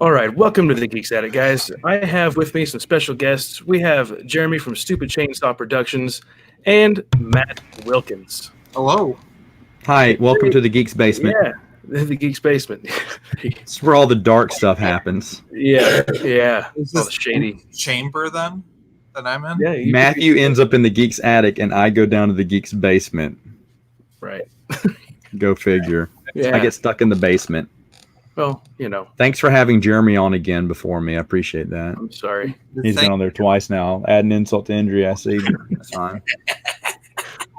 All right, welcome to the Geeks Attic, guys. I have with me some special guests. We have Jeremy from StupidChainsawProuctions and Matt Wilkins. Hello. Hi, welcome to the Geeks Basement. Yeah, the Geeks Basement. It's where all the dark stuff happens. Yeah. Is All this the shady chamber then that I'm in? Yeah, Matthew ends up in the Geeks Attic, and I go down to the Geeks Basement. Right. Go figure. Yeah. I get stuck in the basement. Well, you know. Thanks for having Jeremy on again before me. I appreciate that. I'm sorry. He's been on there twice now. Add an insult to injury, I see. That's fine.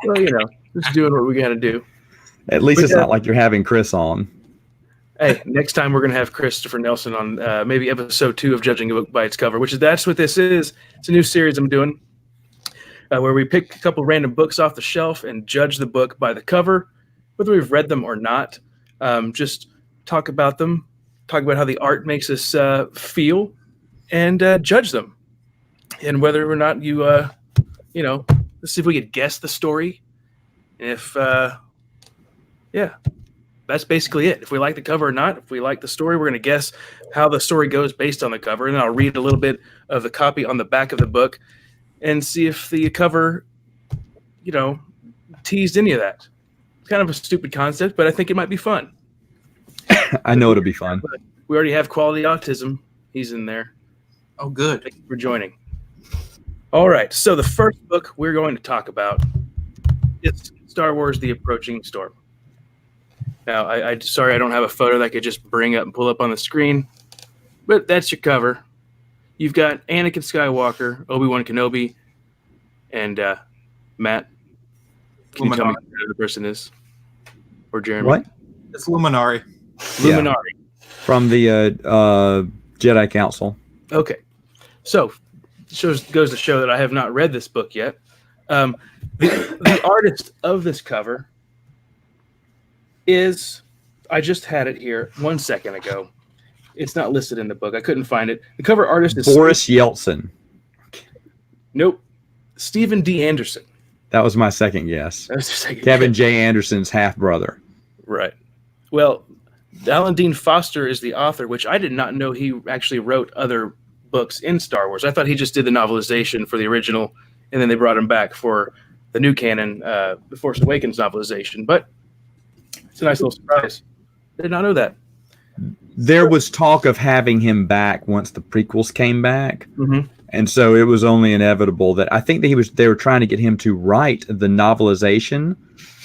Well, you know, just doing what we got to do. At least it's not like you're having Chris on. Hey, next time we're going to have Christopher Nelson on maybe episode 2 of Judging a Book by Its Cover, that's what this is. It's a new series I'm doing where we pick a couple random books off the shelf and judge the book by the cover, whether we've read them or not. Just talk about them, talk about how the art makes us feel, and judge them. And whether or not you, let's see if we could guess the story. If, that's basically it. If we like the cover or not, if we like the story, we're going to guess how the story goes based on the cover. And then I'll read a little bit of the copy on the back of the book and see if the cover, teased any of that. It's kind of a stupid concept, but I think it might be fun. I know it'll be fun. We already have Quality Autism. He's in there. Oh, good. Thank you for joining. All right. So the first book we're going to talk about is Star Wars: The Approaching Storm. Now, I sorry I don't have a photo that I could just bring up and pull up on the screen, but that's your cover. You've got Anakin Skywalker, Obi-Wan Kenobi, and Matt. Can you tell me who the person is? Or Jeremy? What? It's Luminari. Luminari. From the Jedi Council. Okay. So, goes to show that I have not read this book yet. The artist of this cover is, I just had it here 1 second ago. It's not listed in the book. I couldn't find it. The cover artist is Boris Yeltsin. Nope. Stephen D. Anderson. That was my second guess. That was your second Kevin guess. J. Anderson's half-brother. Right. Well, Alan Dean Foster is the author, which I did not know he actually wrote other books in Star Wars. I thought he just did the novelization for the original, and then they brought him back for the new canon, the Force Awakens novelization. But it's a nice little surprise. I did not know that. There was talk of having him back once the prequels came back. Mm-hmm. And so it was only inevitable that I think that they were trying to get him to write the novelization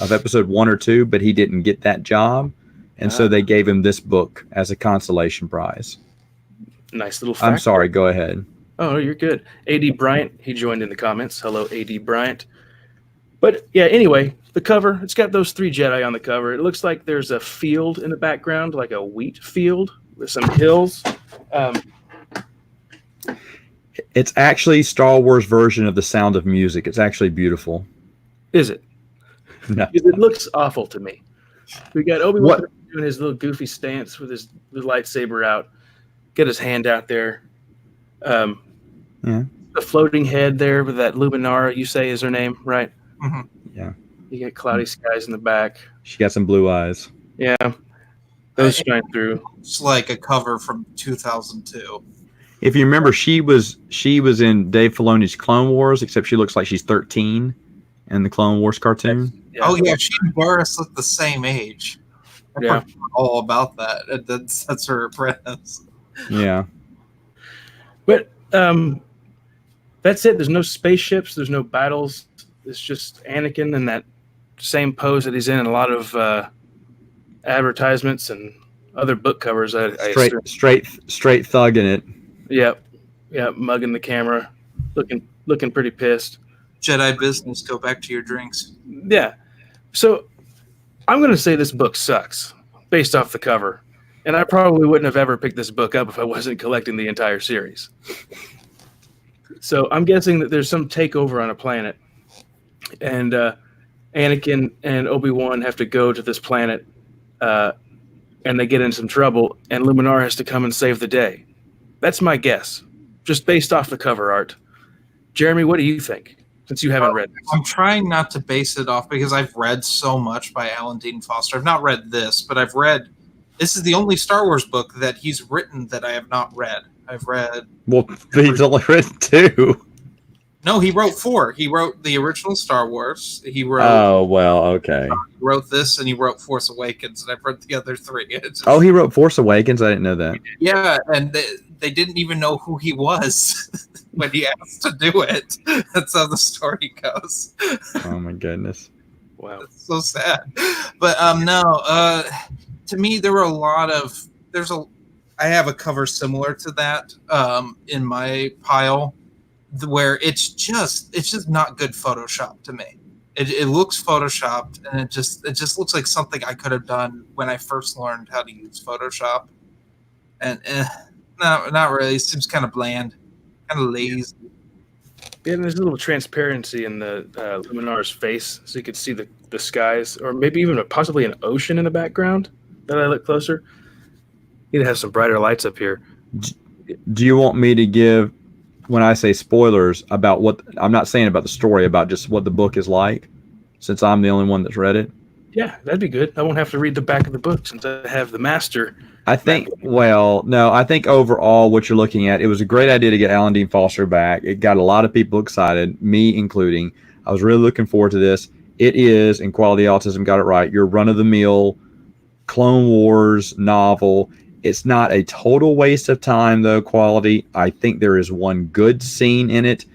of episode 1 or 2, but he didn't get that job. And so they gave him this book as a consolation prize. Nice little fact. I'm sorry, go ahead. Oh, you're good. A.D. Bryant, he joined in the comments. Hello, A.D. Bryant. But yeah, anyway, the cover, it's got those 3 Jedi on the cover. It looks like there's a field in the background, like a wheat field with some hills. It's actually Star Wars version of The Sound of Music. It's actually beautiful. Is it? No. It looks awful to me. We got Obi-Wan doing his little goofy stance with his lightsaber out. Get his hand out there. Yeah. The floating head there with that Luminara, you say is her name, right? Mm-hmm. Yeah. You get cloudy skies in the back. She got some blue eyes. Yeah. Those shine through. It's like a cover from 2002. If you remember, she was in Dave Filoni's Clone Wars, except she looks like she's 13 in the Clone Wars cartoon. Yeah. Oh, yeah. She and Boris look the same age. I forgot all about that. That's her apprentice. Yeah. But that's it. There's no spaceships. There's no battles. It's just Anakin in that same pose that he's in a lot of advertisements and other book covers. Straight thug in it. Yep, mugging the camera, looking pretty pissed. Jedi business. Go back to your drinks. Yeah. So I'm going to say this book sucks based off the cover, and I probably wouldn't have ever picked this book up if I wasn't collecting the entire series. So I'm guessing that there's some takeover on a planet, and Anakin and Obi-Wan have to go to this planet, and they get in some trouble, and Luminar has to come and save the day. That's my guess, just based off the cover art. Jeremy, what do you think, since you haven't read this? I'm trying not to base it off because I've read so much by Alan Dean Foster. I've not read this, but I've read This is the only Star Wars book that he's written that I have not read. I've read. Well, he's only written 2. No, he wrote 4. He wrote the original Star Wars. He wrote. Oh, well, okay. Wrote this, and he wrote Force Awakens, and I've read the other 3. Just, He wrote Force Awakens. I didn't know that. Yeah, and they didn't even know who he was when he asked to do it. That's how the story goes. Oh my goodness! Wow, It's so sad. But no. To me, there were a lot of. I have a cover similar to that in my pile, where it's just not good Photoshop to me. It looks photoshopped, and it just looks like something I could have done when I first learned how to use Photoshop. And no, not really. It seems kind of bland, kind of lazy. Yeah, and there's a little transparency in the Luminar's face, so you could see the skies, or maybe even possibly an ocean in the background. That I look closer. Need to have some brighter lights up here. Do you want me to give, when I say spoilers, about what I'm not saying about the story, about just what the book is like, since I'm the only one that's read it? Yeah, that'd be good. I won't have to read the back of the book since I have the master. I think, I think overall what you're looking at, it was a great idea to get Alan Dean Foster back. It got a lot of people excited, me including. I was really looking forward to this. It is, and Quality Autism got it right, your run-of-the-mill Clone Wars novel. It's not a total waste of time, though, Quality. I think there is one good scene in it,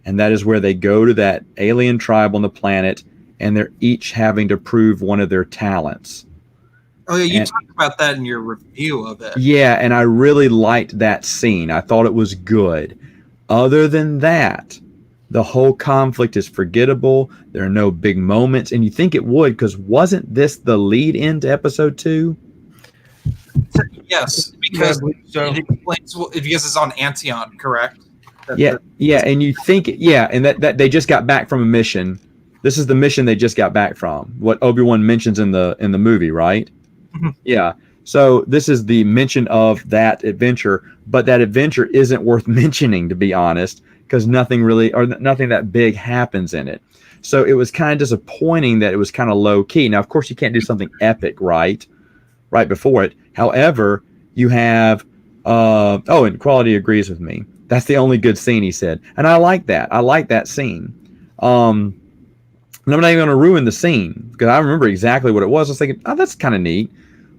and that is where they go to that alien tribe on the planet, and they're each having to prove one of their talents. Oh, yeah, you talked about that in your review of it. Yeah, and I really liked that scene. I thought it was good. Other than that, the whole conflict is forgettable. There are no big moments, and you think it would, because wasn't this the lead into episode 2? Yes, because it explains, because it's on Antion, correct? Yeah, and you think, and that they just got back from a mission. This is the mission they just got back from. What Obi-Wan mentions in the movie, right? Mm-hmm. Yeah. So this is the mention of that adventure, but that adventure isn't worth mentioning, to be honest, because nothing that big happens in it. So it was kind of disappointing that it was kind of low key. Now, of course, you can't do something epic right before it. However, you have and Quality agrees with me. That's the only good scene, he said, and I like that. I like that scene. And I'm not even going to ruin the scene because I remember exactly what it was. I was thinking, oh, that's kind of neat.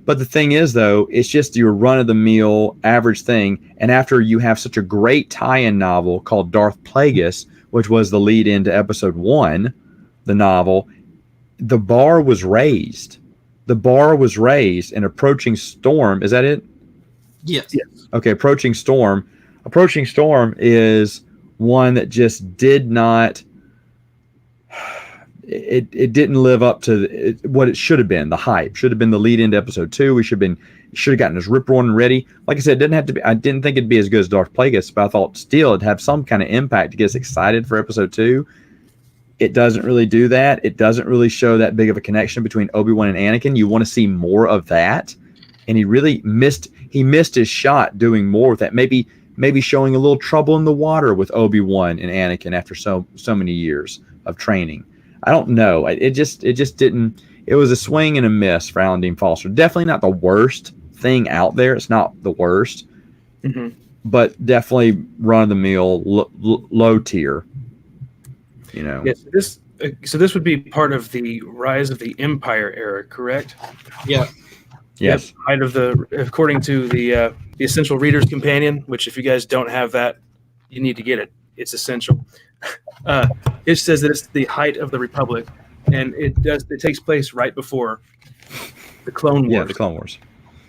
But the thing is, though, it's just your run-of-the-mill average thing. And after you have such a great tie-in novel called Darth Plagueis, which was the lead into episode 1, the novel, the bar was raised. The bar was raised, and Approaching Storm, is that it? Yes. Okay, Approaching Storm. Approaching Storm is one that just did not... It didn't live up to what it should have been. The hype should have been the lead into episode 2. We should have gotten this rip roaring ready. Like I said, it didn't have to be. I didn't think it'd be as good as Darth Plagueis, but I thought still it'd have some kind of impact to get us excited for episode 2. It doesn't really do that. It doesn't really show that big of a connection between Obi-Wan and Anakin. You want to see more of that, and he really missed his shot doing more with that. Maybe showing a little trouble in the water with Obi-Wan and Anakin after so many years of training. I don't know. It just didn't. It was a swing and a miss for Alan Dean Foster. Definitely not the worst thing out there. It's not the worst, but definitely run of the mill, low tier. You know. Yes. So this would be part of the Rise of the Empire era, correct? Yeah. Yes. Height of according to the Essential Reader's Companion, which if you guys don't have that, you need to get it. It's essential. It says that it's the height of the Republic, and it takes place right before the Clone Wars. Yeah, the Clone Wars.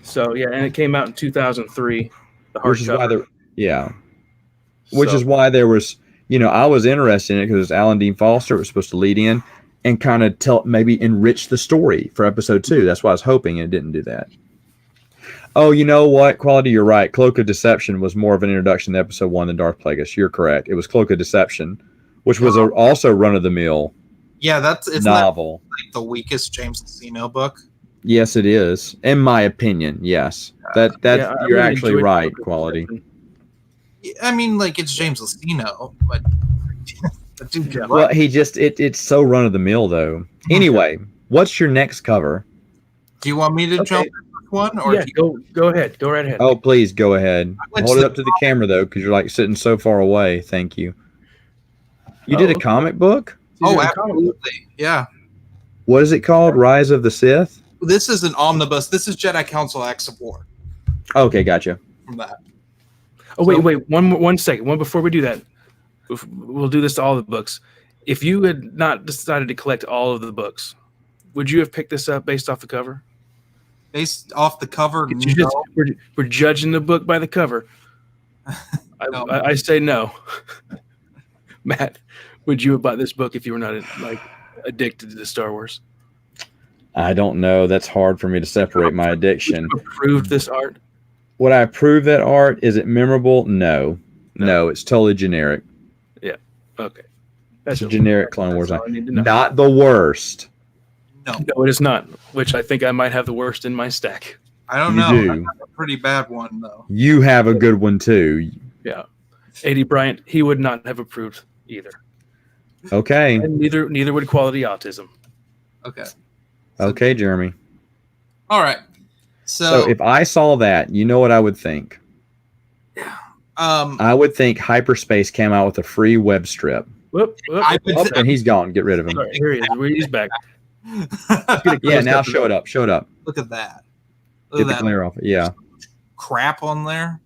So and it came out in 2003. Which is why there was, I was interested in it because Alan Dean Foster was supposed to lead in and kind of maybe enrich the story for episode 2. That's why I was hoping, and it didn't do that. Oh, you know what, Quality, you're right. Cloak of Deception was more of an introduction to episode 1 than Darth Plagueis. You're correct. It was Cloak of Deception, which was also run-of-the-mill novel. Like the weakest James Luceno book. Yes, it is. In my opinion, yes. You're really actually right, Quality. I mean, like, it's James Luceno, but well, it's so run-of-the-mill, though. Anyway, what's your next cover? Do you want me to jump in one? Or Yeah, go ahead. Go right ahead. Oh, please go ahead. went Hold to it the up to the camera though, because you're like sitting so far away. Thank you. You did a okay. comic book? So you're oh, doing a comic book. absolutely. Yeah. What is it called? Rise of the Sith? This is an omnibus. This is Jedi Council Acts of War Okay, gotcha. from that. Oh wait, one second. One before we do that, we'll do this to all the books. If you had not decided to collect all of the books, would you have picked this up based off the cover? Based off the cover, Did you just, no. we're judging the book by the cover. No. I say no. Matt, would you have bought this book if you were not like addicted to Star Wars? I don't know. That's hard for me to separate my addiction. Would you approve this art? Would I approve that art? Is it memorable? No. No, it's totally generic. Okay. It's a generic Clone Wars. all I need to know. Not the worst. No, it is not. Which I think I might have the worst in my stack. I don't You know. do. I have a pretty bad one though. You have a good one too. Yeah. A.D. Bryant, he would not have approved either. Okay. And neither would Quality Autism. Okay. Okay, Jeremy. All right. So if I saw that, you know what I would think? I would think Hyperspace came out with a free web strip. Whoop, I would Oh, say- and he's gone. Get rid of him. Sorry, here he is. He's back. Yeah, now show it up. Show it up. Look at that. Look Get at the that glare off. Yeah. crap on there.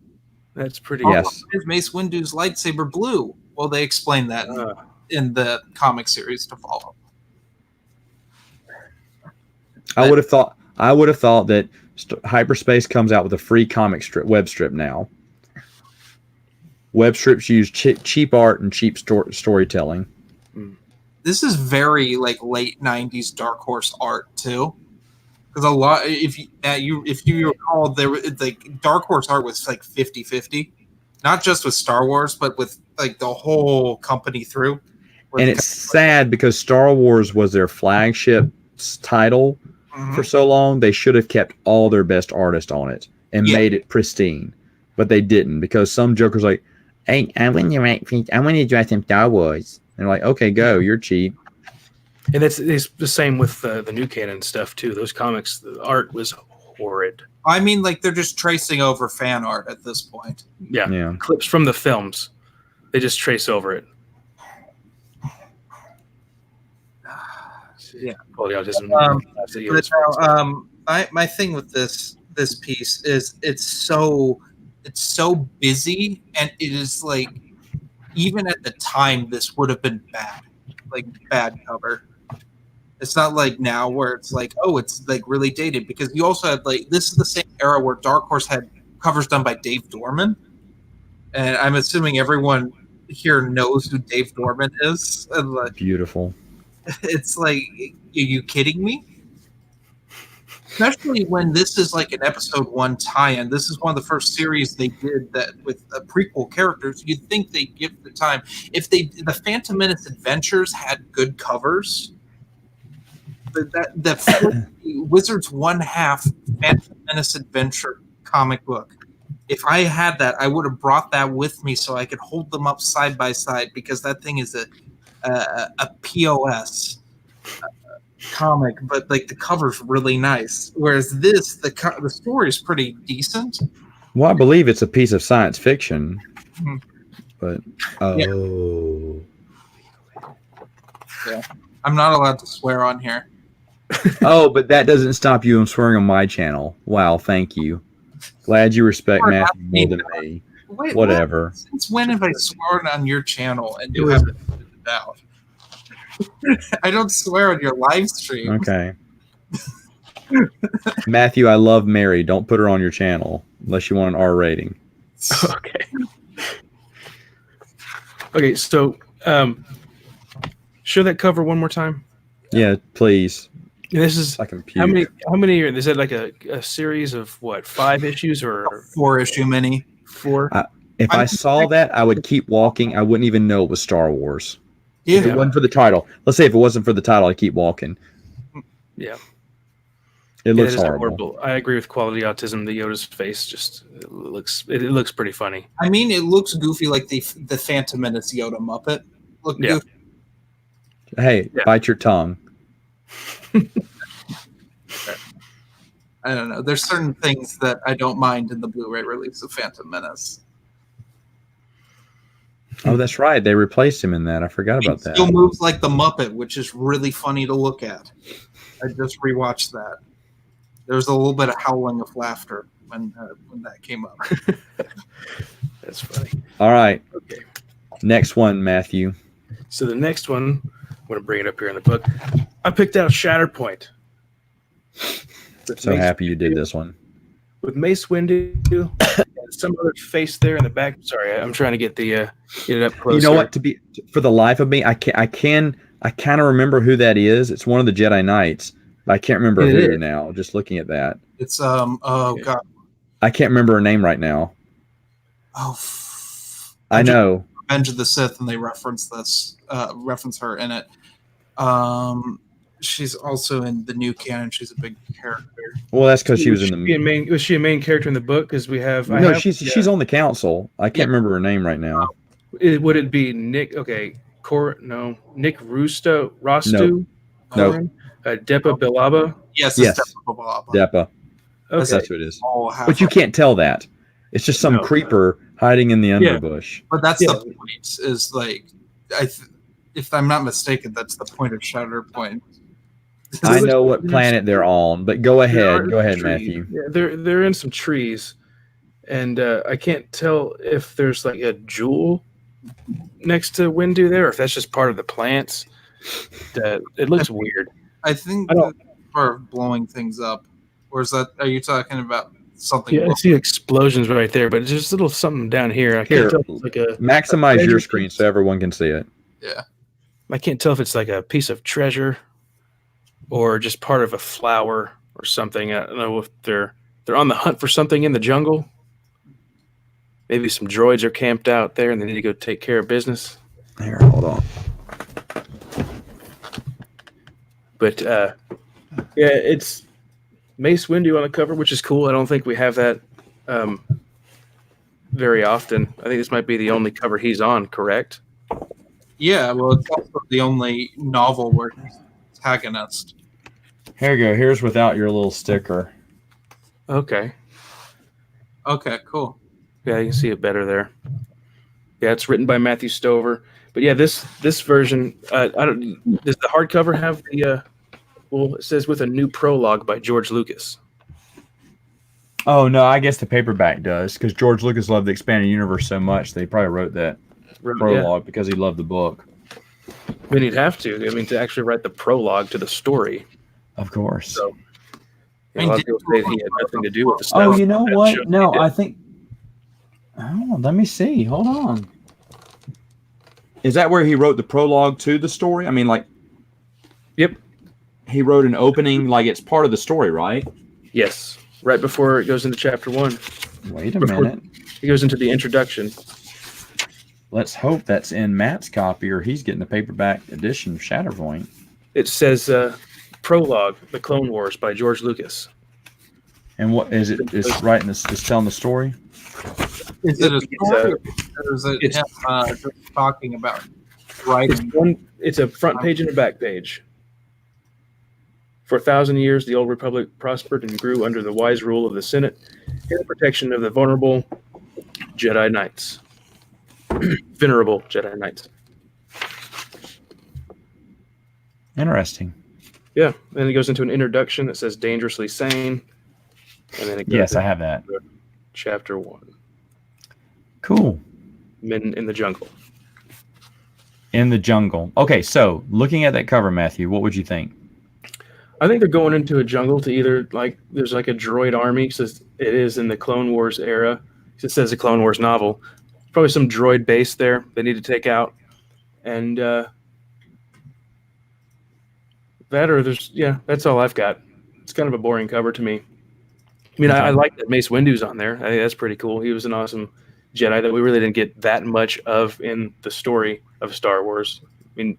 That's pretty. Yes. Is Mace Windu's lightsaber blue? Well, they explained that in the comic series to follow. I would have thought that Hyperspace comes out with a free comic strip, web strip now. Web strips use cheap art and cheap storytelling. This is very like late '90s Dark Horse art too, because a lot. If you recall, there like Dark Horse art was like 50-50, not just with Star Wars, but with like the whole company through. And it's sad because Star Wars was their flagship title for so long. They should have kept all their best artists on it and made it pristine, but they didn't because some jokers like, "Hey, I want to draw some Star Wars." And they're like, "Okay, go. You're cheap." And it's the same with the new canon stuff too. Those comics, the art was horrid. I mean, like they're just tracing over fan art at this point. Yeah. Clips from the films. They just trace over it. Yeah. Quality Autism. My thing with this piece is it's so busy, and it is like even at the time this would have been bad cover. It's not like now where it's like, oh, it's like really dated, because you also had like this is the same era where Dark Horse had covers done by Dave Dorman, and I'm assuming everyone here knows who Dave Dorman is. And like, Beautiful. it's like, are you kidding me? Especially when this is like an episode 1 tie-in. This is one of the first series they did that with prequel characters. You'd think they'd give the time. If the Phantom Menace Adventures had good covers, the Wizards 1/2 Phantom Menace Adventure comic book. If I had that, I would have brought that with me so I could hold them up side by side, because that thing is a POS comic, but like the cover's really nice. Whereas this, the story is pretty decent. Well, I believe it's a piece of science fiction, but Yeah. I'm not allowed to swear on here. oh, but that doesn't stop you from swearing on my channel. Wow, thank you. Glad you respect Matthew more than me. Wait, Whatever. what? Since when have I sworn on your channel and you haven't put it out? I don't swear on your live stream. Okay. Matthew, I love Mary. Don't put her on your channel unless you want an R rating. Okay. Okay, so show that cover one more time. Yeah, please. This is I can puke. how many are, is it like a series of what, 5 issues or 4-issue mini? 4? If I saw that, I would keep walking. I wouldn't even know it was Star Wars. If it Yeah. wasn't for the title. Let's say if it wasn't for the title, I'd keep walking. Yeah. It looks is horrible. I agree with Quality Autism. The Yoda's face just it looks pretty funny. I mean, it looks goofy like the Phantom Menace Yoda Muppet. Look Yeah. goofy. Hey, bite your tongue. I don't know. There's certain things that I don't mind in the Blu-ray release of Phantom Menace. Oh, that's right. They replaced him in that. I forgot about He still that. moves like the Muppet, which is really funny to look at. I just rewatched that. There was a little bit of howling of laughter when that came up. That's funny. All right. Okay. Next one, Matthew. So the next one, I'm going to bring it up here in the book. I picked out Shatterpoint. So happy you did this one. With Mace Windu and some other face there in the back. Sorry, I'm trying to get the get it up closer. You know what? For the life of me, I kind of remember who that is. It's one of the Jedi Knights, but I can't remember who now. Just looking at that, It's God. I can't remember her name right now. Oh, I know. Revenge of the Sith, and they reference her in it. She's also in the new canon. She's a big character. Well, that's because she was in the. Was she a main character in the book? Because we have. No, she's on the council. I can't remember her name right now. Would it be Nick? Okay, Nick Rostu. No. Depa Bilaba. Yes. Yes. Depa. Okay. That's what it is. But you can't tell that. It's just some creeper hiding in the underbush. But that's the point. Is like, if I'm not mistaken, that's the point of Shatterpoint. I know what planet they're on, but go ahead. Go ahead, trees. Matthew. Yeah, they're in some trees, and I can't tell if there's like a jewel next to Windu there, or if that's just part of the plants. It looks weird. I think for blowing things up, or is that? Are you talking about something? Yeah, I see explosions right there, but it's just a little something down here. I can't tell if it's like a maximize your screen so everyone can see it. Yeah, I can't tell if it's like a piece of treasure or just part of a flower or something. I don't know if they're on the hunt for something in the jungle. Maybe some droids are camped out there and they need to go take care of business. Here, hold on. But it's Mace Windu on the cover, which is cool. I don't think we have that very often. I think this might be the only cover he's on, correct? Yeah, well, it's also the only novel where he's antagonist. Here you go. Here's without your little sticker. Okay, cool. yeah, you can see it better there. Yeah, it's written by Matthew Stover. But yeah, this version, does the hardcover have the? Well, it says with a new prologue by George Lucas. Oh no, I guess the paperback does because George Lucas loved the expanded universe so much that he probably wrote that prologue because he loved the book. I mean, he'd have to. I mean, to actually write the prologue to the story. Of course. So, a lot of people say he had nothing to do with the stuff. Oh, you know what? No, I think. Oh, let me see. Hold on. Is that where he wrote the prologue to the story? I mean, like. Yep. He wrote an opening, like it's part of the story, right? Yes. Right before it goes into chapter 1. Wait a minute. He goes into the introduction. Let's hope that's in Matt's copy or he's getting the paperback edition of Shatterpoint. It says prologue, The Clone Wars by George Lucas. And what is it? Is writing this? Is telling the story? Is it a story? Or is it just talking about writing? It's a front page and a back page. For 1,000 years, the old republic prospered and grew under the wise rule of the Senate and the protection of the vulnerable Jedi Knights. Venerable Jedi Knights. Interesting. Yeah, then it goes into an introduction that says dangerously sane. And then it goes Yes, I have that. Chapter 1. Cool. Men in the Jungle. In the jungle. Okay, so looking at that cover, Matthew, what would you think? I think they're going into a jungle to either, like, there's like a droid army, because it is in the Clone Wars era. It says a Clone Wars novel. Probably some droid base there they need to take out. And that, or that's all I've got. It's kind of a boring cover to me. I mean, I like that Mace Windu's on there. I think that's pretty cool. He was an awesome Jedi that we really didn't get that much of in the story of Star Wars. I mean,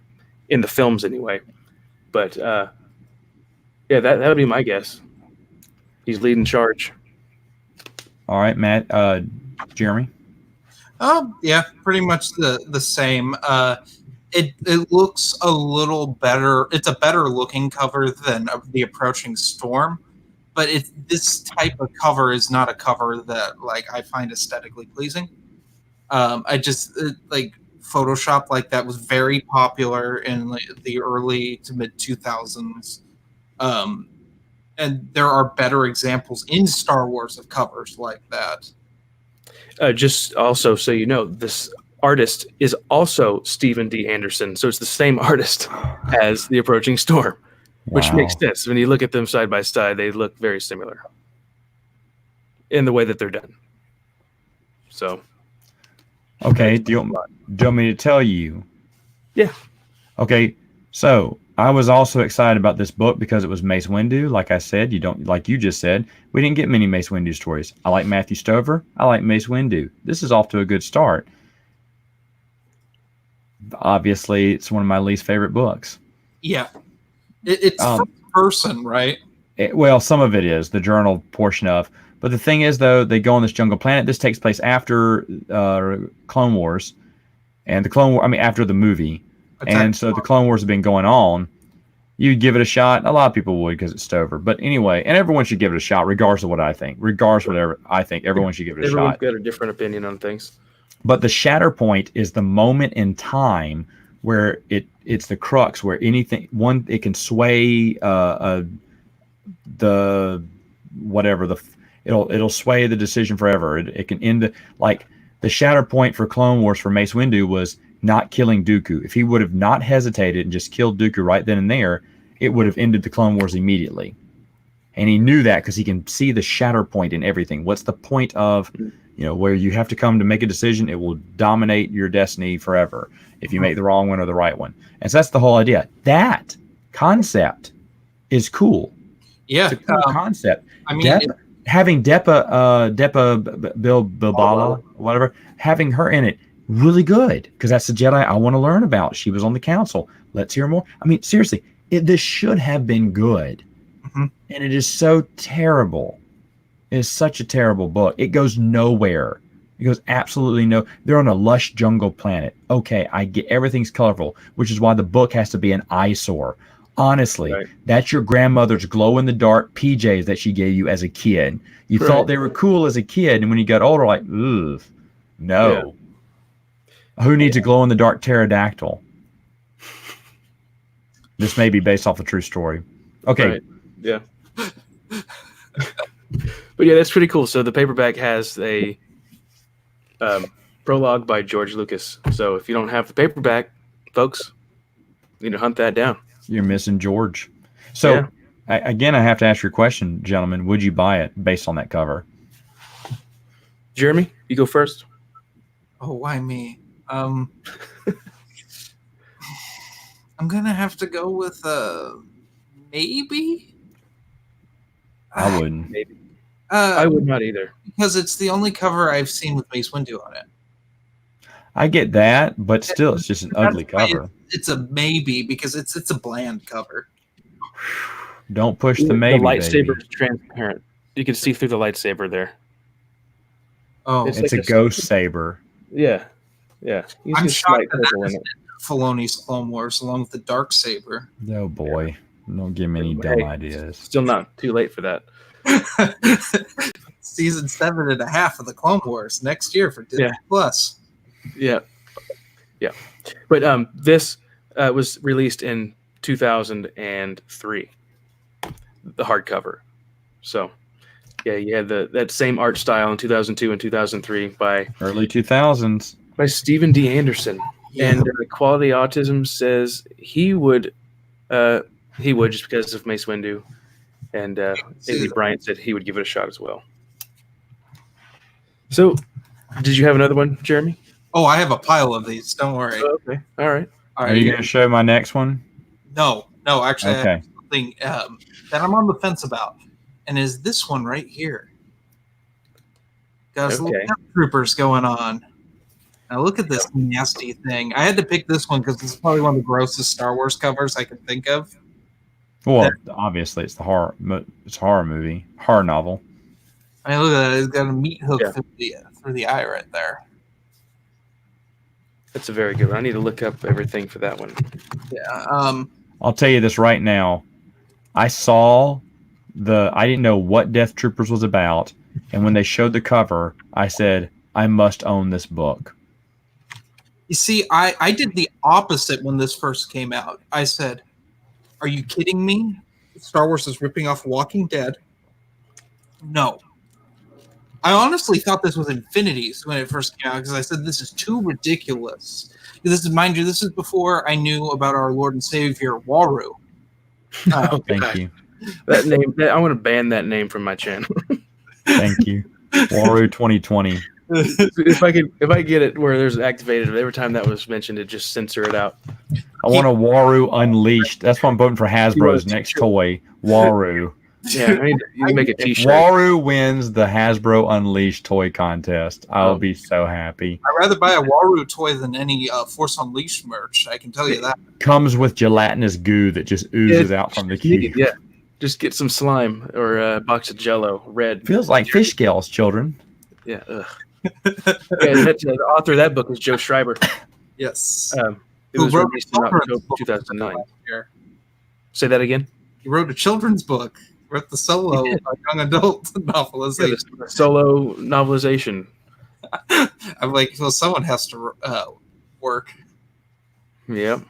in the films anyway. But, yeah, that would be my guess. He's leading charge. All right, Matt. Jeremy? Yeah, pretty much the same. It looks a little better. It's a better looking cover than The Approaching Storm. but this type of cover is not a cover that like I find aesthetically pleasing. I just like Photoshop like that was very popular in like, the early to mid 2000s. And there are better examples in Star Wars of covers like that. Just also so you know, this artist is also Stephen D. Anderson, so it's the same artist as The Approaching Storm, which Wow. makes sense. When you look at them side by side, they look very similar in the way that they're done. So, Okay, do you want me to tell you? Yeah. Okay, so I was also excited about this book because it was Mace Windu. Like I said, like you just said, we didn't get many Mace Windu stories. I like Matthew Stover. I like Mace Windu. This is off to a good start. Obviously, it's one of my least favorite books. Yeah, it's first person, right? Well, some of it is the journal portion of. But the thing is, though, they go on this jungle planet. This takes place after Clone Wars, and after the movie. And so the Clone Wars have been going on. You'd give it a shot. A lot of people would because it's Stover. But anyway, and everyone should give it a shot, regardless of what I think. Regardless of whatever I think, everyone should give it a everyone's shot. got a different opinion on things. But the shatter point is the moment in time where it's the crux, where it can sway it'll sway the decision forever. It can end the shatter point for Clone Wars for Mace Windu was not killing Dooku. If he would have not hesitated and just killed Dooku right then and there, it would have ended the Clone Wars immediately. And he knew that because he can see the shatter point in everything. What's the point of, where you have to come to make a decision? It will dominate your destiny forever if you make the wrong one or the right one. And so that's the whole idea. That concept is cool. Yeah, it's a cool concept. I mean, having Depa Bilbala, whatever, having her in it, really good, because that's the Jedi I want to learn about. She was on the council. Let's hear more. I mean, seriously, this should have been good, and it is so terrible. It is such a terrible book. It goes nowhere. It goes absolutely no. They're on a lush jungle planet. Okay, I get everything's colorful, which is why the book has to be an eyesore. Honestly, right. That's your grandmother's glow-in-the-dark PJs that she gave you as a kid. You thought they were cool as a kid, and when you got older, like, ugh, no. Yeah. Who needs a glow-in-the-dark pterodactyl? This may be based off a true story. Okay. Right. Yeah. But yeah, that's pretty cool. So the paperback has a prologue by George Lucas. So if you don't have the paperback, folks, you need to hunt that down. You're missing George. So, again, I have to ask your question, gentlemen. Would you buy it based on that cover? Jeremy, you go first. Oh, why me? I'm going to have to go with maybe. I wouldn't. Maybe. I would not either. Because it's the only cover I've seen with Mace Windu on it. I get that, but still, it's just an ugly cover. It's a maybe because it's a bland cover. Don't push the maybe. The lightsaber baby. is transparent. You can see through the lightsaber there. Oh, it's like a ghost saber. Yeah. I'm shocked that Filoni's Clone Wars along with the dark saber. Oh boy, don't give me any dumb ideas. Still not too late for that. Season 7.5 of the Clone Wars next year for Disney Plus. Yeah. But this was released in 2003, the hardcover. So, yeah, you had that same art style in 2002 and 2003 by early 2000s by Stephen D. Anderson. Yeah. And Quality Autism says he would just because of Mace Windu, and Amy Bryant said he would give it a shot as well. So, did you have another one, Jeremy? Oh, I have a pile of these. Don't worry. Oh, okay. All right. Are you going to show my next one? No. Actually, I have something that I'm on the fence about, and is this one right here. Got some little troopers going on. Now look at this nasty thing. I had to pick this one because it's probably one of the grossest Star Wars covers I could think of. Well, obviously it's a horror movie, horror novel. I mean, look at that. It's got a meat hook through the eye right there. That's a very good one. I need to look up everything for that one. Yeah. I'll tell you this right now. I saw I didn't know what Death Troopers was about, and when they showed the cover, I said, I must own this book. You see, I did the opposite when this first came out. I said, are you kidding me? Star Wars is ripping off Walking Dead. No. I honestly thought this was Infinities when it first came out because I said this is too ridiculous. This is, mind you, this is before I knew about our Lord and Savior Waru. Thank you. That name, I want to ban that name from my channel. Thank you. Waru 2020. If I get it where there's activated, every time that was mentioned, it just censor it out. I want a Waru Unleashed. That's why I'm voting for Hasbro's next toy, Waru. Yeah, I mean, you can make a If T-shirt. Waru wins the Hasbro Unleashed toy contest, I'll be so happy. I'd rather buy a Waru toy than any Force Unleashed merch. I can tell you that. Comes with gelatinous goo that just oozes out from the cube. Yeah, just get some slime or a box of Jello, red. Feels like fish scales, children. Yeah. Ugh. The author of that book is Joe Schreiber. Yes. It was released in October 2009. Say that again? He wrote a children's book. Wrote the solo young adult novelization. Yeah, the solo novelization. I'm like, well, someone has to work. Yep.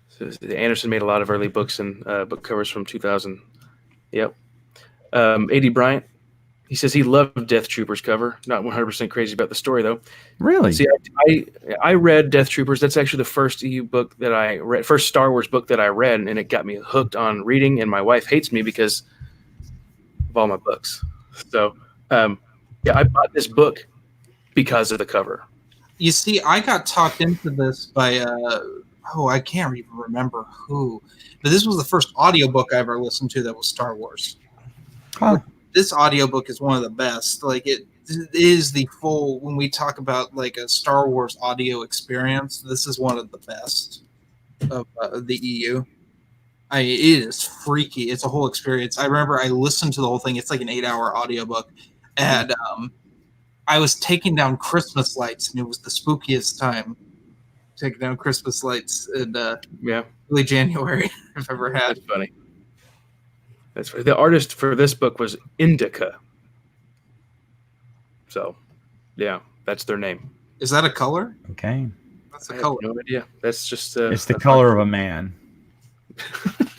So Anderson made a lot of early books and book covers from 2000. Yep. A.D. Bryant, he says he loved Death Troopers cover. Not 100% crazy about the story, though. Really? See, I read Death Troopers. That's actually the first EU book that I read, first Star Wars book that I read, and it got me hooked on reading, and my wife hates me because of all my books. So, yeah, I bought this book because of the cover. You see, I got talked into this by, I can't even remember who, but this was the first audiobook I ever listened to that was Star Wars. Huh. This audiobook is one of the best. Like, it is the full, when we talk about like a Star Wars audio experience, this is one of the best of the EU. It is freaky. It's a whole experience. I remember I listened to the whole thing. It's like an 8-hour audiobook. And I was taking down Christmas lights, and it was the spookiest time. Taking down Christmas lights in early January I've ever had. That's funny. That's funny. The artist for this book was Indica. So, yeah, that's their name. Is that a color? Okay. That's a I color. have no idea. That's just... it's the color of a man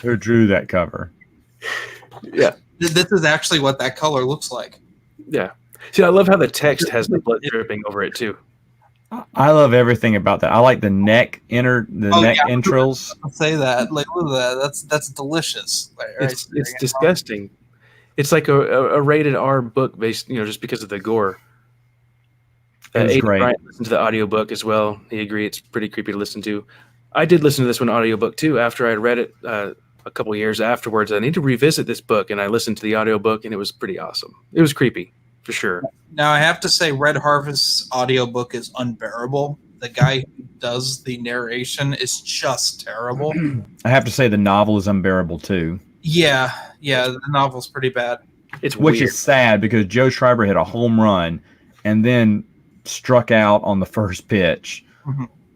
who drew that cover. Yeah. This is actually what that color looks like. Yeah. See, I love how the text has the blood dripping over it, too. I love everything about that. I like the neck entrails. I'll say that. Like, look at that. That's delicious. It's disgusting. It's like a rated R book based, just because of the gore. It was great. Brian listened to the audiobook as well. He agreed it's pretty creepy to listen to. I did listen to this one audiobook too after I read it a couple years afterwards. I need to revisit this book, and I listened to the audiobook, and it was pretty awesome. It was creepy, for sure. Now, I have to say, Red Harvest's audiobook is unbearable. The guy who does the narration is just terrible. I have to say the novel is unbearable too. Yeah, the novel's pretty bad. It's Which weird. is sad because Joe Schreiber hit a home run and then struck out on the first pitch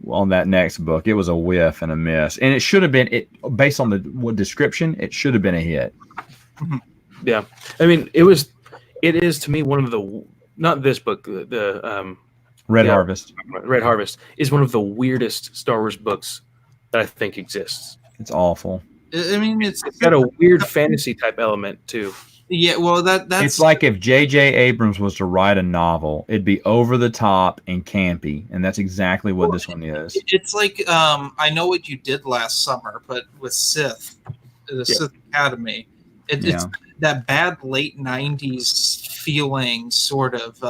on that next book. It was a whiff and a miss. And it should have been, based on the description, it should have been a hit. Yeah. I mean, it is to me one of the, not this book, the Red Harvest. Red Harvest is one of the weirdest Star Wars books that I think exists. It's awful. I mean, it's got a weird fantasy type element too. Yeah, well, that's it's like if J.J. Abrams was to write a novel, it'd be over the top and campy, and that's exactly what this one is. It's like I know what you did last summer, but with Sith, the Sith Academy, it's that bad late '90s feeling, sort of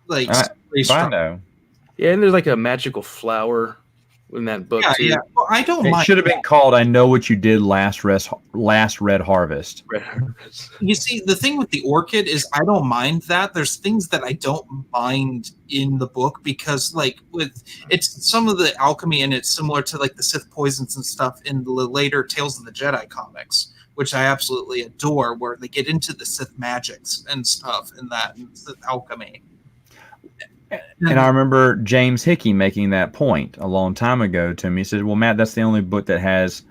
like. I know. Yeah, and there's like a magical flower in that book too. Yeah. Well, I don't mind. It should have been called "I Know What You Did Last Red Harvest." Red Harvest. You see, the thing with the orchid is I don't mind that. There's things that I don't mind in the book because, like, it's some of the alchemy in it's similar to like the Sith poisons and stuff in the later Tales of the Jedi comics, which I absolutely adore, where they get into the Sith magics and stuff in that and Sith alchemy. And I remember James Hickey making that point a long time ago to me. He said, "Well, Matt, that's the only book that has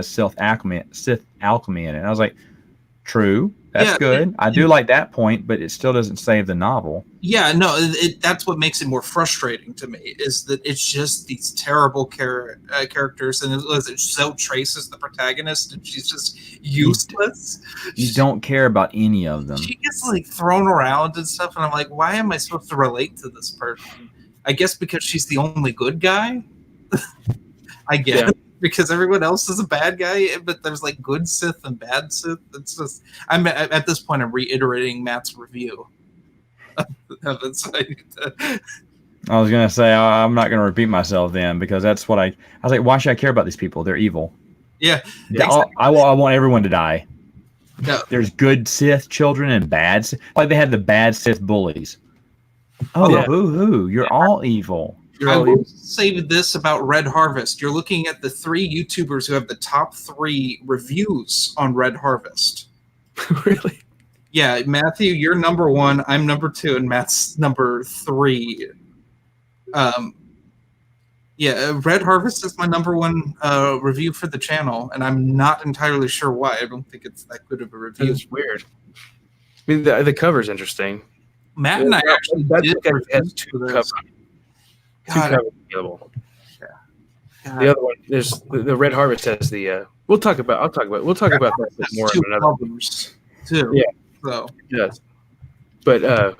Sith alchemy in it." And I was like, "True, that's good. I do like that point, but it still doesn't save the novel." Yeah, no, that's what makes it more frustrating to me, is that it's just these terrible characters, and so traces the protagonist, and she's just useless. You don't care about any of them. She gets like thrown around and stuff, and I'm like, why am I supposed to relate to this person? I guess because she's the only good guy. I guess. Yeah. Because everyone else is a bad guy, but there's like good Sith and bad Sith. It's just, I'm at this point, I'm reiterating Matt's review. I was gonna say I'm not gonna repeat myself then, because that's what I was like. Why should I care about these people? They're evil. Yeah, exactly. I want everyone to die. No. There's good Sith children and bad Sith. Like they had the bad Sith bullies. Oh, yeah. Boo-hoo. You're all evil. I will say this about Red Harvest. You're looking at the 3 YouTubers who have the top 3 reviews on Red Harvest. Really? Yeah, Matthew, you're number 1. I'm number 2, and Matt's number 3. Red Harvest is my number 1 review for the channel, and I'm not entirely sure why. I don't think it's that good of a review. It's weird. I mean, the cover's interesting. Matt and I actually did has 2 covers. Available. Yeah. The other one, there's the Red Harvest has the. We'll talk about that more in another. Too. Yeah. So. Yes. But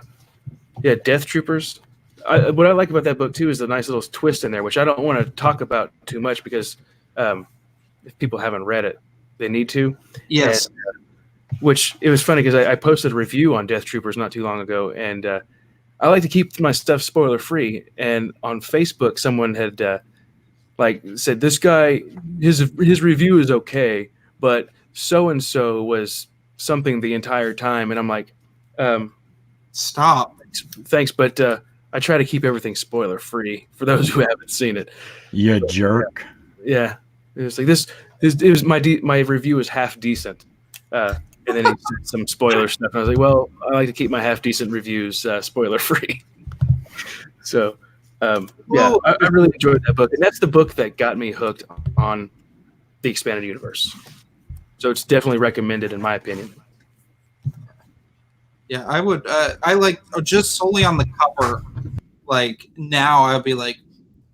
Death Troopers. What I like about that book too is the nice little twist in there, which I don't want to talk about too much because if people haven't read it, they need to. Yes. And, which it was funny because I posted a review on Death Troopers not too long ago, and I like to keep my stuff spoiler free. And on Facebook, someone had said this guy, his review is okay, but so and so was something the entire time, and I'm like, stop. Thanks, but I try to keep everything spoiler free for those who haven't seen it. You jerk. Yeah, it was like this. It was my review is half decent. And then he said some spoiler stuff. I was like, well, I like to keep my half-decent reviews spoiler-free. So, I really enjoyed that book. And that's the book that got me hooked on the expanded universe. So it's definitely recommended, in my opinion. Yeah, I would. I like just solely on the cover. Like now, I'd be like,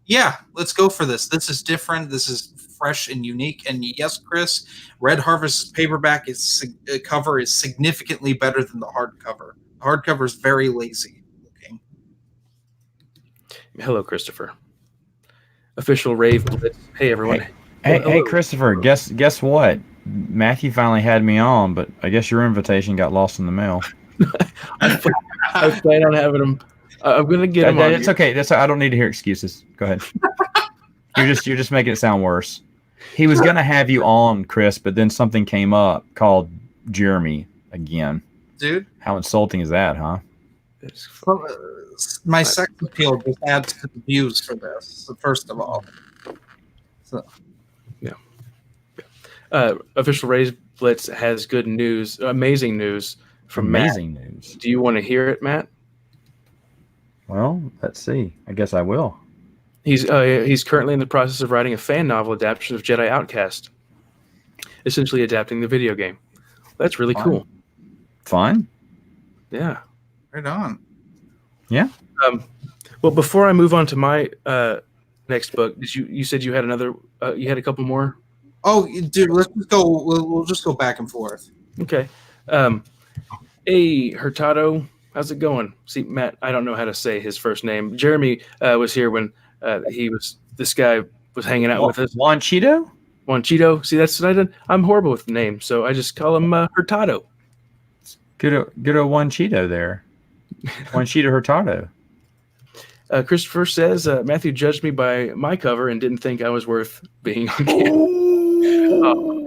yeah, let's go for this. This is different. This is fresh and unique. And yes, Chris, Red Harvest paperback cover is significantly better than the hardcover. The hardcover is very lazy looking. Hello, Christopher. Official rave. Hey everyone. Hey, Christopher. Guess what? Matthew finally had me on, but I guess your invitation got lost in the mail. I plan on having him. I'm gonna get him. It's okay. I don't need to hear excuses. Go ahead. You're just making it sound worse. He was gonna have you on, Chris, but then something came up called Jeremy again. Dude, how insulting is that, huh? My sex appeal just adds to the views for this. First of all, so yeah. Official Raise Blitz has good news, amazing news from amazing Matt. News. Do you want to hear it, Matt? Well, let's see. I guess I will. He's currently in the process of writing a fan novel adaptation of Jedi Outcast, essentially adapting the video game. That's really cool. Fine. Yeah. Right on. Yeah. Well, before I move on to my next book, you said you had another? You had a couple more? Oh, dude, let's just go. We'll just go back and forth. Okay. Hey, Hurtado, how's it going? See, Matt, I don't know how to say his first name. Jeremy was here when this guy was hanging out with us. Juanchito? See, that's what I did. I'm horrible with names, so I just call him Hurtado. Good old Juanchito there. Juanchito Hurtado. Christopher says, Matthew judged me by my cover and didn't think I was worth being on camera.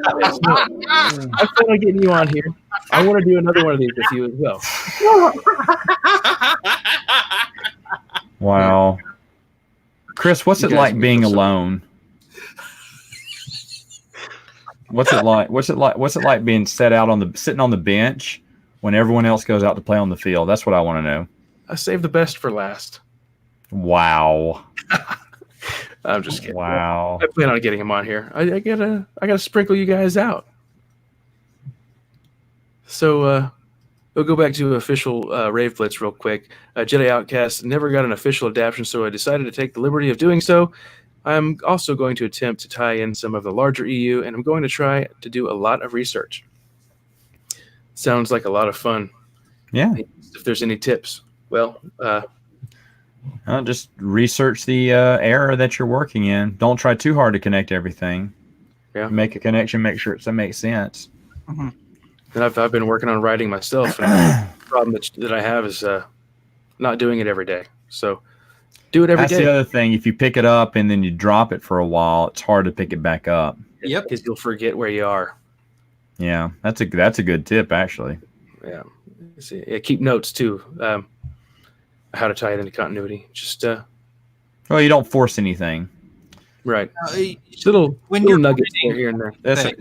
I plan on getting you on here. I want to do another one of these with you as well. Wow. Chris, what's it like being alone? What's it like? What's it like being sitting on the bench when everyone else goes out to play on the field? That's what I want to know. I saved the best for last. Wow. I'm just kidding. Wow. I plan on getting him on here. I gotta sprinkle you guys out. So we'll go back to official Rave Blitz real quick. Jedi Outcast never got an official adaptation, so I decided to take the liberty of doing so. I'm also going to attempt to tie in some of the larger EU, and I'm going to try to do a lot of research. Sounds like a lot of fun. Yeah. If there's any tips, well, just research the era that you're working in. Don't try too hard to connect everything. Yeah. Make a connection. Make sure it makes sense. Mm-hmm. And I've been working on writing myself, and the problem that I have is not doing it every day. So do it every day. That's the other thing. If you pick it up and then you drop it for a while, it's hard to pick it back up. Yep. Because you'll forget where you are. Yeah, that's a good tip, actually. Yeah. See, yeah, keep notes too. How to tie it into continuity. Just Well, you don't force anything. right. When little you're nuggets reading, here and there. That's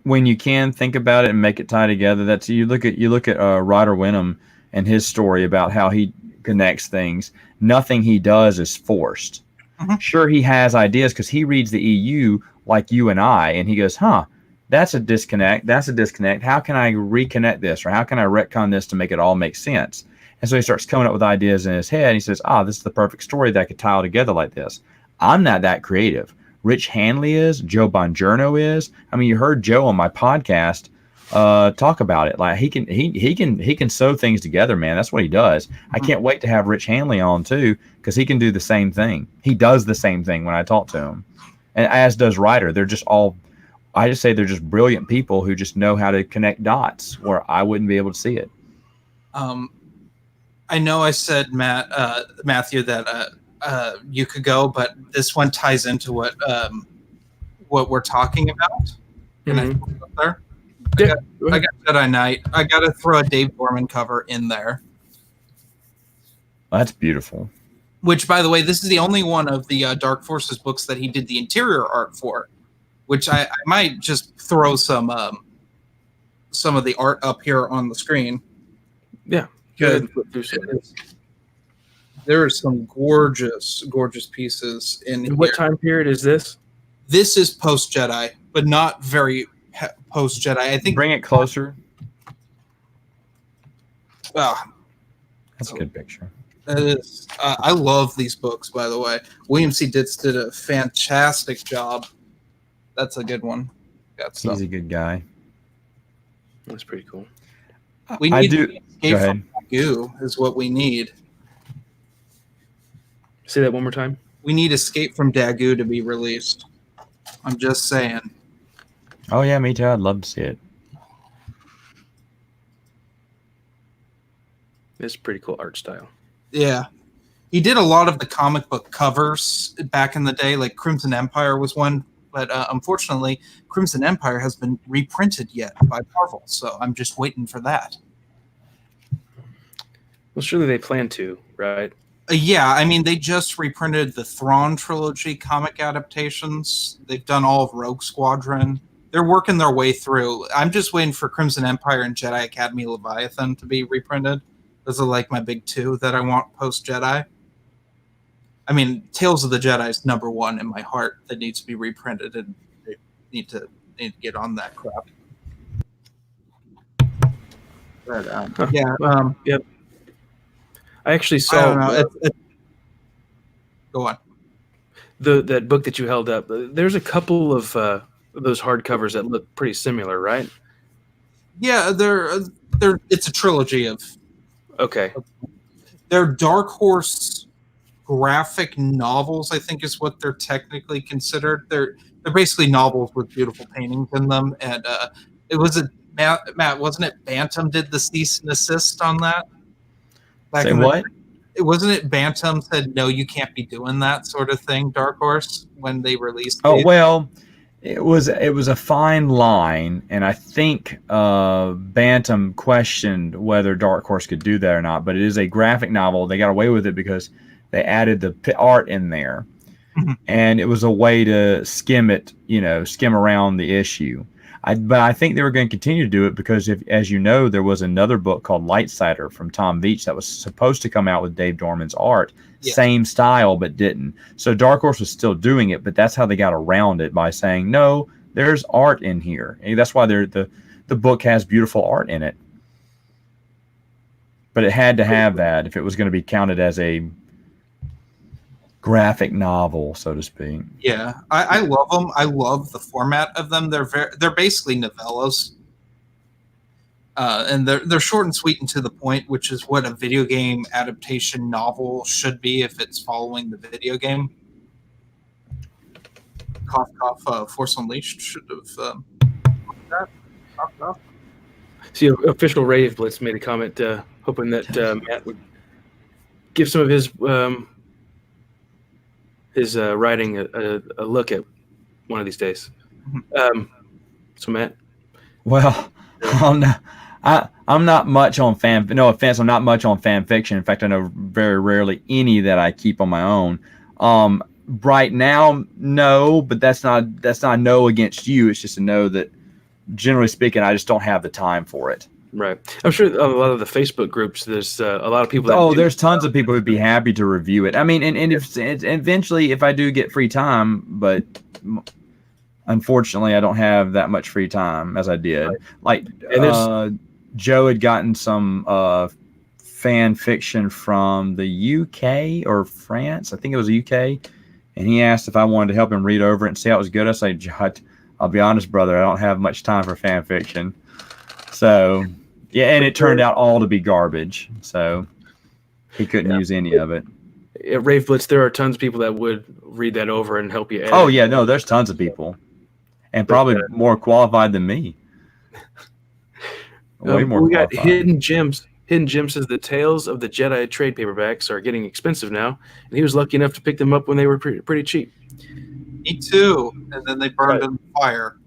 when you can think about it and make it tie together. That's you look at Ryder Wenham and his story about how he connects things. Nothing he does is forced. Mhm. Sure, he has ideas because he reads the EU like you and I, and he goes, "Huh, that's a disconnect. That's a disconnect. How can I reconnect this, or how can I retcon this to make it all make sense?" And so he starts coming up with ideas in his head. And he says, "This is the perfect story that I could tie all together like this." I'm not that creative. Rich Hanley is. Joe Bongiorno is. I mean, you heard Joe on my podcast talk about it. Like he can sew things together, man. That's what he does. I can't wait to have Rich Hanley on too, because he can do the same thing. He does the same thing when I talk to him, and as does Ryder. They're just all. I just say they're just brilliant people who just know how to connect dots where I wouldn't be able to see it. I know I said Matthew that you could go, but this one ties into what we're talking about. Can I put it up there? I got Jedi Knight. I got to throw a Dave Dorman cover in there. That's beautiful. Which, by the way, this is the only one of the Dark Forces books that he did the interior art for. Which I might just throw some of the art up here on the screen. Yeah. Good. There are some gorgeous pieces in here. What time period is this? This is post Jedi, but not very post Jedi. I think. Bring it closer. That's a good picture. That is. I love these books, by the way. William C. Ditz did a fantastic job. That's a good one. He's a good guy. That's pretty cool. We need to escape from goo is what we need. Say that one more time. We need Escape from Dagu to be released. I'm just saying. Oh yeah, me too. I'd love to see it. It's pretty cool art style. Yeah. He did a lot of the comic book covers back in the day, like Crimson Empire was one. But unfortunately, Crimson Empire has been reprinted yet by Marvel, so I'm just waiting for that. Well, surely they plan to, right? Yeah, I mean, they just reprinted the Thrawn trilogy comic adaptations. They've done all of Rogue Squadron. They're working their way through. I'm just waiting for Crimson Empire and Jedi Academy Leviathan to be reprinted. Those are like my big two that I want post-Jedi. I mean, Tales of the Jedi is number one in my heart that needs to be reprinted, and they need to get on that crap. But, Yep. I actually saw. I don't know. Go on. That book that you held up. There's a couple of those hardcovers that look pretty similar, right? Yeah, they're. It's a trilogy of. Okay. They're Dark Horse graphic novels, I think is what they're technically considered. They're basically novels with beautiful paintings in them, and it was Matt, wasn't it Bantam did the cease and assist on that? Say what? It wasn't it Bantam said no, you can't be doing that sort of thing. Dark Horse when they released. Well, it was a fine line, and I think Bantam questioned whether Dark Horse could do that or not. But it is a graphic novel. They got away with it because they added the art in there, and it was a way to skim around the issue. But I think they were going to continue to do it because, as you know, there was another book called Lightsider from Tom Veitch that was supposed to come out with Dave Dorman's art, same style, but didn't. So Dark Horse was still doing it, but that's how they got around it, by saying, no, there's art in here. And that's why the book has beautiful art in it. But it had to have that if it was going to be counted as a graphic novel, so to speak. Yeah, I love them. I love the format of them. They're basically novellas, and they're short and sweet and to the point, which is what a video game adaptation novel should be if it's following the video game. Cough, cough. Force Unleashed should have. Cough, cough. See, official Rave Blitz made a comment hoping that Matt would give some of his writing a look at one of these days. So Matt, well, I'm not much on fan. No offense, I'm not much on fan fiction. In fact, I know very rarely any that I keep on my own. Right now, no, but that's not a no against you. It's just a no that, generally speaking, I just don't have the time for it. Right. I'm sure a lot of the Facebook groups, there's a lot of people that there's tons of people who'd be happy to review it. I mean, and if eventually, if I do get free time, but unfortunately I don't have that much free time as I did. Like Joe had gotten some fan fiction from the UK or France. I think it was the UK. And he asked if I wanted to help him read over it and see how it was good. I said, I'll be honest, brother, I don't have much time for fan fiction. So, yeah, and it turned out all to be garbage. So he couldn't use any of it. At Rave Blitz, there are tons of people that would read that over and help you edit. Oh, yeah, no, there's tons of people. And probably more qualified than me. Way more we got qualified. Hidden Gems. Hidden Gems says the Tales of the Jedi trade paperbacks are getting expensive now, and he was lucky enough to pick them up when they were pretty cheap. Me too. And then they burned in the fire.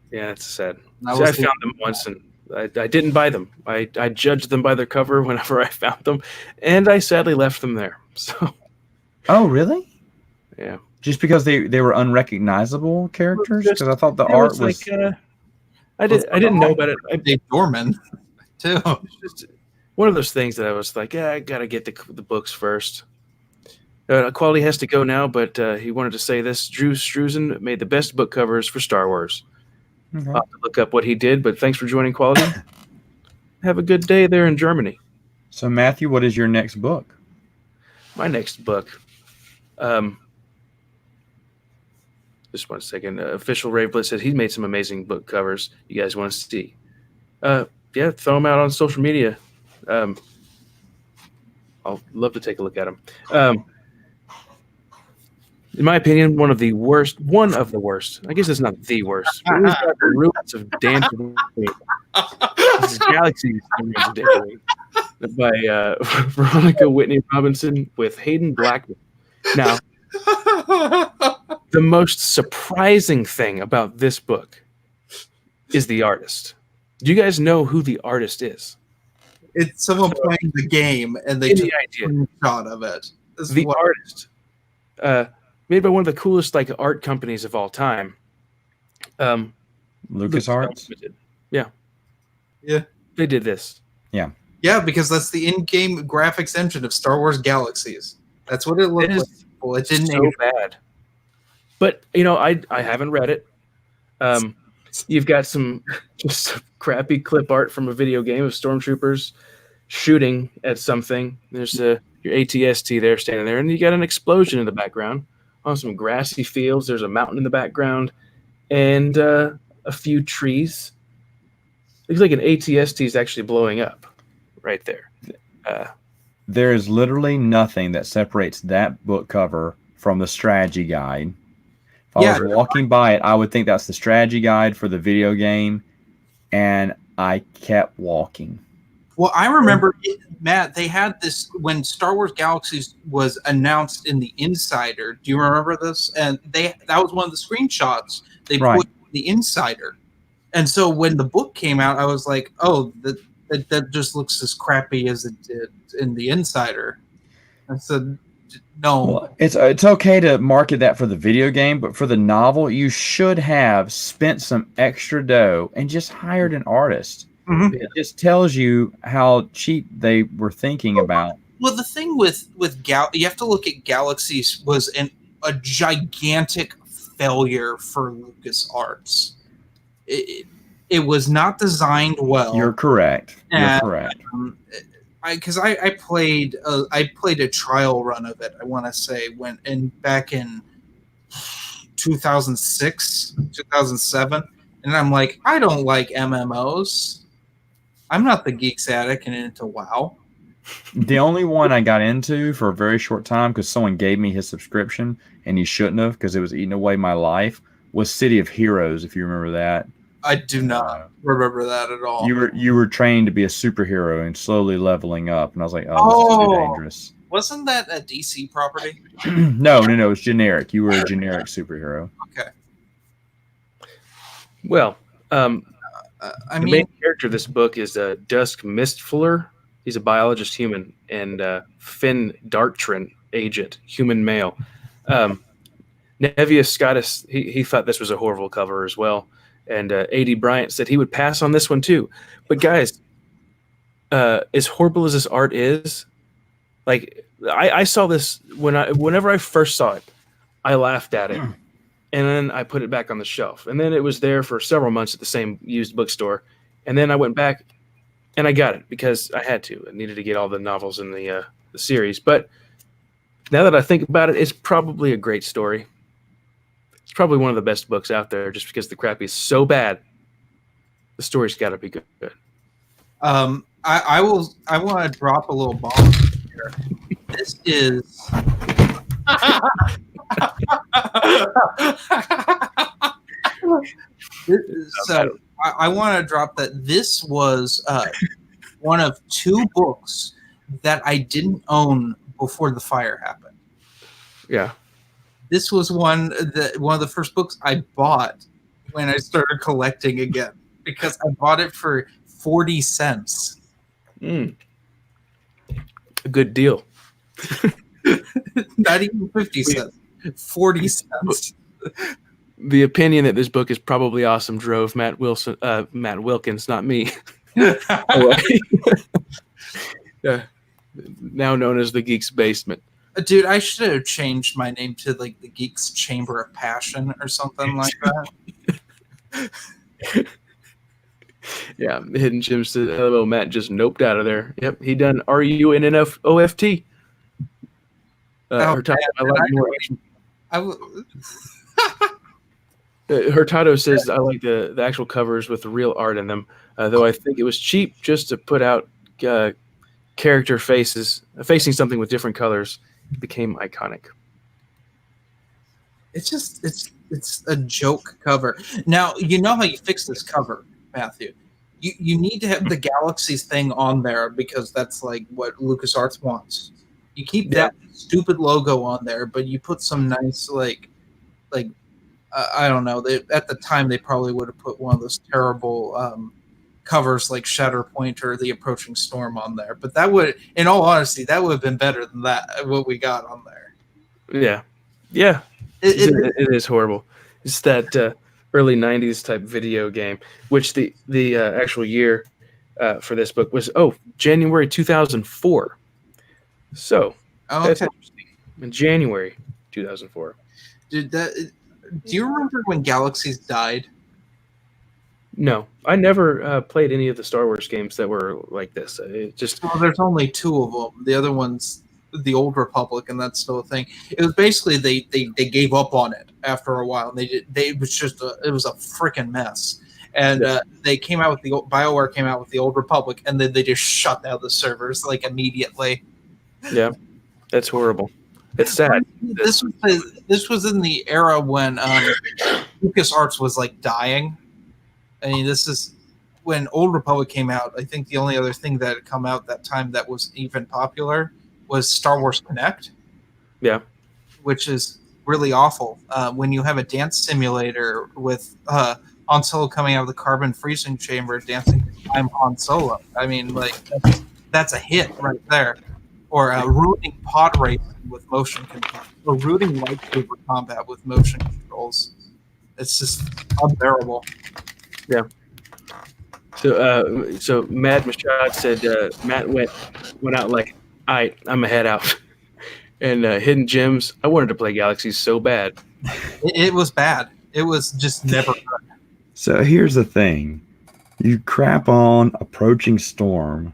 Yeah, it's sad. I found them once, and I didn't buy them. I judged them by their cover whenever I found them, and I sadly left them there. So. Oh, really? Yeah. Just because they were unrecognizable characters? Because I thought the art was. I didn't know about it. Dave Dorman, too. It's just one of those things that I was like, I gotta get the books first. Quality has to go now, but he wanted to say this. Drew Struzan made the best book covers for Star Wars. Okay. I'll have to look up what he did, but thanks for joining Quality. Have a good day there in Germany. So, Matthew, what is your next book? My next book. Just 1 second. Official Rave Blitz said he made some amazing book covers. You guys want to see? Yeah, throw them out on social media. I'll love to take a look at them. In my opinion, one of the worst. I guess it's not the worst. But it's got the roots of dancing. This is Galaxy's by Veronica Whitney Robinson with Hayden Blackman. Now, the most surprising thing about this book is the artist. Do you guys know who the artist is? It's someone playing the game, and they took a shot of it. The artist, made by one of the coolest art companies of all time. LucasArts? Yeah. They did this. Yeah. Yeah, because that's the in-game graphics engine of Star Wars Galaxies. That's what it looked like. Well, it didn't so bad. But, I haven't read it. You've got some just crappy clip art from a video game of stormtroopers shooting at something. There's your ATST there standing there, and you got an explosion in the background on some grassy fields. There's a mountain in the background and a few trees. Looks like an ATST is actually blowing up right there. There is literally nothing that separates that book cover from the strategy guide. If I was walking by it, I would think that's the strategy guide for the video game, and I kept walking. Well, I remember, Matt, they had this when Star Wars Galaxies was announced in the Insider. Do you remember this? And that was one of the screenshots they put in the Insider. And so when the book came out, I was like, oh, that just looks as crappy as it did in the Insider. I said, No. Well, it's okay to market that for the video game, but for the novel, you should have spent some extra dough and just hired an artist. Mhm. It just tells you how cheap they were thinking about. Well, the thing with you have to look at Galaxies was a gigantic failure for LucasArts. It was not designed well. You're correct. You're And, correct. Because I played a trial run of it. I want to say back in 2006, 2007, and I'm like, I don't like MMOs. I'm not the Geeks Attic and into WoW. The only one I got into for a very short time because someone gave me his subscription and he shouldn't have because it was eating away my life was City of Heroes, if you remember that. I do not remember that at all. You were trained to be a superhero and slowly leveling up, and I was like, oh, this is too dangerous. Wasn't that a DC property? No, it's generic. You were a generic superhero. Okay. Well, I the mean, main character of this book is Dusk Mistfuller. He's a biologist human, and Finn Darktrin, agent, human male. Nevius Scottus, he thought this was a horrible cover as well. And A.D. Bryant said he would pass on this one too. But guys, as horrible as this art is, like I saw this whenever I first saw it, I laughed at it. And then I put it back on the shelf. And then it was there for several months at the same used bookstore. And then I went back and I got it because I had to. I needed to get all the novels in the series. But now that I think about it, it's probably a great story. It's probably one of the best books out there just because the crap is so bad. The story's got to be good. I want to drop a little bomb here. This is so I want to drop that this was one of two books that I didn't own before the fire happened. Yeah. This was one of the first books I bought when I started collecting again because I bought it for 40 cents. A good deal. Not even 50 cents. 40 cents. The opinion that this book is probably awesome drove Matt Wilkins, not me. Now known as the Geeks Basement. Dude, I should have changed my name to like the Geeks Chamber of Passion or something like that. Yeah, Hidden Gems. Hello, Matt just noped out of there. Yep, he done RUNNFOFT. Hurtado, I like more. Hurtado says I like the actual covers with the real art in them, though I think it was cheap just to put out character faces facing something with different colors. It became iconic. It's a joke cover. Now, you know how you fix this cover, Matthew. You need to have the Galaxies thing on there because that's like what LucasArts wants. You keep that stupid logo on there, but you put some nice like I don't know. At the time they probably would have put one of those terrible covers like Shatterpoint or The Approaching Storm on there. But that would, in all honesty, that would have been better than what we got on there. Yeah. It is horrible. It's that early 90s type video game, which the actual year for this book was January 2004. So that's interesting. In January 2004. Do you remember when Galaxies died? No, I never played any of the Star Wars games that were like this. Well, there's only two of them. The other one's the Old Republic, and that's still a thing. It was basically they gave up on it after a while. It was a freaking mess. And they came out with BioWare came out with the Old Republic, and then they just shut down the servers like immediately. Yeah, that's horrible. It's sad. This was in the era when LucasArts was like dying. I mean, this is when Old Republic came out. I think the only other thing that had come out that time that was even popular was Star Wars Connect. Yeah. Which is really awful. When you have a dance simulator with Han Solo coming out of the carbon freezing chamber dancing I'm Han Solo. I mean, like, that's a hit right there. or ruining pod racing with motion control, or ruining lightsaber combat with motion controls. It's just unbearable. Yeah. So Mad Mashad said Matt went out like, all right, I'm gonna head out. And Hidden Gems, I wanted to play Galaxies so bad. It was bad. It was just never good. So here's the thing. You crap on Approaching Storm,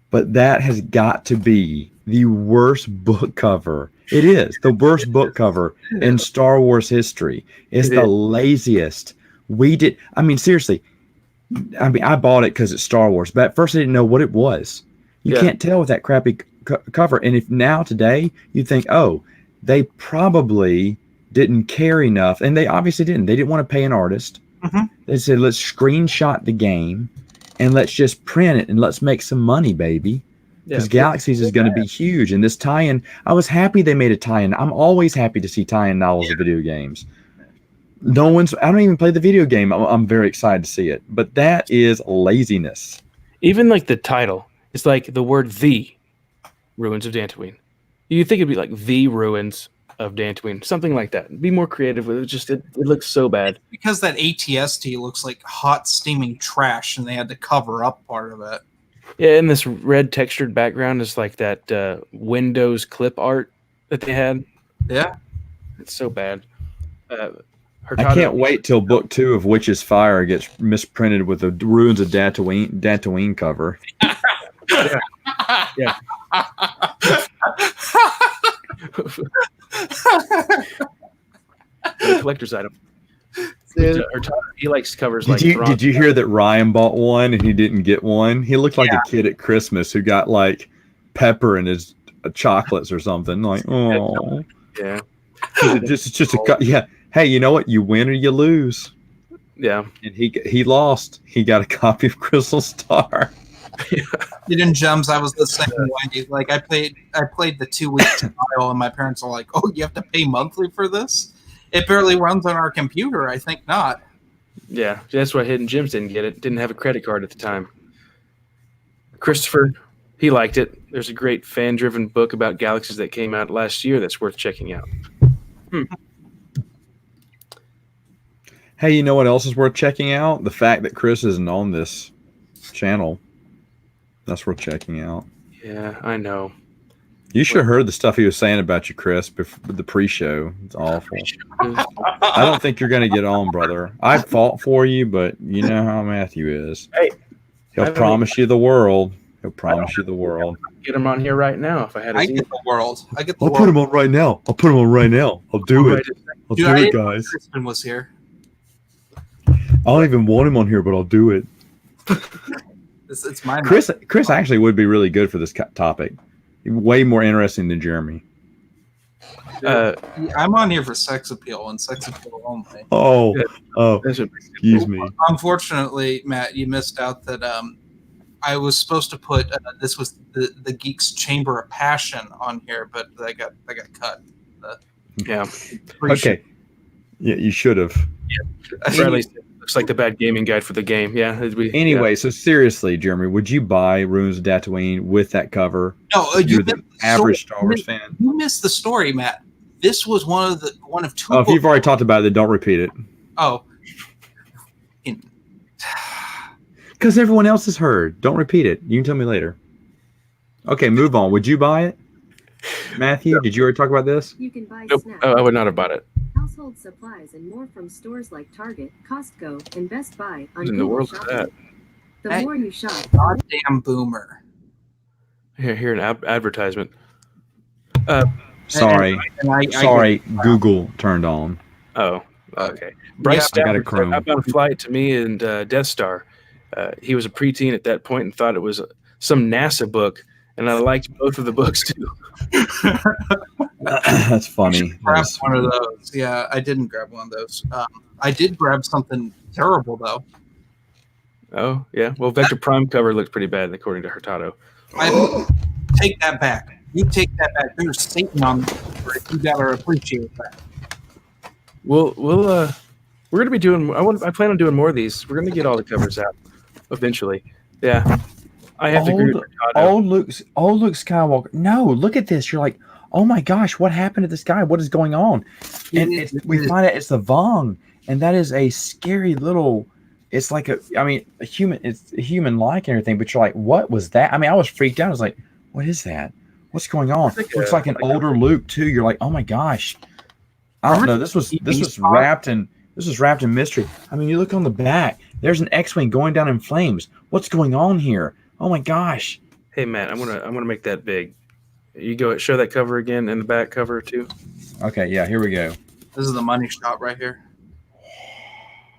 but that has got to be the worst book cover. It is the worst book cover in Star Wars history. It's the laziest. I mean, seriously. I mean, I bought it because it's Star Wars, but at first I didn't know what it was. You can't tell with that crappy cover. And if now today you think, oh, they probably didn't care enough, and they obviously didn't. They didn't want to pay an artist. Mm-hmm. They said, let's screenshot the game and let's just print it and let's make some money, baby. Because Galaxies is going to be huge. And this tie-in, I was happy they made a tie-in. I'm always happy to see tie-in novels of video games. I don't even play the video game. I'm very excited to see it. But that is laziness. Even like the title, it's like the word "the Ruins of Dantooine." You think it'd be like "the Ruins of Dantooine," something like that. Be more creative with it. It looks so bad. Because that ATST looks like hot steaming trash, and they had to cover up part of it. Yeah, and this red textured background is like that Windows clip art that they had. Yeah, it's so bad. I can't wait till book 2 of Witch's Fire gets misprinted with the Ruins of Dantooine cover. Yeah. A collector's item. He likes covers like. Did you hear that Ryan bought one and he didn't get one? He looked like a kid at Christmas who got like pepper in his chocolates or something. Like, oh, yeah. It's just a. Hey, you know what? You win or you lose. Yeah. And he lost. He got a copy of Crystal Star. Hidden Gems, I was the same way. Like I played the 2-week trial, and my parents are like, "Oh, you have to pay monthly for this? It barely runs on our computer." I think not. Yeah, that's why Hidden Gems didn't get it. Didn't have a credit card at the time. Christopher, he liked it. There's a great fan-driven book about galaxies that came out last year that's worth checking out. Hey, you know what else is worth checking out? The fact that Chris isn't on this channel. That's worth checking out. Yeah, I know. You should have heard the stuff he was saying about you, Chris, before the pre-show. It's awful. I don't think you're going to get on, brother. I fought for you, but you know how Matthew is. Hey, He'll promise you the world. He'll promise you the world. Get him on here right now if I had. I get the world. I'll put him on right now. I'll do it. I'll do it, guys. Kristen was here. I don't even want him on here, but I'll do it. It's mine. Chris actually would be really good for this topic. Way more interesting than Jeremy. I'm on here for sex appeal and sex appeal only. Oh, excuse me. Unfortunately, Matt, you missed out that I was supposed to put this was the Geeks Chamber of Passion on here, but I got cut. Okay. Yeah, you should have. Yeah. Bradley looks like the bad gaming guide for the game. Yeah. Anyway, so seriously, Jeremy, would you buy Ruins of Dantooine with that cover? No, you're the average Star Wars fan. You missed the story, Matt. This was one of two. Oh, if you've already talked about it, then don't repeat it. Oh. Because everyone else has heard. Don't repeat it. You can tell me later. Okay, move on. Would you buy it? Matthew, did you already talk about this? You can buy Nope. I would not have bought it. household supplies and more from stores like Target, Costco, and Best Buy on What in the Google world is Shopping. that? The more you shop, Goddamn boomer. Here an advertisement. Sorry. Sorry, Google turned on. Oh, okay. Bryce I got a Stafford Chrome. up on a flight to me and Death Star. He was a preteen at that point and thought it was some NASA book, and I liked both of the books too. That's funny. Grab one of those. Yeah, I didn't grab one of those. I did grab something terrible though. Oh yeah. Well, Vector Prime cover looked pretty bad according to Hurtado. I take that back. You take that back. There's Satan on the cover. You gotta appreciate that. We're gonna be doing. I plan on doing more of these. We're gonna get all the covers out eventually. Yeah. I have to agree with Ricardo. old Luke Skywalker. No, look at this. You're like, oh my gosh, what happened to this guy? What is going on? And we find out it's the Vong, and that is a scary little. It's like a human. It's a human like and everything, but you're like, what was that? I mean, I was freaked out. I was like, what is that? What's going on? Looks like an older Luke too. You're like, oh my gosh. I don't know. This was wrapped in mystery. I mean, you look on the back. There's an X-wing going down in flames. What's going on here? Oh my gosh. Hey Matt, I'm gonna make that big. You go show that cover again and the back cover too. Okay, yeah, here we go. This is the money shot right here.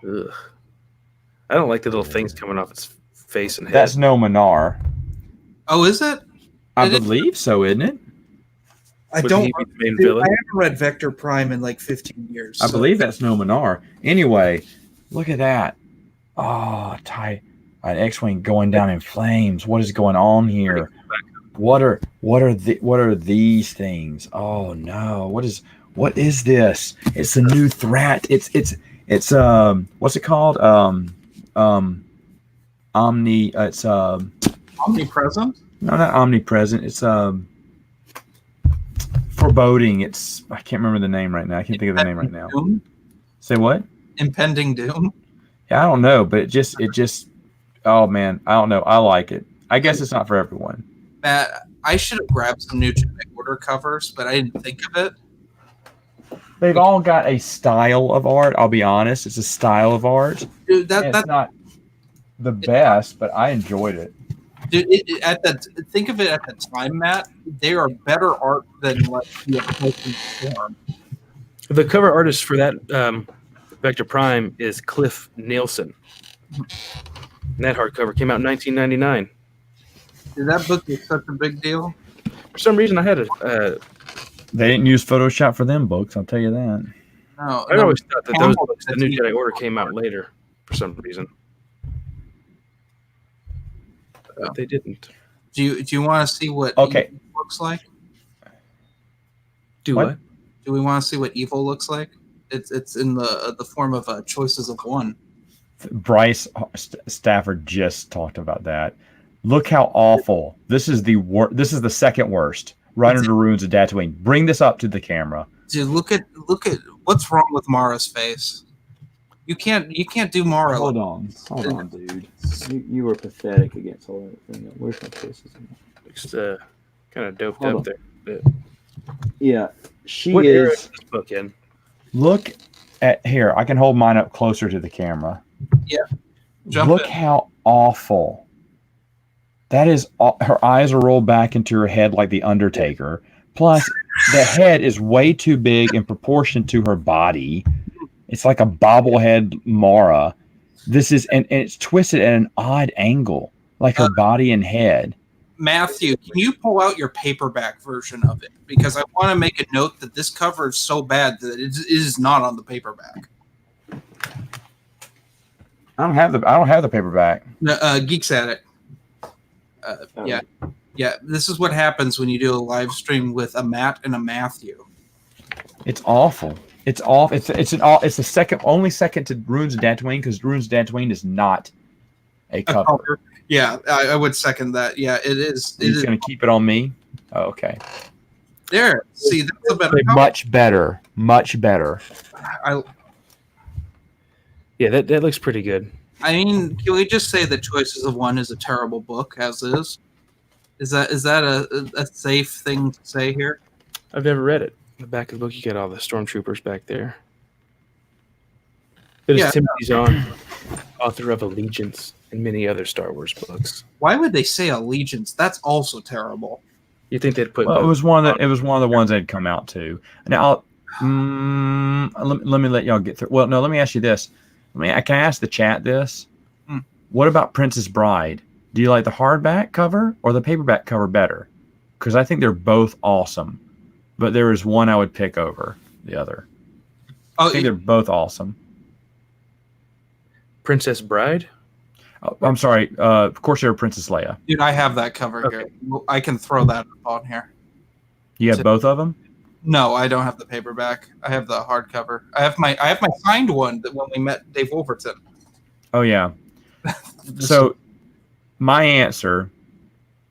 Ugh. I don't like the little things coming off its face and head. That's no Minar. Oh, is it? I believe so, isn't it? I Would don't. he be the main Dude, villain? I haven't read Vector Prime in like 15 years. I believe that's no Minar. Anyway, look at that. Oh, tight. An X-wing going down in flames. What is going on here? What are these things? Oh no! What is this? It's a new threat. It's what's it called? It's Omnipresent. no, not omnipresent. It's foreboding. It's I can't remember the name right now. I can't think of the name right now. Doom? Say what? Impending doom. Yeah, I don't know, but it just oh man, I don't know. I like it. I guess it's not for everyone. Matt, I should have grabbed some new Jedi Order covers, but I didn't think of it. They've all got a style of art. I'll be honest, it's a style of art. Dude, It's not the best, but I enjoyed it. dude, think of it at the time, Matt. They are better art than what the Approaching Storm. The cover artist for that Vector Prime is Cliff Nielsen. And that hardcover came out in 1999. Dude, that book is such a big deal. For some reason, I had They didn't use Photoshop for them books. I'll tell you that. No, I always thought that those Campbell, books, the New Jedi Order, came out later for some reason. But they didn't. do you want to see what Okay. evil looks like? Do What? what? Do we want to see what evil looks like? It's in the form of choices of one. Bryce Stafford just talked about that. Look how awful. This is this is the second worst. Right under the ruins of Tatooine. Bring this up to the camera. Dude, look at what's wrong with Mara's face. You can't do Mara. Hold on, dude. You were pathetic against all that. Where's my faces? Looks kind of doped Hold up there. Yeah, she What era is. is this book in? Look at here. I can hold mine up closer to the camera. Jump Look in. how awful. That is. Her eyes are rolled back into her head like the Undertaker. Plus, the head is way too big in proportion to her body. It's like a bobblehead Mara. This is and it's twisted at an odd angle, like her body and head. Matthew, can you pull out your paperback version of it? Because I want to make a note that this cover is so bad that it is not on the paperback. I don't have the paperback. GeeksAttic. Yeah. This is what happens when you do a live stream with a Matt and a Matthew. It's awful. It's off. It's the only second to Ruins of Tatooine because Ruins of Tatooine is not a cover. Yeah, I would second that. Yeah, it is. You're just gonna keep it on me. Oh, okay. There. See, that's a better cover. Much better. Much better. Yeah, that looks pretty good. I mean, can we just say that Choices of One is a terrible book as is? Is that a safe thing to say here? I've never read it. In the back of the book, you get all the stormtroopers back there. It is Yeah. Timothy Zahn, author of Allegiance and many other Star Wars books. Why would they say Allegiance? That's also terrible. You think they'd put? Well, it was one of the ones that had come out too. Now, let me let y'all get through. Well, no, let me ask you this. I can ask the chat this. What about Princess Bride? Do you like the hardback cover or the paperback cover better? Because I think they're both awesome, but there is one I would pick over the other. I think they're both awesome. Princess Bride? Oh, I'm sorry. Of course, you're Princess Leia. Dude, I have that cover here. I can throw that up on here. You have both of them? No, I don't have the paperback. I have the hardcover. I have my signed one that when we met Dave Wolverton. Oh yeah. So my answer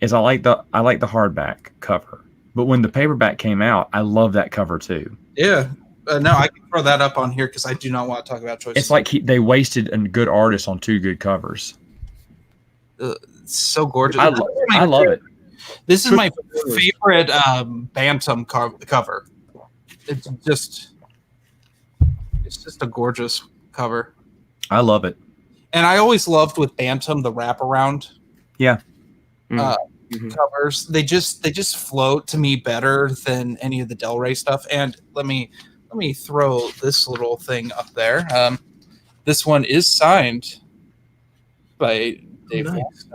is I like the hardback cover, but when the paperback came out, I love that cover too. Yeah. No, I can throw that up on here because I do not want to talk about choices. It's like they wasted a good artist on 2 good covers. It's so gorgeous. I love it. This is my favorite Bantam cover. It's just a gorgeous cover. I love it. And I always loved with Bantam the wraparound. Yeah. Covers. They just float to me better than any of the Del Rey stuff. And let me throw this little thing up there. This one is signed by Dave. Nice.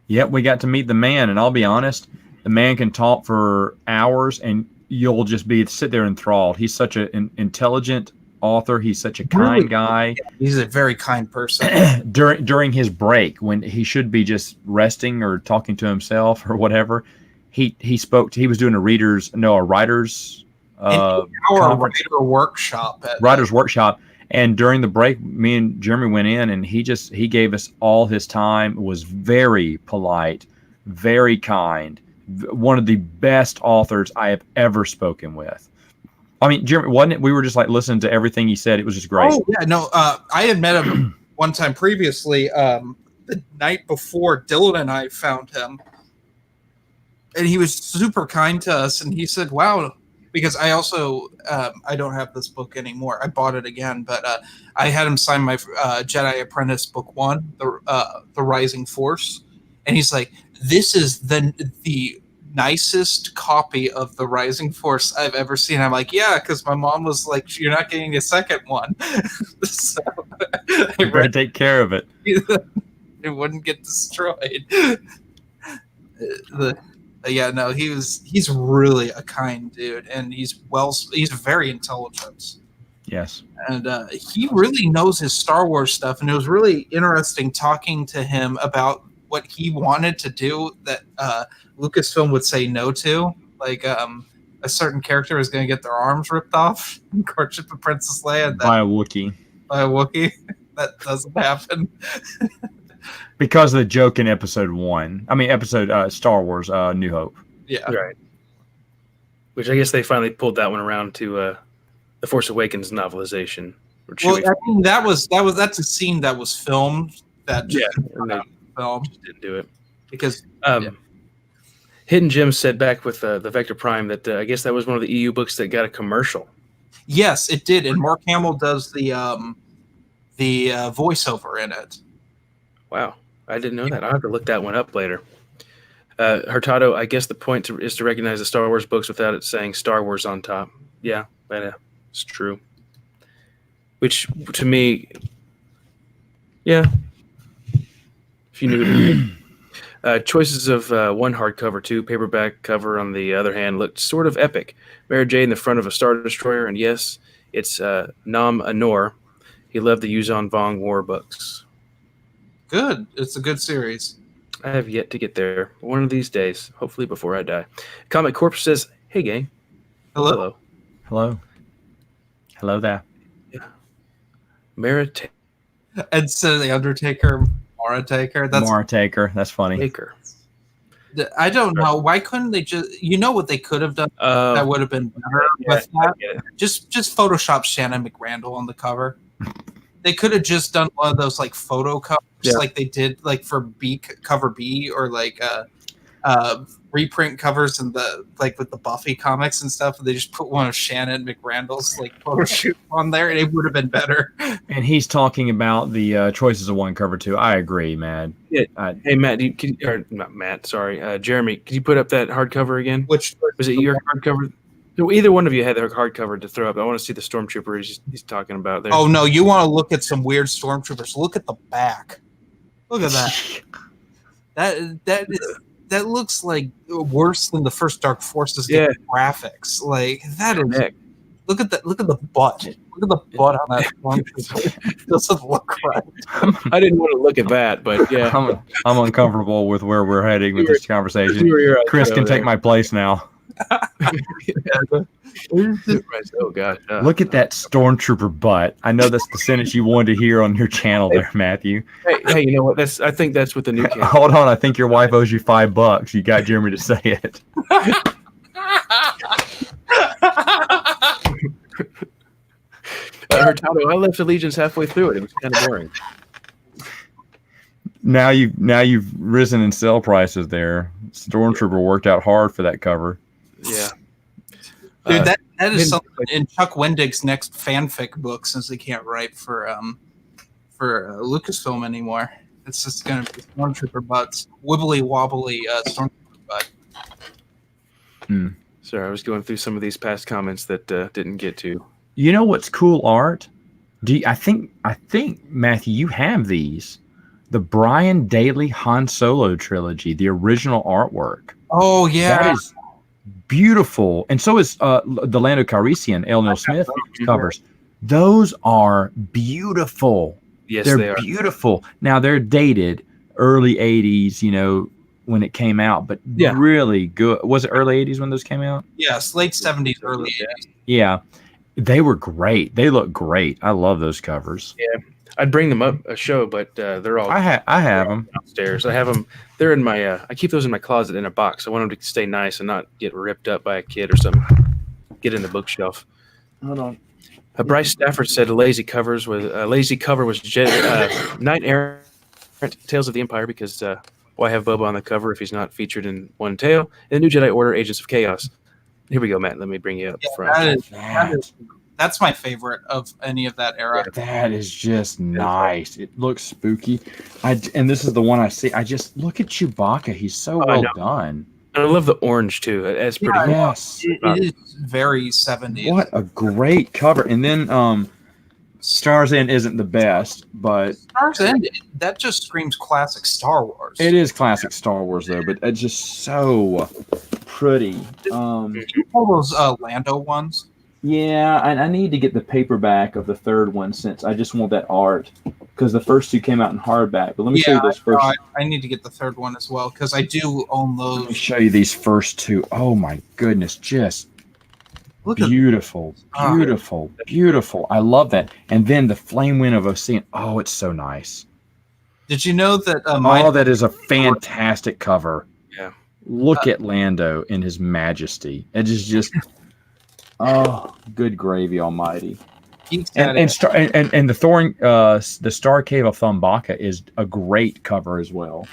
Yep, we got to meet the man, and I'll be honest, the man can talk for hours, and you'll just sit there enthralled. He's such an intelligent author. He's such a kind guy. He's a very kind person. During his break, when he should be just resting or talking to himself or whatever, he spoke. He was doing a writer's writer workshop. And during the break, me and Jeremy went in, and he gave us all his time. Was very polite, very kind. One of the best authors I have ever spoken with. I mean, Jeremy, wasn't it? We were just like listening to everything he said. It was just great. Oh yeah, no. I had met him one time previously. The night before, Dylan and I found him, and he was super kind to us. And he said, "Wow." Because I also I don't have this book anymore. I bought it again, but I had him sign my Jedi Apprentice book 1, the Rising Force, and he's like, "This is the nicest copy of the Rising Force I've ever seen." I'm like, "Yeah," because my mom was like, "You're not getting a second one," so you better take care of it. It wouldn't get destroyed. Yeah, no, he's really a kind dude, and he's very intelligent. Yes. And he really knows his Star Wars stuff, and it was really interesting talking to him about what he wanted to do that Lucasfilm would say no to. Like a certain character is going to get their arms ripped off in Courtship of Princess Leia. By a Wookiee. That doesn't happen. Because of the joke in episode Star Wars New Hope. Yeah. Right. Which I guess they finally pulled that one around to the Force Awakens novelization. Well, I mean, that's a scene that was filmed. That just didn't do it because Hidden Gems said back with the Vector Prime that I guess that was one of the EU books that got a commercial. Yes, it did, and Mark Hamill does the voiceover in it. Wow, I didn't know that. I'll have to look that one up later. Hurtado, I guess the point is to recognize the Star Wars books without it saying Star Wars on top. Yeah, it's true. Which, to me, yeah. If you knew it. Choices of one hardcover, 2 paperback cover on the other hand looked sort of epic. Mara Jade in the front of a Star Destroyer, and yes, it's Nam Anor. He loved the Yuzon Vong War books. Good. It's a good series. I have yet to get there. One of these days, hopefully before I die. Comic Corp says, "Hey, gang." Hello. Hello there. Yeah. Mara Instead of the Undertaker, Mara Taker. Mara Taker. That's funny. Taker. I don't know. Why couldn't they just? You know what they could have done that would have been better with that? Just Photoshop Shannon McRandall on the cover. They could have just done one of those like photo covers, like they did like for cover B, or like reprint covers and with the Buffy comics and stuff. And they just put one of Shannon McRandall's like photo shoot on there, and it would have been better. And he's talking about the choices of one cover 2. I agree, man. Yeah. Hey, Matt, not Matt. Sorry, Jeremy. Could you put up that hardcover again? Which was it? Your hardcover? So either one of you had their hardcover to throw up. I want to see the Stormtrooper he's talking about there. Oh no, you want to look at some weird Stormtroopers? Look at the back. Look at that. That looks like worse than the first Dark Forces graphics. Like that is. Look at that. Look at the butt. Look at the butt on that Stormtrooper. It doesn't look right. I didn't want to look at that, but yeah, I'm uncomfortable with where we're heading with this conversation. Chris can take my place now. Oh gosh. Look at that stormtrooper butt. I know that's the sentence you wanted to hear on your channel there, Matthew. Hey, you know what? I think that's what the new camera. Hold on, I think your wife owes you $5. You got Jeremy to say it. Hurtado, I left Allegiance halfway through it. It was kind of boring. Now you've risen in sell prices there. Stormtrooper worked out hard for that cover. Yeah. Dude, that is something in Chuck Wendig's next fanfic book, since they can't write for Lucasfilm anymore. It's just going to be Stormtrooper butts, wibbly wobbly Stormtrooper butt. Sorry, I was going through some of these past comments that didn't get to. You know what's cool art? I think Matthew, you have these. The Brian Daley Han Solo trilogy, the original artwork. Oh yeah, that is beautiful, and so is the Lando Calrissian, L. Neil Smith covers. Those are beautiful. Yes, they're they are beautiful. Now they're dated, early '80s. You know when it came out, but really good. Was it early '80s when those came out? Yes, late '70s, early '80s. Yeah, they were great. They look great. I love those covers. Yeah. I'd bring them up a show, but they're all. I have them downstairs. I have them. They're in my. I keep those in my closet in a box. I want them to stay nice and not get ripped up by a kid or something. Get in the bookshelf. Hold on. Bryce Stafford said a lazy cover was Knight Errant Tales of the Empire because why have Boba on the cover if he's not featured in one tale? And the New Jedi Order Agents of Chaos. Here we go, Matt. Let me bring you up front. That's my favorite of any of that era. That is just nice. It looks spooky. And this is the one I see. I just look at Chewbacca. He's so well done. And I love the orange too. That's pretty cool. Yes. It is very 70s. What a great cover. And then Star's End isn't the best, but Star's End, that just screams classic Star Wars. It is classic Star Wars though, but it's just so pretty. Did you pull those Lando ones? Yeah, I need to get the paperback of the third one since I just want that art because the first two came out in hardback. But let me show you those first. I need to get the third one as well because I do own those. Let me show you these first two. Oh my goodness, just beautiful, beautiful, beautiful. I love that. And then the Flame Wind of Ocean. Oh, it's so nice. Did you know that? That is a fantastic cover. Yeah. Look at Lando in his majesty. It is just. Oh, good gravy almighty. And the Thorn, the Star Cave of Thumbaka is a great cover as well.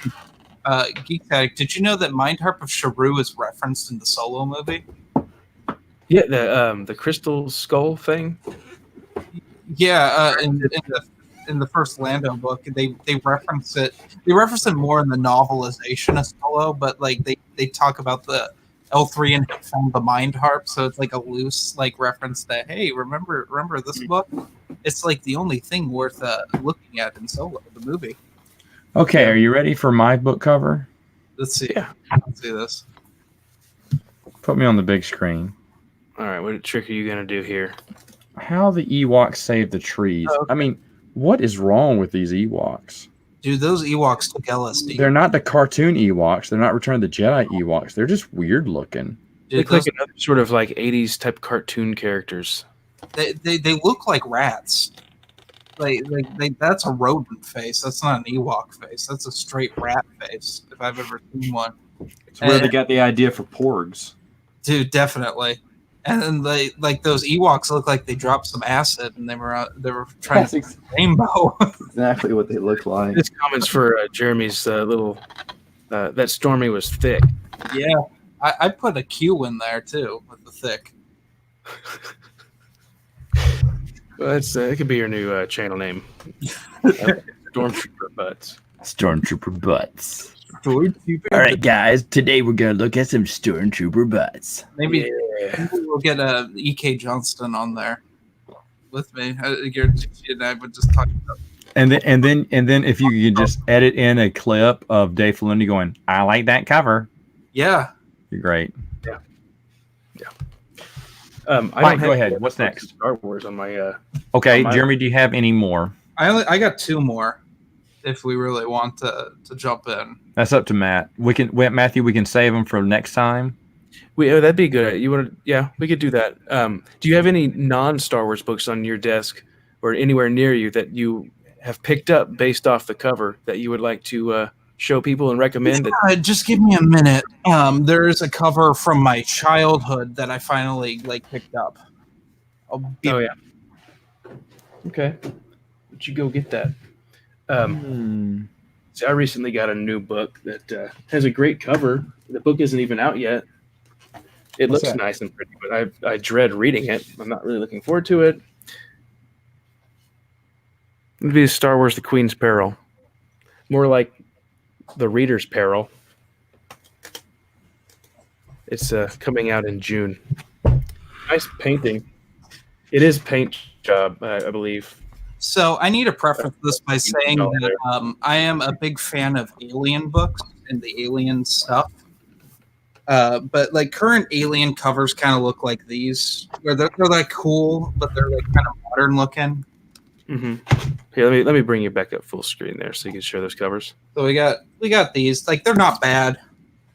TheGeeksAttic, did you know that Mind Harp of Sharu is referenced in the Solo movie? Yeah, the crystal skull thing. Yeah, in the first Lando book, they reference it. They reference it more in the novelization of Solo, but like they talk about the L3 and found the Mind Harp, so it's like a loose reference that hey, remember this book? It's like the only thing worth looking at in Solo, the movie. Okay, are you ready for my book cover? Let's see. Yeah. Let's see this. Put me on the big screen. All right, what trick are you gonna do here? How the Ewoks save the trees. Oh, okay. I mean, what is wrong with these Ewoks? Dude, those Ewoks took LSD. They're not the cartoon Ewoks. They're not Return of the Jedi Ewoks. They're just weird looking. They look like another sort of like 80s type cartoon characters. They look like rats. Like that's a rodent face. That's not an Ewok face. That's a straight rat face, if I've ever seen one. It's where they got the idea for porgs. Dude, definitely. And then those Ewoks look like they dropped some acid and they were trying to rainbow. Exactly what they look like. This comment's for Jeremy's little that Stormy was thick. Yeah, I put a Q in there too with the thick. Well, it could be your new channel name. Stormtrooper Butts. Stormtrooper Butts. All right, guys. Today we're gonna look at some Stormtrooper Butts. Maybe we'll get E.K. Johnston on there with me. And I would just talk about. And then if you could just edit in a clip of Dave Filoni going, "I like that cover." Yeah, you're great. Yeah. Mike, go ahead. What's next? Star Wars on my. Okay, Jeremy, do you have any more? I got two more. If we really want to jump in, that's up to Matt. Matthew, we can save them for next time. That'd be good. You want to? Yeah, we could do that. Do you have any non-Star Wars books on your desk or anywhere near you that you have picked up based off the cover that you would like to show people and recommend? Just give me a minute. There's a cover from my childhood that I finally picked up. Oh yeah. Okay. Would you go get that? So I recently got a new book that has a great cover. The book isn't even out yet. It looks nice and pretty, but I dread reading it. I'm not really looking forward to it. It would be Star Wars: The Queen's Peril. More like The Reader's Peril. It's coming out in June. Nice painting. It is paint job, I believe. So I need to preface this by saying that I am a big fan of Alien books and the Alien stuff. But current Alien covers kind of look like these, where they're cool, but they're kind of modern looking. Mm-hmm. Here, let me bring you back up full screen there so you can share those covers. So we got these. They're not bad.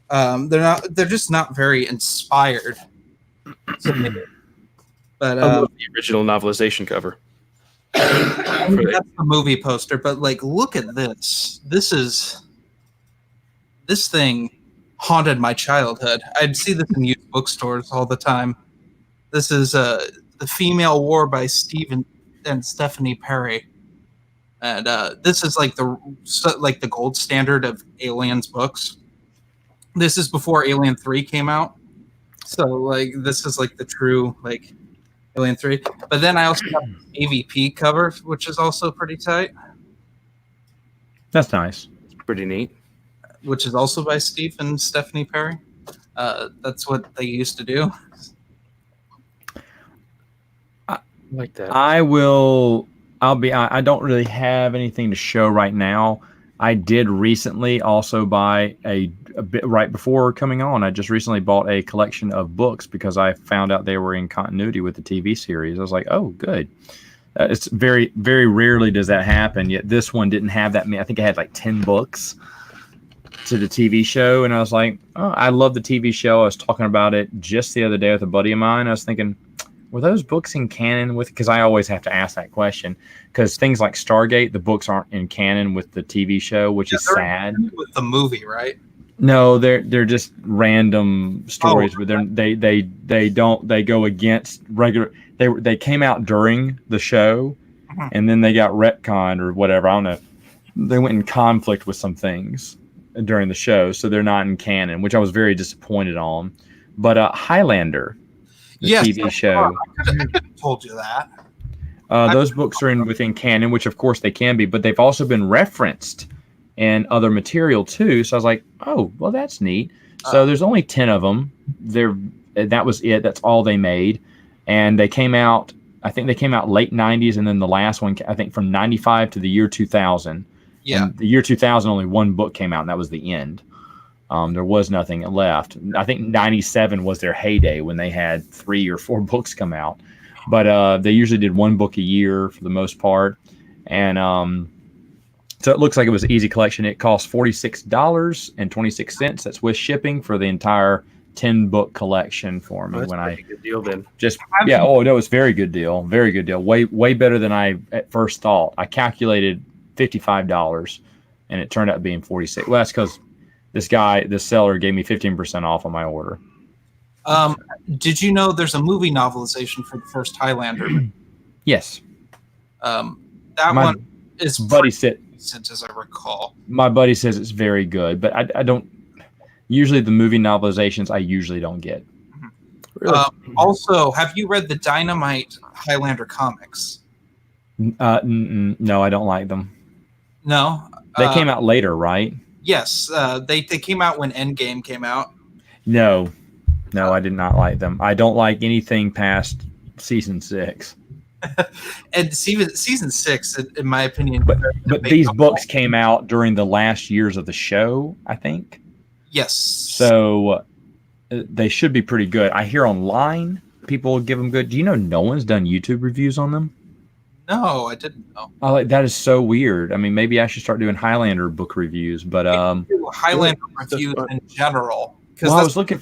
They're just not very inspired. But I love the original novelization cover. That's the movie poster, but look at this. This thing haunted my childhood. I'd see this in used bookstores all the time. This is The Female War by Stephen and Stephanie Perry, and this is the gold standard of Aliens books. This is before Alien 3 came out, so this is the true Alien 3. But then I also have AVP cover, which is also pretty tight. That's nice. It's pretty neat. Which is also by Steve and Stephanie Perry. That's what they used to do. I like that. I don't really have anything to show right now. I did recently also buy a bit right before coming on. I just recently bought a collection of books because I found out they were in continuity with the TV series. I was like, oh, good. It's very, very rarely does that happen. Yet this one didn't have that many. I think I had 10 books to the TV show. And I was like, oh, I love the TV show. I was talking about it just the other day with a buddy of mine. I was thinking, were those books in canon with, because I always have to ask that question, because things like Stargate, the books aren't in canon with the TV show, which is sad. With the movie, right? No, they're just random stories, but they go against regular. They came out during the show, and then they got retconned or whatever. I don't know. They went in conflict with some things during the show, so they're not in canon, which I was very disappointed on. But Highlander, the TV show, I could have told you that. Those books are within canon, which of course they can be, but they've also been referenced in other material too. So I was like, oh, well, that's neat. So there's only 10 of them. That was it. That's all they made. And they came out, I think they came out late 90s. And then the last one, I think from 95 to the year 2000. Yeah. And the year 2000, only one book came out, and that was the end. There was nothing left. I think 97 was their heyday when they had 3 or 4 books come out. But they usually did one book a year for the most part. And so it looks like it was an easy collection. It cost $46.26. That's with shipping for the entire 10-book collection for me. That's a good deal then. Oh no, it's a very good deal. Very good deal. Way better than I at first thought. I calculated $55 and it turned out being $46. Well, that's because this seller gave me 15% off on my order. Did you know there's a movie novelization for the first Highlander? Yes. That one is buddy said, as I recall. My buddy says it's very good, but I don't. Usually, the movie novelizations I usually don't get. Really? Also, have you read the Dynamite Highlander comics? No, I don't like them. No, they came out later, right? Yes, they came out when Endgame came out. No, I did not like them. I don't like anything past season 6. And season 6, in my opinion, but these books came out during the last years of the show, I think. Yes. So they should be pretty good. I hear online people give them good. Do you know no one's done YouTube reviews on them? No, I didn't know. That is so weird. I mean, maybe I should start doing Highlander book reviews, but Highlander reviews in general. Well, I was looking.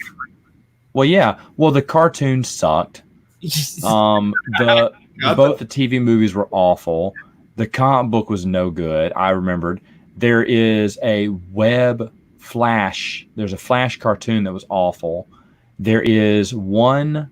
Well, yeah. Well, the cartoons sucked. The both the TV movies were awful. The comic book was no good. I remembered there is a web Flash. There's a Flash cartoon that was awful. There is one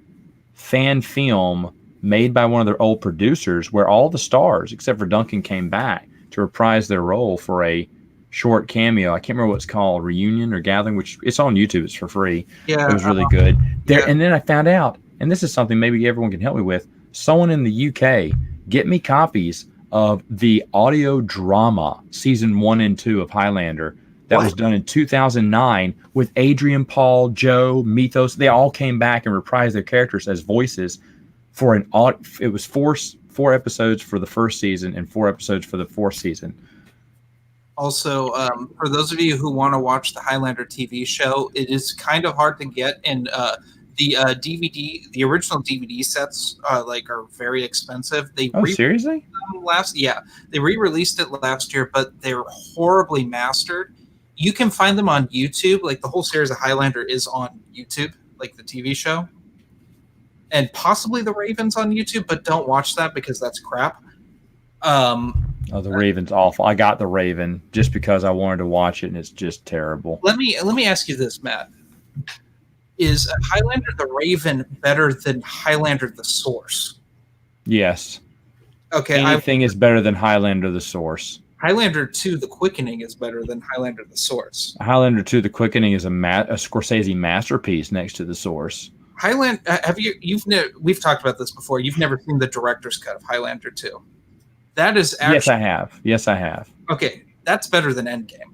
fan film made by one of their old producers where all the stars except for Duncan came back to reprise their role for a short cameo. I can't remember what it's called, reunion or gathering, which it's on YouTube. It's for free. Yeah, it was really good. There, yeah. and then I found out, and this is something maybe everyone can help me with. Someone in the UK, get me copies of the audio drama season 1 and 2 of Highlander that was done in 2009 with Adrian Paul, Joe, Mythos. They all came back and reprised their characters as voices for an it was four episodes for the first season and 4 episodes for the 4th season. Also, for those of you who want to watch the Highlander TV show, it is kind of hard to get, and the the original DVD sets, are very expensive. Seriously? They re-released it last year, but they're horribly mastered. You can find them on YouTube. Like the whole series of Highlander is on YouTube, like the TV show, and possibly the Ravens on YouTube. But don't watch that because that's crap. The Raven's awful. I got the Raven just because I wanted to watch it, and it's just terrible. Let me ask you this, Matt: is Highlander the Raven better than Highlander the Source? Yes. Okay. Anything is better than Highlander the Source. Highlander 2: The Quickening is better than Highlander the Source. Highlander 2: The Quickening is a Scorsese masterpiece next to the Source. We've talked about this before. You've never seen the director's cut of Highlander 2. That is actually Yes, I have. Okay, that's better than Endgame.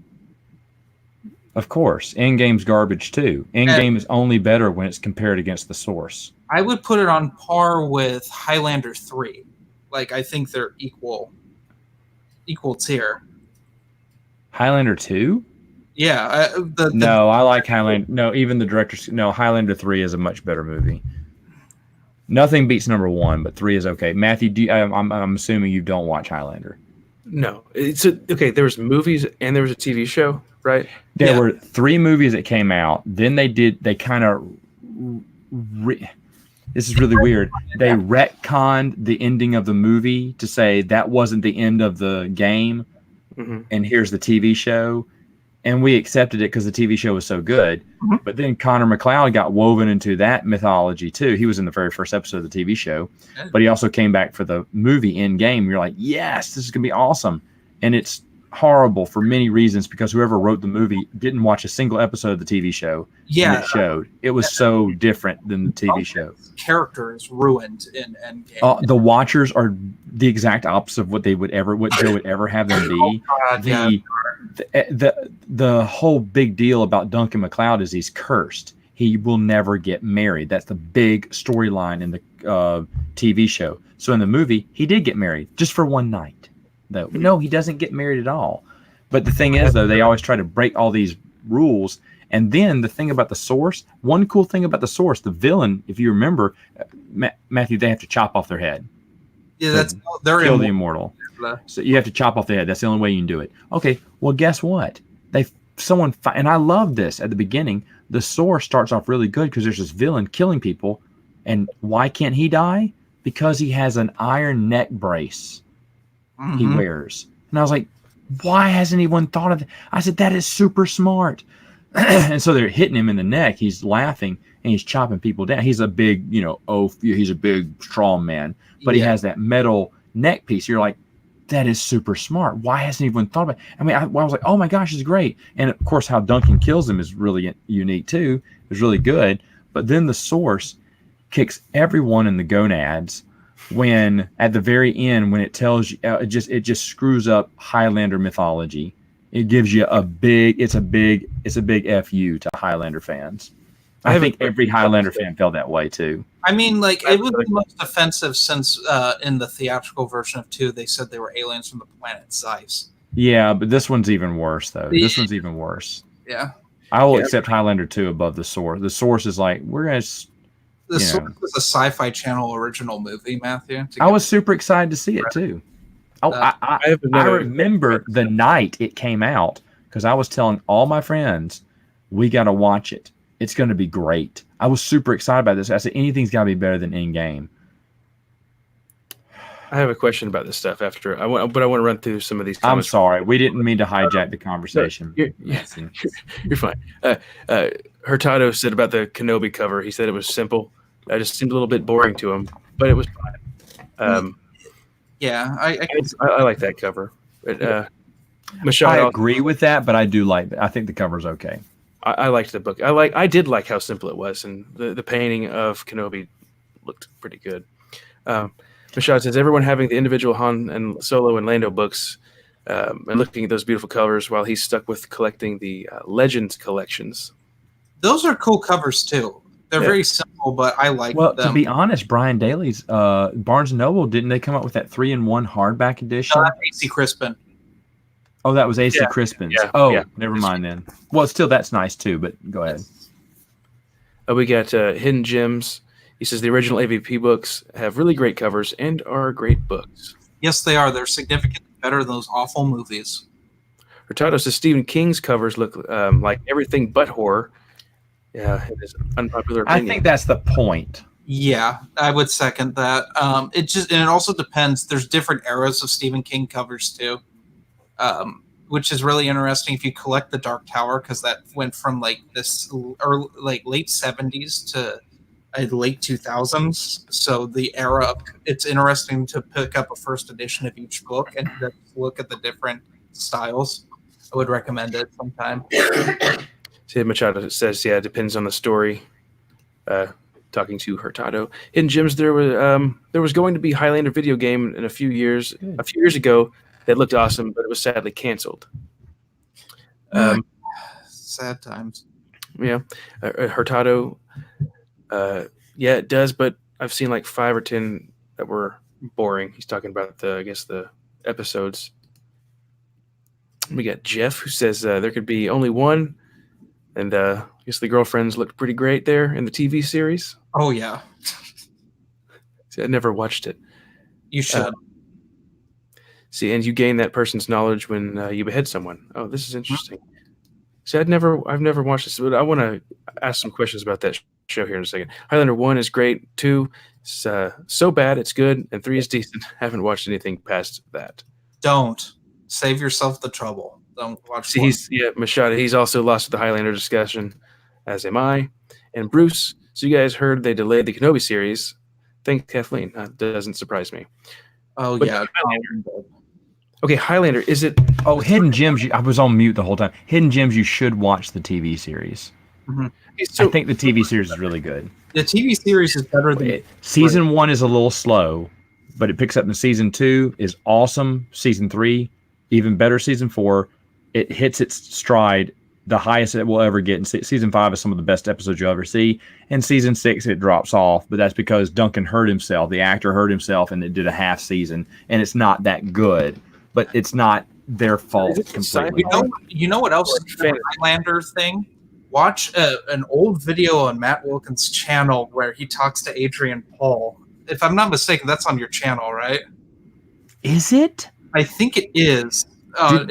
Of course. Endgame's garbage too. Endgame is only better when it's compared against the Source. I would put it on par with Highlander 3. I think they're equal tier. Highlander 2? Yeah. No, I like Highlander. No, even the director's. No, Highlander 3 is a much better movie. Nothing beats number 1, but 3 is okay. Matthew, I'm assuming you don't watch Highlander. No, okay. There was movies and there was a TV show, right? There were 3 movies that came out. Then they kind of. This is really weird. They retconned the ending of the movie to say that wasn't the end of the game, and here's the TV show. And we accepted it because the TV show was so good. Mm-hmm. But then Connor McLeod got woven into that mythology too. He was in the very first episode of the TV show, but he also came back for the movie Endgame. You're like, yes, this is going to be awesome. And it's horrible for many reasons because whoever wrote the movie didn't watch a single episode of the TV show. Yeah. And it showed. It was so different than the TV show. Character is ruined in Endgame. The Watchers are the exact opposite of what Joe would ever have them be. Oh, God, the whole big deal about Duncan MacLeod is he's cursed. He will never get married. That's the big storyline in the TV show. So in the movie, he did get married just for one night. Though no, he doesn't get married at all. But the thing is, though, they always try to break all these rules. And then the thing about the Source, one cool thing about the Source, the villain, if you remember, Matthew, they have to chop off their head. Yeah, they're kill the immortal. So you have to chop off the head. That's the only way you can do it. Okay, well, guess what? And I love this at the beginning. The Source starts off really good because there's this villain killing people. And why can't he die? Because he has an iron neck brace he wears. And I was like, why hasn't anyone thought of it? I said, that is super smart. And so they're hitting him in the neck. He's laughing and he's chopping people down. He's a big, he's a big, strong man. But he has that metal neck piece. You're like, that is super smart. Why hasn't anyone thought about it? I mean, I was like, oh my gosh, it's great. And of course, how Duncan kills him is really unique too. It's really good. But then the Source kicks everyone in the gonads when at the very end, when it tells you, it just screws up Highlander mythology. It gives you a big FU to Highlander fans. I think every Highlander fan felt that way too. I mean, it was the most offensive since in the theatrical version of 2, they said they were aliens from the planet Zeiss. Yeah, but this one's even worse though. This one's even worse. Yeah. I will accept Highlander 2 above the Source. The Source is like, we're going to... The Source was a Sci-Fi Channel original movie, Matthew. I was super excited to see it too. I remember the night it came out because I was telling all my friends, we got to watch it. It's going to be great. I was super excited about this. I said anything's got to be better than Endgame. I have a question about this stuff but I want to run through some of these comments. I'm sorry, we didn't mean to hijack the conversation. You're fine. Hurtado said about the Kenobi cover. He said it was simple. It just seemed a little bit boring to him, but it was fine. Yeah, I like that cover. But, I agree with that, but I do like. I think the cover's okay. I liked the book. I did like how simple it was, and the painting of Kenobi looked pretty good. Mashad says everyone having the individual Han and Solo and Lando books and looking at those beautiful covers while he's stuck with collecting the Legends collections. Those are cool covers too. They're very simple, but I like them. Well, to be honest, Brian Daly's Barnes & Noble, didn't they come up with that 3-in-1 hardback edition? AC Crispin. Oh, that was AC Crispin's. Yeah. Never mind then. Well, still, that's nice too, but go ahead. We got Hidden Gems. He says the original AVP books have really great covers and are great books. Yes, they are. They're significantly better than those awful movies. Hurtado says Stephen King's covers look like everything but horror. Yeah, it is unpopular opinion. I think that's the point. Yeah, I would second that. It also depends. There's different eras of Stephen King covers too, which is really interesting if you collect the Dark Tower, because that went from like this late 70s to late 2000s. So the era, it's interesting to pick up a first edition of each book and just look at the different styles. I would recommend it sometime. See, Machado says, it depends on the story. Talking to Hurtado. Hidden Gems, there was going to be Highlander video game in a few years ago that looked awesome, but it was sadly canceled. Sad times. Yeah. Hurtado, it does, but I've seen like 5 or 10 that were boring. He's talking about the episodes. We got Jeff, who says there could be only one, and I guess the girlfriends looked pretty great there in the TV series. Oh yeah. See, I never watched it. You should. See, and you gain that person's knowledge when you behead someone. Oh, this is interesting. See, I've never watched this, but I want to ask some questions about that show here in a second. Highlander 1 is great. 2 is so bad it's good, and 3 is decent. Haven't watched anything past that. Don't save yourself the trouble. Don't watch. See, Machado. He's also lost the Highlander discussion, as am I. And Bruce. So you guys heard they delayed the Kenobi series. Thanks, Kathleen. That doesn't surprise me. Oh But yeah. Okay, Highlander. Is it? Oh, Hidden Gems. I was on mute the whole time. Hidden Gems. You should watch the TV series. Mm-hmm. So, I think the TV series is really good. The TV series is better than Season 1 is a little slow, but it picks up in Season 2 is awesome. Season 3, even better. Season 4, it hits its stride, the highest it will ever get. And Season 5 is some of the best episodes you'll ever see. And Season 6, it drops off, but that's because Duncan hurt himself. The actor hurt himself, and it did a half season, and it's not that good. But it's not their fault completely. You know what else is the Highlander thing? Watch an old video on Matt Wilkins' channel where he talks to Adrian Paul. If I'm not mistaken, that's on your channel, right? Is it? I think it is.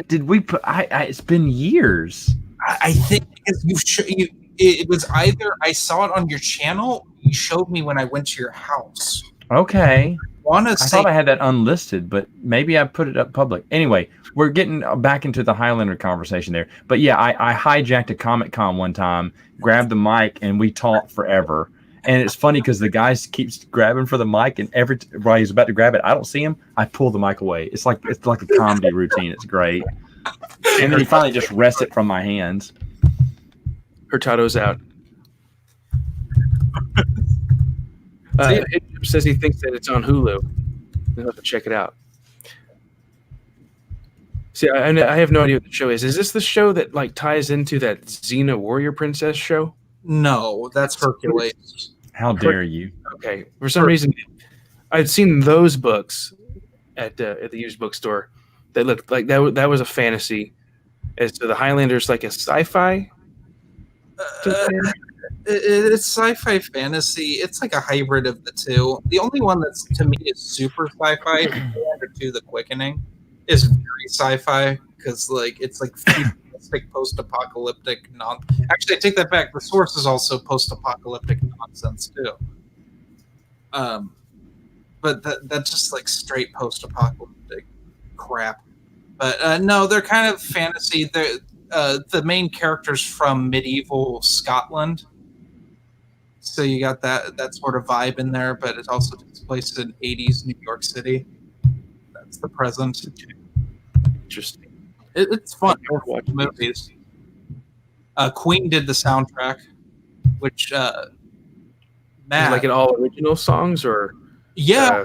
Did we put? It's been years. I think because it was either I saw it on your channel. You showed me when I went to your house. Okay. I thought I had that unlisted, but maybe I put it up public. Anyway, we're getting back into the Highlander conversation there. But yeah, I hijacked a Comic-Con one time, grabbed the mic, and we talked forever. And it's funny because the guy keeps grabbing for the mic, and while he's about to grab it, I don't see him. I pull the mic away. It's like a comedy routine. It's great. And then he finally just wrests it from my hands. Hurtado's out. It says he thinks that it's on Hulu. We'll have to check it out. See, I have no idea what the show is. Is this the show that like ties into that Xena Warrior Princess show? No, that's Hercules. How dare you? Okay, for some reason, I'd seen those books at the used bookstore that looked like that was a fantasy. As to the Highlanders, like a sci-fi. It's sci-fi fantasy. It's like a hybrid of the two. The only one that's to me is super sci-fi, Highlander 2: The Quickening, is very sci-fi because like it's like realistic post-apocalyptic Actually, I take that back. The source is also post-apocalyptic nonsense too. But that's just like straight post-apocalyptic crap. But no, they're kind of fantasy. They're the main characters from medieval Scotland. So you got that sort of vibe in there, but it also takes place in 80s New York City. That's the present. Interesting. It's fun. I've watched these. Movies. Queen did the soundtrack, which Is Matt. it like an all original songs or? Yeah.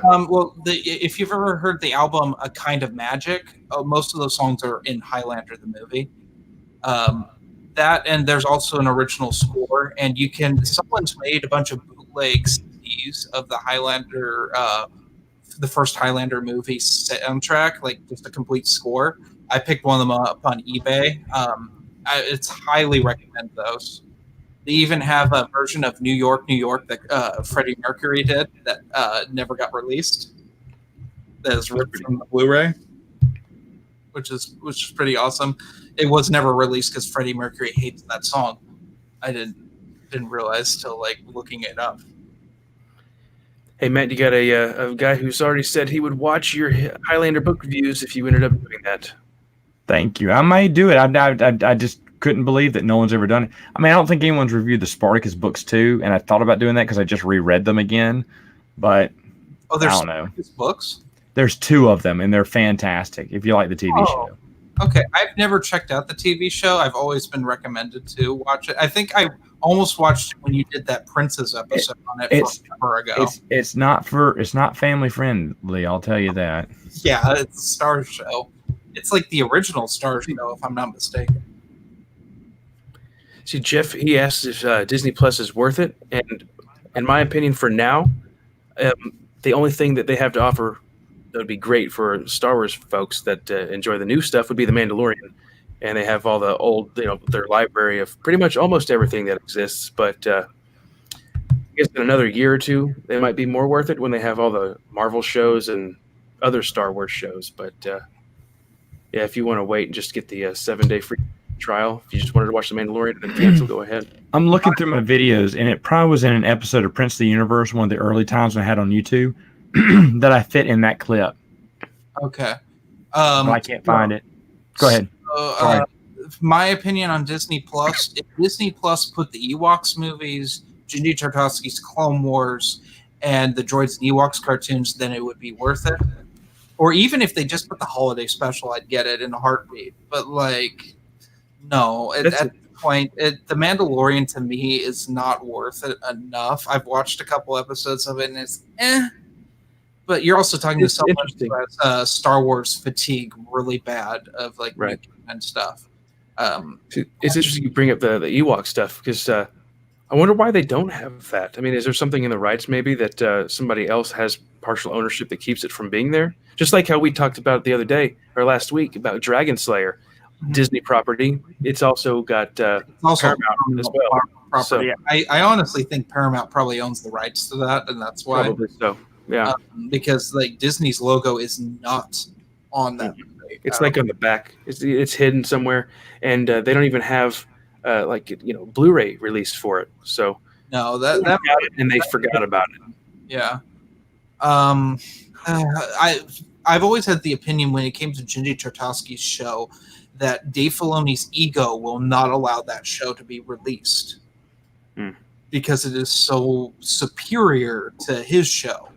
If you've ever heard the album "A Kind of Magic," most of those songs are in Highlander the movie. That, and there's also an original score, and someone's made a bunch of bootleg CDs of the Highlander, the first Highlander movie soundtrack, like just a complete score. I picked one of them up on eBay. It's highly recommend those. They even have a version of New York, New York that Freddie Mercury did that never got released. That is ripped from the Blu-ray, which is pretty awesome. It was never released because Freddie Mercury hates that song. I didn't realize till like looking it up. Hey Matt, you got a guy who's already said he would watch your Highlander book reviews if you ended up doing that. Thank you. I might do it. I just couldn't believe that no one's ever done it. I mean, I don't think anyone's reviewed the Spartacus books too, and I thought about doing that because I just reread them again. But there's I don't know. Books. There's 2 of them, and they're fantastic. If you like the TV show. Okay, I've never checked out the TV show. I've always been recommended to watch it. I think I almost watched it when you did that Princess episode on it forever ago. It's not family friendly. I'll tell you that. Yeah, it's a Star show. It's like the original Star show, if I'm not mistaken. See, Jeff, he asked if Disney Plus is worth it, and in my opinion, for now, the only thing that they have to offer that would be great for Star Wars folks that enjoy the new stuff would be The Mandalorian, and they have all the old, their library of pretty much almost everything that exists. But I guess in another year or two, they might be more worth it when they have all the Marvel shows and other Star Wars shows. But yeah, if you want to wait and just get the 7-day free trial, if you just wanted to watch The Mandalorian and then cancel, go ahead. I'm looking through my videos, and it probably was in an episode of Prince of the Universe, one of the early times I had on YouTube, that I fit in that clip. Okay. I can't find it. Go ahead. So, my opinion on Disney Plus: if Disney Plus put the Ewoks movies, Genndy Tartakovsky's Clone Wars, and the Droids and Ewoks cartoons, then it would be worth it. Or even if they just put the holiday special, I'd get it in a heartbeat. But no, at this point, The Mandalorian to me is not worth it enough. I've watched a couple episodes of it, and it's But you're also talking to someone who has Star Wars fatigue really bad of right. and stuff. It's interesting you bring up the Ewok stuff because I wonder why they don't have that. I mean, is there something in the rights maybe that somebody else has partial ownership that keeps it from being there? Just like how we talked about the other day or last week about Dragon Slayer, Disney property. It's also got Paramount as well. Property. So, I honestly think Paramount probably owns the rights to that, and that's why. Probably so. Yeah, because Disney's logo is not on that. It's like on the back. It's hidden somewhere, and they don't even have Blu-ray release for it. So no, and they forgot about it. Yeah. I've always had the opinion when it came to Genndy Tartakovsky's show that Dave Filoni's ego will not allow that show to be released because it is so superior to his show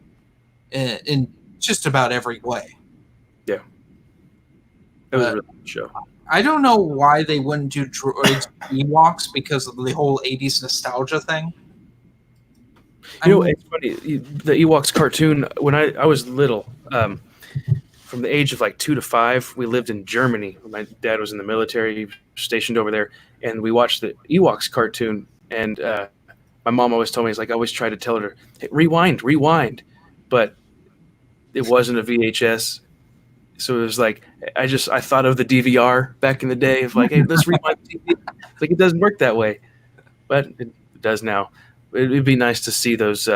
in just about every way. Yeah. It was a really good show. I don't know why they wouldn't do Droids Ewoks because of the whole 80s nostalgia thing. It's funny. The Ewoks cartoon, when I was little, from the age of 2 to 5, we lived in Germany. My dad was in the military, stationed over there, and we watched the Ewoks cartoon. And my mom always told me, I always tried to tell her, hey, rewind. But it wasn't a VHS. So it was I thought of the DVR back in the day of hey, let's rewind the TV. It doesn't work that way. But it does now. It'd be nice to see those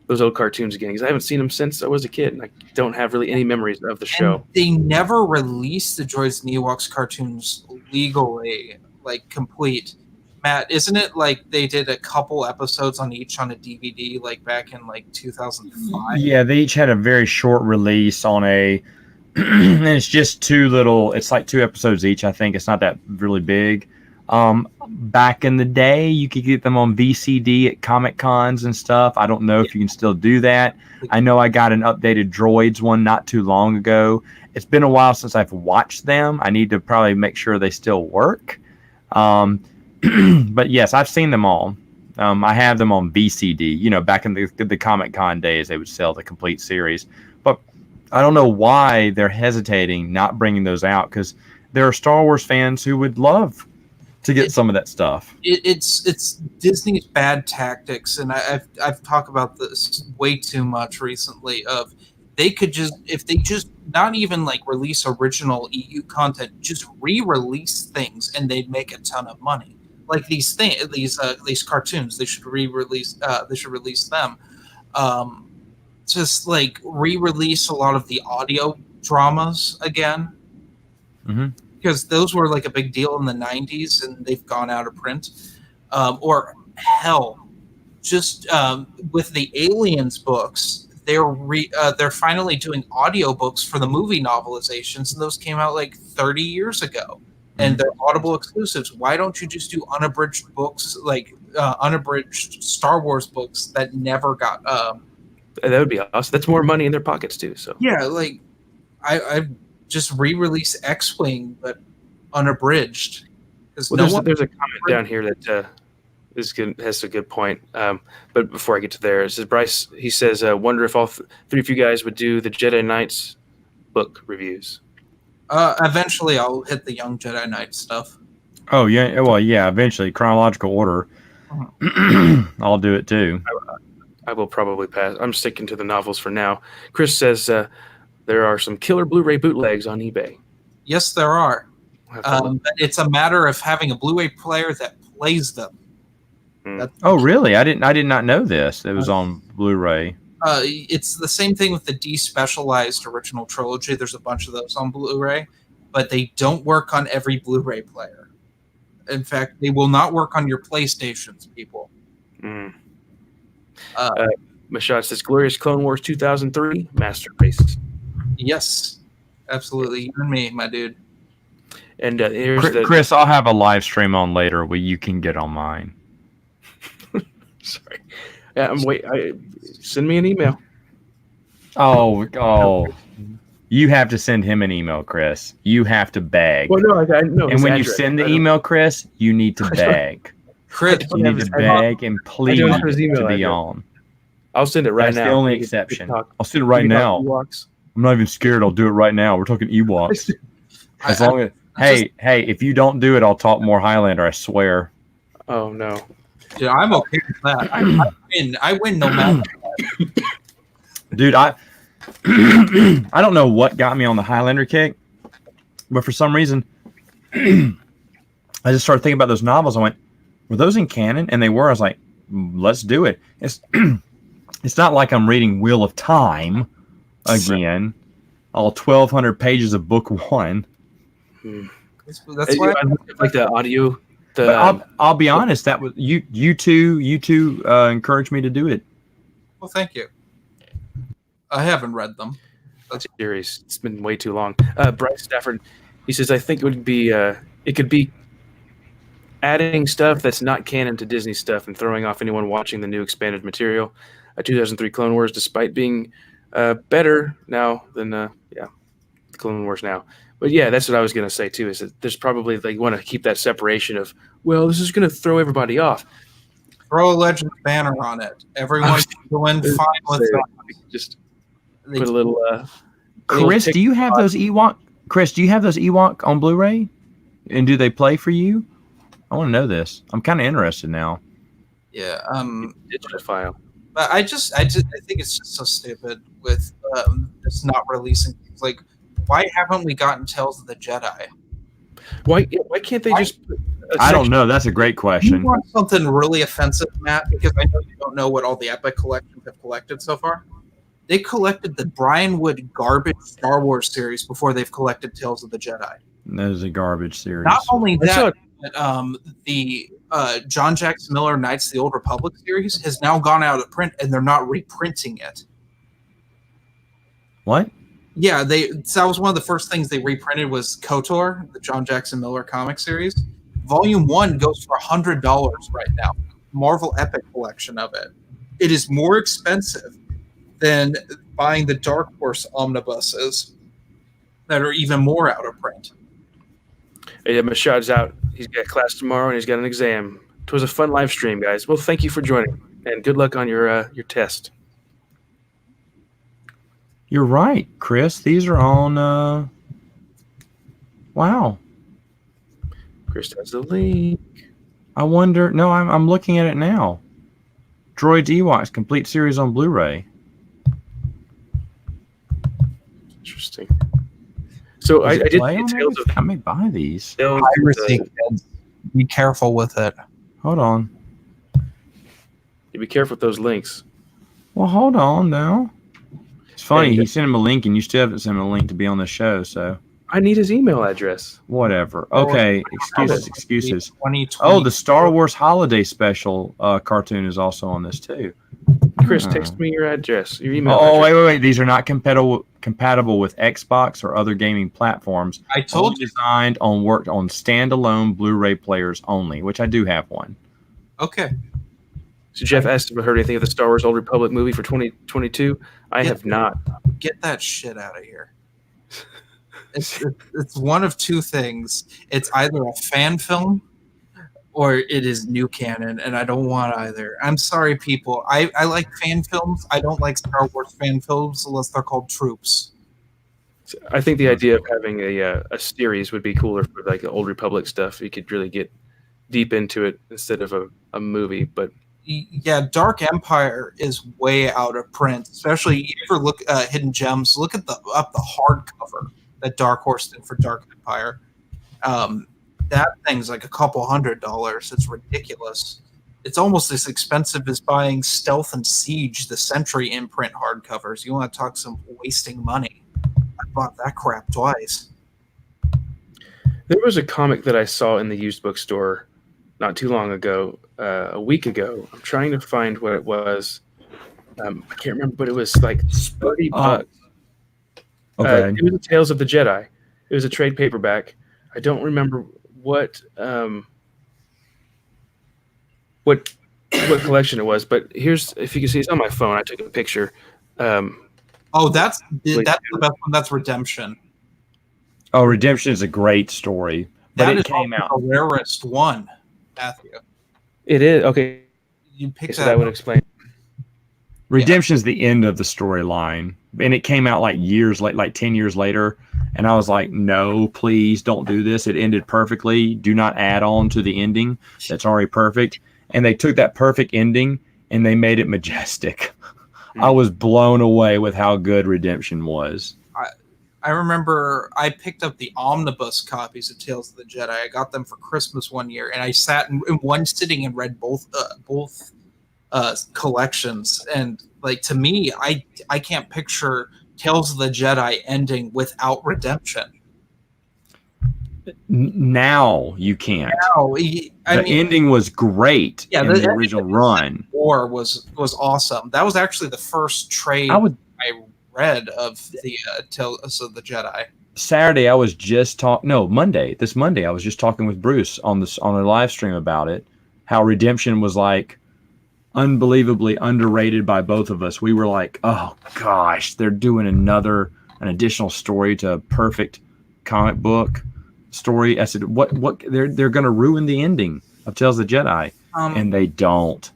old cartoons again because I haven't seen them since I was a kid, and I don't have really any memories of the show. And they never released the Droids and Ewoks cartoons legally like complete. Matt, isn't it like they did a couple episodes on each on a DVD like back in like 2005? Yeah, they each had a very short release on a, and it's just it's like 2 episodes each. I think it's not that really big. Back in the day, you could get them on VCD at Comic Cons and stuff. I don't know if you can still do that. I know I got an updated Droids one not too long ago. It's been a while since I've watched them. I need to probably make sure they still work. But yes, I've seen them all. I have them on VCD. You know, back in the Comic Con days, they would sell the complete series. But I don't know why they're hesitating not bringing those out, because there are Star Wars fans who would love to get some of that stuff. It's Disney's bad tactics, and I've talked about this way too much recently. Of they could just, if they just not even like release original EU content, just re-release things, and they'd make a ton of money. Like these cartoons, they should re-release. They should release them. Just like re-release a lot of the audio dramas again, because those were like a big deal in the '90s, and they've gone out of print. Or hell, just with the Aliens books, they're finally doing audiobooks for the movie novelizations, and those came out like 30 years ago. And they're Audible exclusives. Why don't you just do unabridged books, like unabridged Star Wars books that never got? That would be awesome. That's more money in their pockets too. So yeah, like I just re-release X-Wing, but unabridged. Well, there's a comment down here that has a good point. But before I get to there, it says Bryce. He says, "Wonder if all three of you guys would do the Jedi Knights book reviews." Eventually, I'll hit the Young Jedi Knight stuff. Oh yeah, well yeah. Eventually, chronological order. I'll do it too. I will probably pass. I'm sticking to the novels for now. Chris says there are some killer Blu-ray bootlegs on eBay. Yes, there are. But it's a matter of having a Blu-ray player that plays them. Oh really? I did not know this. It was on Blu-ray. It's the same thing with the despecialized original trilogy. There's a bunch of those on Blu-ray, but they don't work on every Blu-ray player. In fact, they will not work on your PlayStations, people. Mashad says, "Glorious Clone Wars 2003 masterpiece." Yes, absolutely. You and me, my dude. And here's Chris, I'll have a live stream on later where you can get on mine. Sorry. Send me an email. Oh. You have to send him an email, Chris. You have to beg. Well, no, I know. And when you send the email, Chris, you need to beg. Chris, you need to beg and plead to be on. I'll send it right now. That's the only exception. I'll send it right now. I'm not even scared. I'll do it right now. We're talking Ewoks. As long as hey, if you don't do it, I'll talk more Highlander. I swear. Oh no. Yeah, I'm okay with that. I win no matter what. Dude, I don't know what got me on the Highlander kick, but for some reason, I just started thinking about those novels. I went, were those in canon? And they were. I was like, let's do it. It's not like I'm reading Wheel of Time again, all 1,200 pages of book one. That's why I like the audio. I'll be honest. That was you two encouraged me to do it. Well, thank you. I haven't read them. That's series. It's been way too long. Bryce Stafford, he says, "I think it could be adding stuff that's not canon to Disney stuff and throwing off anyone watching the new expanded material. 2003 Clone Wars, despite being better now than Clone Wars now." But yeah, that's what I was going to say too, is that there's probably, they want to keep that separation of, well, this is going to throw everybody off. Throw a Legends banner on it. Everyone's doing fine with that. Just put a little Chris, do you have those Ewok? Chris, do you have those Ewok on Blu-ray? And do they play for you? I want to know this. I'm kind of interested now. Yeah, digital file. But I think it's just so stupid with just not releasing things. Like, why haven't we gotten Tales of the Jedi? Why can't they just? I don't know. That's a great question. You want something really offensive, Matt? Because I know you don't know what all the Epic collections have collected so far. They collected the Brian Wood garbage Star Wars series before they've collected Tales of the Jedi. That is a garbage series. Not only I saw that, but the John Jackson Miller Knights of the Old Republic series has now gone out of print, and they're not reprinting it. What? Yeah, that was one of the first things they reprinted was KOTOR, the John Jackson Miller comic series. Volume 1 goes for $100 right now. Marvel Epic collection of it. It is more expensive than buying the Dark Horse omnibuses that are even more out of print. Yeah, Mashad's out. He's got class tomorrow and he's got an exam. It was a fun live stream, guys. Well, thank you for joining, and good luck on your test. You're right, Chris. These are on. Wow. Chris has the link. I wonder. No, I'm looking at it now. Droids Ewoks complete series on Blu-ray. Interesting. So I Does it did play on details there? of I may buy these. Piracy, kids. Be careful with it. Hold on. You be careful with those links. Well, hold on now. It's funny. Hey, He sent him a link, and you still haven't sent him a link to be on the show. So I need his email address. whatever. Okay. Excuses. 2020. Oh, the Star Wars Holiday Special cartoon is also on this too. Chris, Oh. text me your address, your email Oh, address. wait. These are not compatible with Xbox or other gaming platforms. I told Only you. designed on worked on standalone Blu-ray players only, which I do have one. Okay. So Jeff asked if I heard anything of the Star Wars Old Republic movie for 2022. I have not. Get that shit out of here. It's one of two things. It's either a fan film or it is new canon, and I don't want either. I'm sorry, people. I like fan films. I don't like Star Wars fan films unless they're called Troops. I think the idea of having a series would be cooler for like the Old Republic stuff. You could really get deep into it instead of a movie. But Yeah, Dark Empire is way out of print. Especially you ever look Hidden Gems. Look at the hardcover that Dark Horse did for Dark Empire. That thing's like a couple $100. It's ridiculous. It's almost as expensive as buying Stealth and Siege, the Century imprint hardcovers. You want to talk some wasting money? I bought that crap twice. there was a comic that I saw in the used bookstore not too long ago, a week ago. I'm trying to find what it was. I can't remember, but it was like $30. Okay. It was the Tales of the Jedi. It was a trade paperback. I don't remember what collection it was, but here's, if you can see, it's on my phone. I took a picture. Oh, that's the best one. That's Redemption. Oh, Redemption is a great story, but That it is came also out. the rarest one, Matthew. It is okay. You picked So that that would up. explain. Redemption is the end of the storyline, and it came out like years late, like 10 years later. And I was like, no, please don't do this. It ended perfectly. Do not add on to the ending. That's already perfect. And they took that perfect ending and they made it majestic. I was blown away with how good Redemption was. I remember I picked up the omnibus copies of Tales of the Jedi. I got them for Christmas one year, and I sat in one sitting and read both collections. And like, to me, I can't picture Tales of the Jedi ending without Redemption. Now you can't. No, The ending was great in the original run. War was awesome. That was actually the first trade I read of the Tales of the Jedi. Saturday I was just This Monday I was just talking with Bruce on a live stream about it. How Redemption was like unbelievably underrated by both of us. We were like, oh gosh, they're doing an additional story to a perfect comic book story. I said, what they're going to ruin the ending of Tales of the Jedi, and they don't.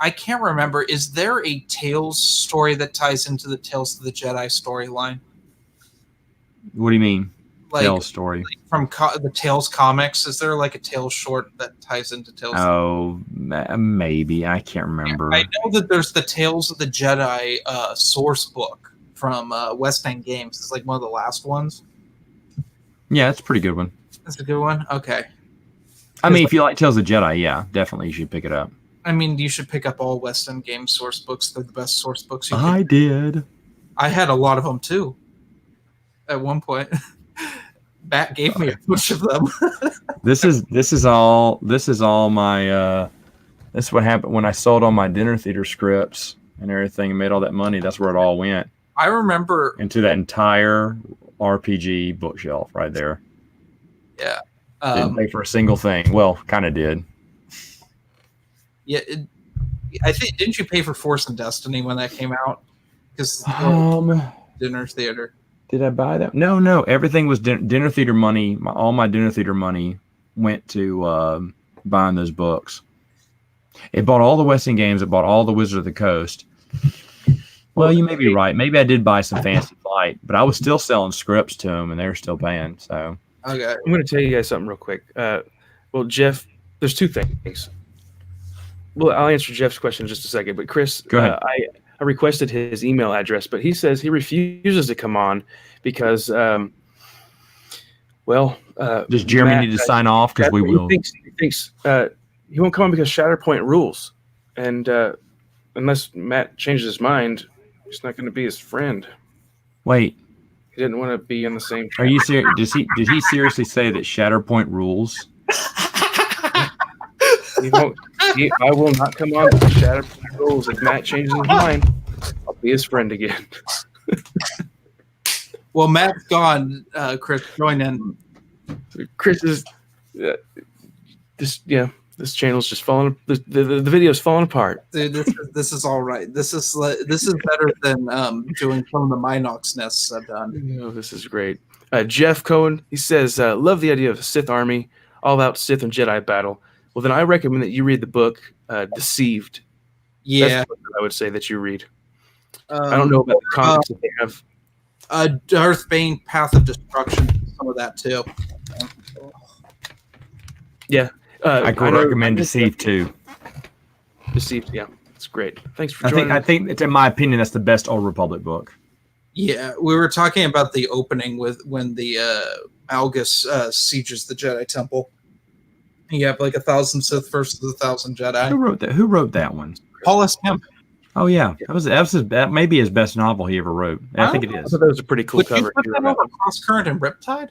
I can't remember. Is there a Tales story that ties into the Tales of the Jedi storyline? What do you mean? Like, Tales story from the Tales comics? Is there like a Tales short that ties into Tales? Oh, maybe. I can't remember. I know that there's the Tales of the Jedi source book from West End Games. It's like one of the last ones. Yeah, it's a pretty good one. That's a good one. Okay. I mean, if you like Tales of the Jedi, yeah, definitely you should pick it up. I mean, you should pick up all West End Games source books. They're the best source books you can. I did. I had a lot of them too. At one point. Matt gave me a bunch of them. This is all my this is what happened when I sold all my dinner theater scripts and everything and made all that money. That's where it all went. I remember into that entire RPG bookshelf right there. Yeah. Didn't pay for a single thing. Well, kind of did. Yeah. I think, didn't you pay for Force and Destiny when that came out? Because dinner theater. Did I buy that? No. Everything was dinner theater money. All my dinner theater money went to buying those books. It bought all the West End games. It bought all the Wizard of the Coast. Well, you may be right. Maybe I did buy some Fantasy Flight, but I was still selling scripts to them, and they were still paying. So okay, I'm going to tell you guys something real quick. Well, Jeff, there's two things. Well, I'll answer Jeff's question in just a second. But Chris, go ahead. I requested his email address, but he says he refuses to come on because, does Jeremy need to sign off? Because we will. He thinks he won't come on because Shatterpoint rules, and unless Matt changes his mind, he's not going to be his friend. Wait, he didn't want to be on the same track. Are you serious? Did he seriously say that Shatterpoint rules? I will not come on with Shatterpoint rules. If Matt changes his mind, I'll be his friend again. Well, Matt's gone. Chris, join in. Chris is this channel's just falling. The video's falling apart. Dude, this is all right. This is better than doing some of the Minox nests I've done. Oh, this is great. Jeff Cohen, he says, love the idea of a Sith army, all out Sith and Jedi battle. Well, then I recommend that you read the book Deceived. Yeah, that's the book that I would say that you read. I don't know about the comics that they have. Darth Bane, Path of Destruction, some of that too. Yeah. I could recommend Deceived too. Deceived, yeah, it's great. Thanks for joining. I think it's, in my opinion, that's the best Old Republic book. Yeah, we were talking about the opening when the Algus sieges the Jedi Temple. You have like 1,000 Sith versus 1,000 Jedi. Who wrote that one? Paul S. Kemp. Oh yeah, that may be his best novel he ever wrote. I think it is. I thought that was a pretty cool Would cover. you put that over Cross Current and Riptide?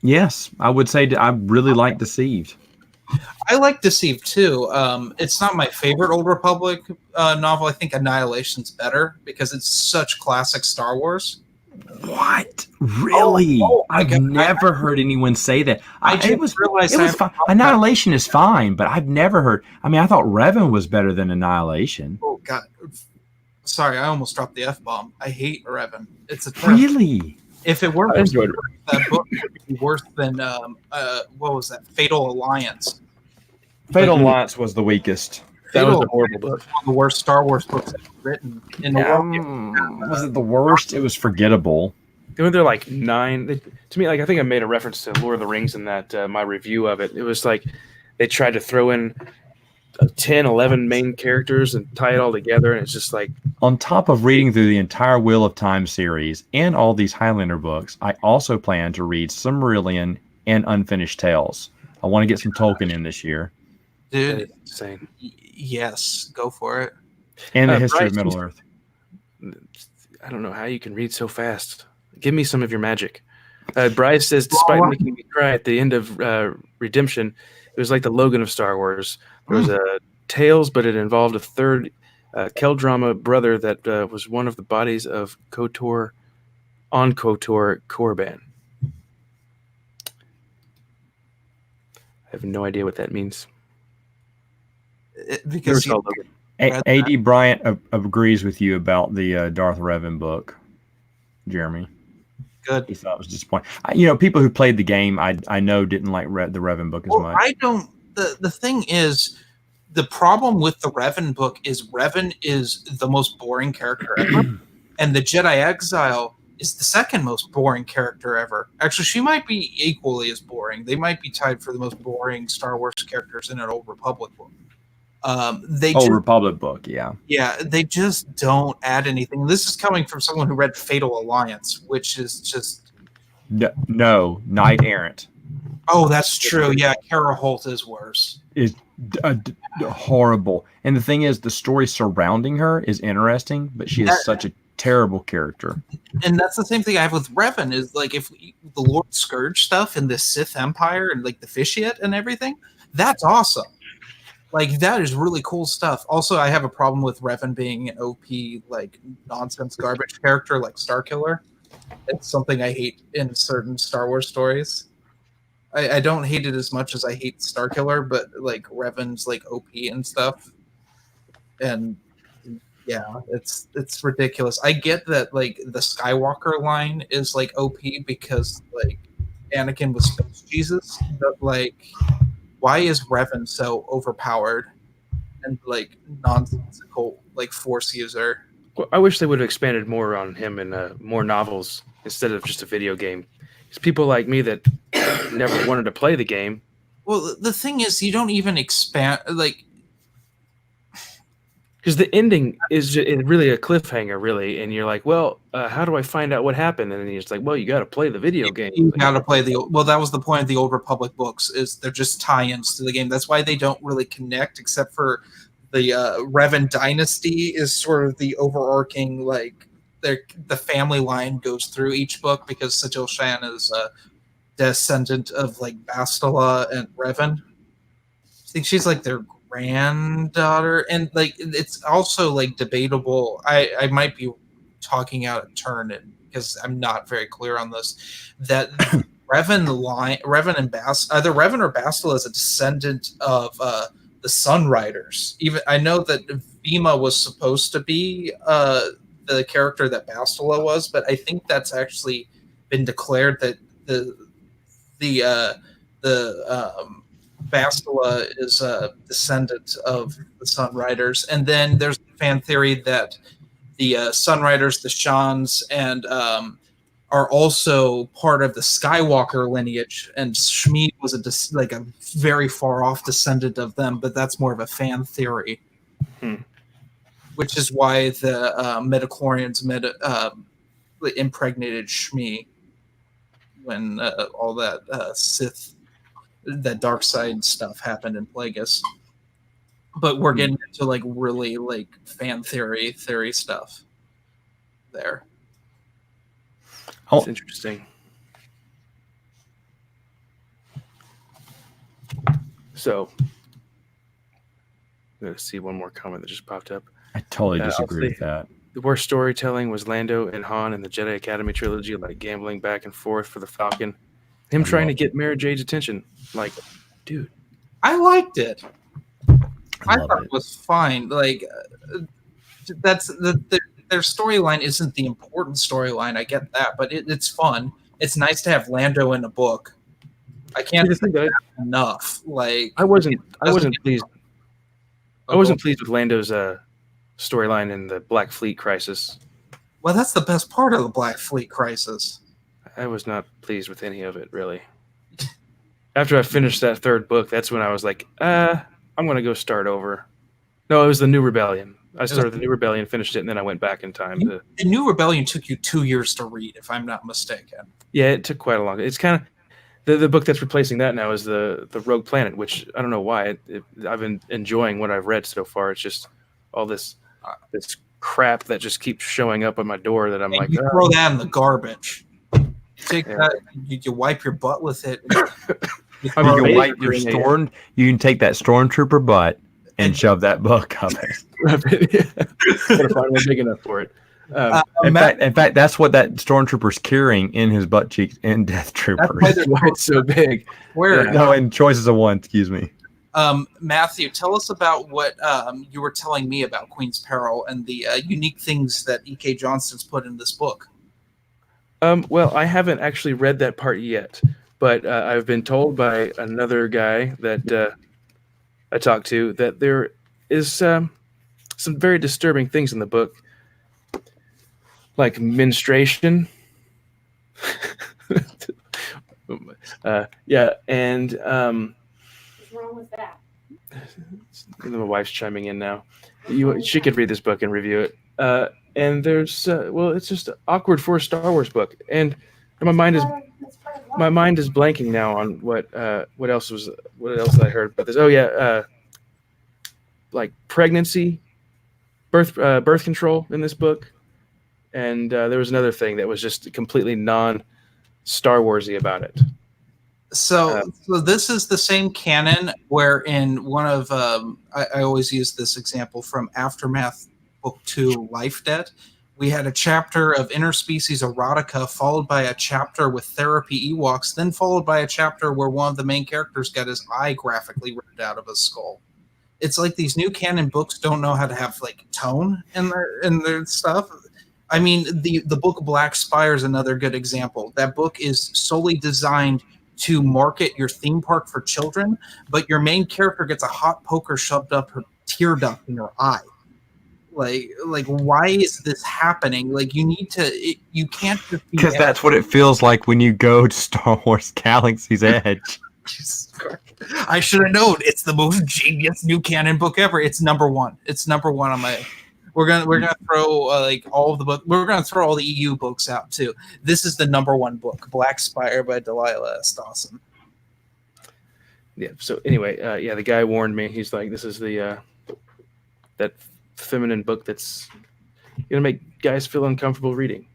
Yes, I would say I really like Deceived. I like Deceived too. It's not my favorite Old Republic novel. I think Annihilation's better because it's such classic Star Wars. What? Really? I've never heard anyone say that. It was fine. Annihilation is fine, but I've never heard. I mean, I thought Revan was better than Annihilation. Oh God! Sorry, I almost dropped the F-bomb. I hate Revan. It's a really. If it were worse, that book would be worse than what was that? Fatal Alliance. Fatal Alliance was the weakest. That was a horrible book. One of the worst Star Wars books ever written in the world. Was it the worst? It was forgettable. They're like 9. To me, like I think I made a reference to Lord of the Rings in that my review of it. It was like they tried to throw in 10, 11 main characters and tie it all together, and it's just like. On top of reading through the entire Wheel of Time series and all these Highlander books, I also plan to read Silmarillion and Unfinished Tales. I want to get some Tolkien in this year. Dude, insane. Yes, go for it. And the history of Middle Earth. I don't know how you can read so fast. Give me some of your magic. Bryce says, despite making me cry at the end of Redemption, it was like the Logan of Star Wars. There was a Tales, but it involved a third Kel-drama brother that was one of the bodies of KOTOR Korriban. I have no idea what that means. Because A.D. Bryant agrees with you about the Darth Revan book, Jeremy. Good. He thought it was disappointing. People who played the game, I know didn't like the Revan book as much. I don't. The thing is, the problem with the Revan book is Revan is the most boring character ever, and the Jedi Exile is the second most boring character ever. Actually, she might be equally as boring. They might be tied for the most boring Star Wars characters in an Old Republic book. Republic book, yeah. Yeah, they just don't add anything. This is coming from someone who read Fatal Alliance, which is just... No, Knight Errant. Oh, that's true. Yeah, Kara Holt is worse. Is horrible. And the thing is, the story surrounding her is interesting, but she is such a terrible character. And that's the same thing I have with Revan is like if the Lord Scourge stuff in the Sith Empire and like the Fishite and everything, that's awesome. Like that is really cool stuff. Also, I have a problem with Revan being an OP like nonsense garbage character like Starkiller. It's something I hate in certain Star Wars stories. I don't hate it as much as I hate Starkiller, but like Revan's like OP and stuff. And yeah, it's ridiculous. I get that like the Skywalker line is like OP because like Anakin was Space Jesus, but like why is Revan so overpowered and like nonsensical like Force user? Well, I wish they would have expanded more on him in more novels instead of just a video game. Because people like me that never wanted to play the game. Well, the thing is, you don't even expand like. Because the ending is really a cliffhanger, really, and you're like, well, how do I find out what happened? And then it's like, well, you got to play the video game. You got to play well. That was the point of the Old Republic books. Is they're just tie-ins to the game. That's why they don't really connect, except for the Revan Dynasty is sort of the overarching like the family line goes through each book because Sajil Shan is a descendant of like Bastila and Revan. I think she's like their granddaughter, and like it's also like debatable. I might be talking out of turn because I'm not very clear on this. That Revan and either Revan or Bastila is a descendant of the Sun Riders. Even I know that Vima was supposed to be the character that Bastila was, but I think that's actually been declared that the Bastila is a descendant of the Sun Riders. And then there's the fan theory that the Sun Riders, the Shans, and are also part of the Skywalker lineage. And Shmi was a very far off descendant of them, but that's more of a fan theory. Which is why the midichlorians impregnated Shmi when all that Sith, that dark side stuff happened in Plagueis. But we're getting into like really like fan theory stuff there. It's interesting. So, I'm going to see one more comment that just popped up. I totally disagree with that. The worst storytelling was Lando and Han in the Jedi Academy trilogy, like gambling back and forth for the Falcon. Him trying to get Mara Jade's attention. Like, dude. I liked it. I thought it was fine. Like, that's their storyline isn't the important storyline. I get that, but it's fun. It's nice to have Lando in a book. I can't say that enough. Like, I wasn't pleased. I wasn't pleased with Lando's storyline in the Black Fleet Crisis. Well, that's the best part of the Black Fleet Crisis. I was not pleased with any of it, really. After I finished that third book, that's when I was like, I'm going to go start over. No, it was the New Rebellion. I started the New Rebellion, finished it, and then I went back in time. The New Rebellion took you 2 years to read, if I'm not mistaken. Yeah, it took quite a long. It's kind of the book that's replacing that now is the Rogue Planet, which I don't know why. I've been enjoying what I've read so far. It's just all this crap that just keeps showing up at my door that I'm like, you throw that in the garbage. Take that. You wipe your butt with it. You can wipe your You can take that stormtrooper butt and shove that book up there. Gotta find one big enough for it. In fact, that's what that stormtrooper's carrying in his butt cheeks in Death Trooper. That's why it's so big. Where? No, in Choices of One. Excuse me. Matthew, tell us about what you were telling me about Queen's Peril and the unique things that E.K. Johnston's put in this book. Well, I haven't actually read that part yet, but I've been told by another guy that I talked to that there is some very disturbing things in the book, like menstruation. Yeah, and what's wrong with that? my wife's chiming in now. She could read this book and review it. And there's it's just awkward for a Star Wars book, and my mind is blanking now on what else I heard about this. Oh yeah, like pregnancy, birth control in this book, and there was another thing that was just completely non-Star Warsy about it. So this is the same canon where in one of I always use this example from Aftermath Book 2, Life Debt. We had a chapter of interspecies erotica followed by a chapter with therapy Ewoks, then followed by a chapter where one of the main characters got his eye graphically ripped out of his skull. It's like these new canon books don't know how to have like tone in their stuff. I mean, the book Black Spire is another good example. That book is solely designed to market your theme park for children, but your main character gets a hot poker shoved up her tear duct in her eye. Like why is this happening? Like you can't just be Because that's what it feels like when you go to Star Wars Galaxy's Edge. I should have known. It's the most genius new canon book ever. It's number one. It's number one on my. We're gonna throw like all of the book. We're gonna throw all the EU books out too. This is the number one book, Black Spire by Delilah. It's awesome. Yeah. So anyway, the guy warned me. He's like, "This is the that feminine book that's gonna make guys feel uncomfortable reading."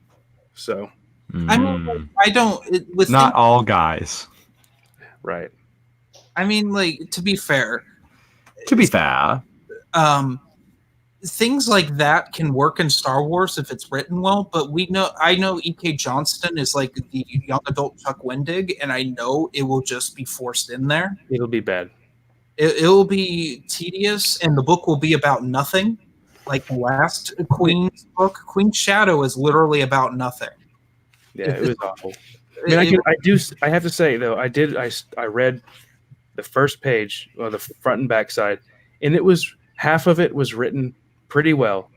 So I mean, I don't. With Not all guys. right. I mean, like to be fair, things like that can work in Star Wars if it's written well. But I know E.K. Johnston is like the young adult Chuck Wendig, and I know it will just be forced in there. It'll be bad. It'll be tedious, and the book will be about nothing. Like the last Queen's book, Queen's Shadow is literally about nothing. Yeah, it was awful. I mean, I have to say though, I read the first page, or the front and back side, and it was half of it was written pretty well,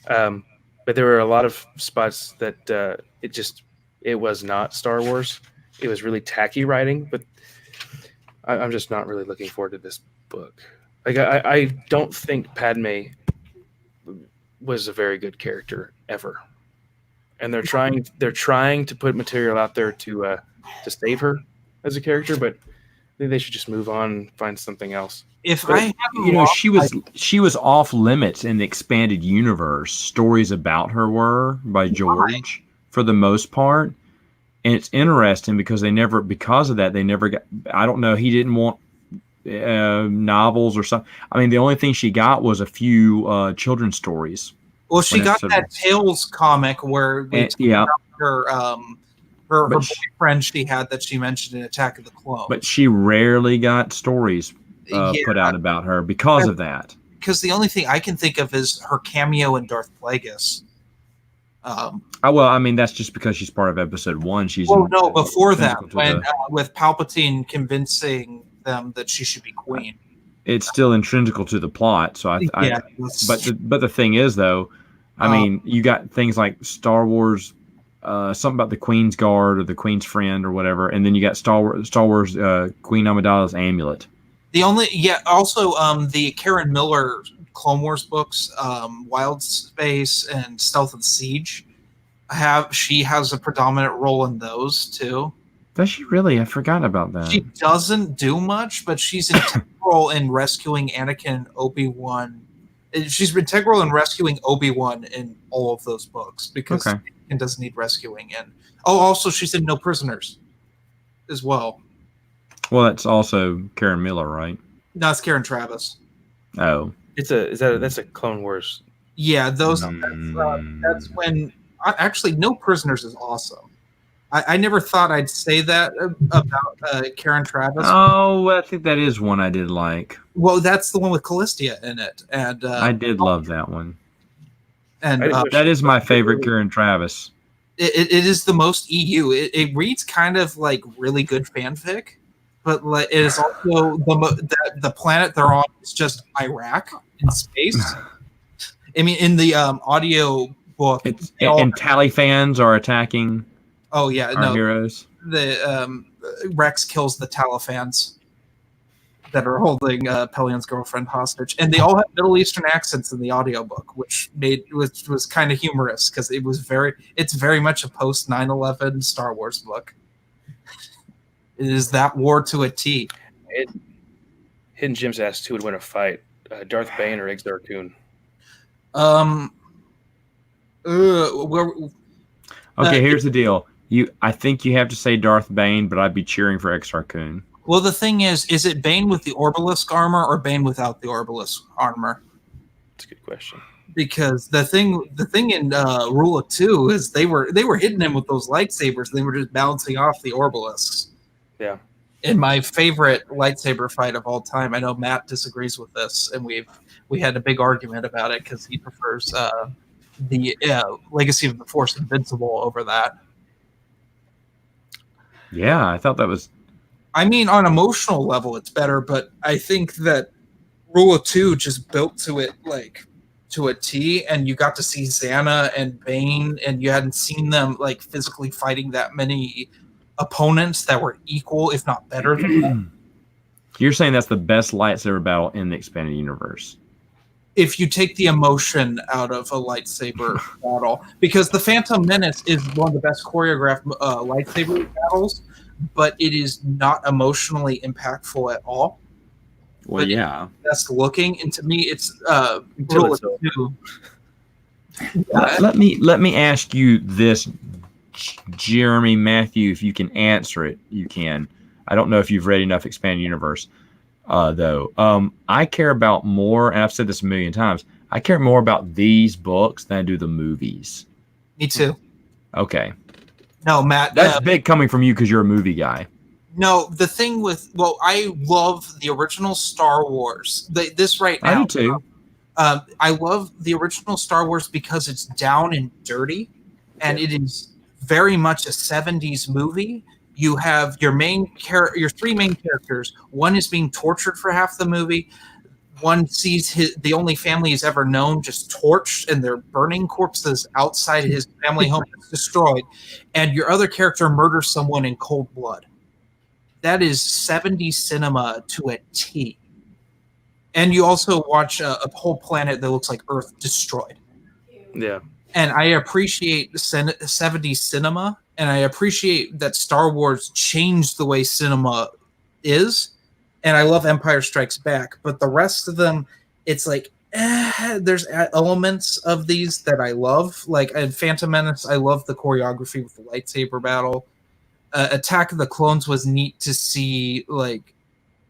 but there were a lot of spots that it was not Star Wars. It was really tacky writing, but I'm just not really looking forward to this book. Like I don't think Padme was a very good character ever, and they're trying to put material out there to save her as a character, but I think they should just move on and find something else. She was off limits in the expanded universe. Stories about her were by George for the most part, and it's interesting because because of that they never got. I don't know. He didn't want novels or something. I mean, the only thing she got was a few children's stories. Well, she got that Tales comic where her boyfriend she had that she mentioned in Attack of the Clones. But she rarely got stories put out about her because of that. Because the only thing I can think of is her cameo in Darth Plagueis. Well, I mean, that's just because she's part of Episode 1. Before that, when with Palpatine convincing them that she should be queen. It's still intrinsical to the plot. So but the thing is, though, I mean, you got things like Star Wars, something about the Queen's Guard or the Queen's Friend or whatever, and then you got Star Wars Queen Amidala's amulet. Also the Karen Miller Clone Wars books, Wild Space and Stealth and Siege, she has a predominant role in those too. Does she really? I forgot about that. She doesn't do much, but she's integral in rescuing Anakin and Obi-Wan. She's integral in rescuing Obi-Wan in all of those books because Anakin doesn't need rescuing. And also she's in No Prisoners as well. Well, that's also Karen Miller, right? No, it's Karen Travis. Oh, that's a Clone Wars. Yeah, those. That's when actually No Prisoners is awesome. I never thought I'd say that about Karen Travis. Oh, I think that is one I did like. Well, that's the one with Callistia in it, and I did love that one. And that is my favorite Karen Travis. It is the most EU. It reads kind of like really good fanfic, but like it is also the planet they're on is just Iraq in space. I mean, in the audio book, and Tally fans are attacking. Oh yeah, our heroes. The Rex kills the Talifans that are holding Pelian's girlfriend hostage, and they all have Middle Eastern accents in the audiobook, which was kind of humorous because it's very much a post 9/11 Star Wars book. It is that war to a T. Hidden Gems asked who would win a fight, Darth Bane or Exar Kun. Okay, here's the deal. I think you have to say Darth Bane, but I'd be cheering for Exar Kun. Well, the thing is it Bane with the Orbalisk armor or Bane without the Orbalisk armor? That's a good question. Because the thing in Rule of Two is they were hitting him with those lightsabers. They were just bouncing off the Orbalisks. Yeah. In my favorite lightsaber fight of all time, I know Matt disagrees with this, and we had a big argument about it because he prefers the Legacy of the Force Invincible over that. Yeah, I thought that was. I mean, on emotional level, it's better, but I think that Rule of Two just built to it like to a T, and you got to see Xana and Bane, and you hadn't seen them like physically fighting that many opponents that were equal, if not better than them. You're saying that's the best lightsaber battle in the expanded universe? If you take the emotion out of a lightsaber battle, because the Phantom Menace is one of the best choreographed lightsaber battles, but it is not emotionally impactful at all. Well, but yeah. Best looking, and to me, it's Until it's over. Let me ask you this, Jeremy, Matthew, if you can answer it, you can. I don't know if you've read enough Expanded Universe, though. I care about more, and I've said this a million times, I care more about these books than I do the movies. Me too. Okay. No, Matt. That's big coming from you because you're a movie guy. No, the thing with, I love the original Star Wars. This right now. I do too. I love the original Star Wars because it's down and dirty, and it is very much a 70s movie. You have your three main characters. One is being tortured for half the movie. One sees the only family he's ever known just torched, and they're burning corpses outside his family home that's destroyed. And your other character murders someone in cold blood. That is 70s cinema to a T. And you also watch a whole planet that looks like Earth destroyed. Yeah. And I appreciate 70s cinema, and I appreciate that Star Wars changed the way cinema is. And I love Empire Strikes Back, but the rest of them, it's like, there's elements of these that I love. Like in Phantom Menace, I love the choreography with the lightsaber battle. Attack of the Clones was neat to see, like,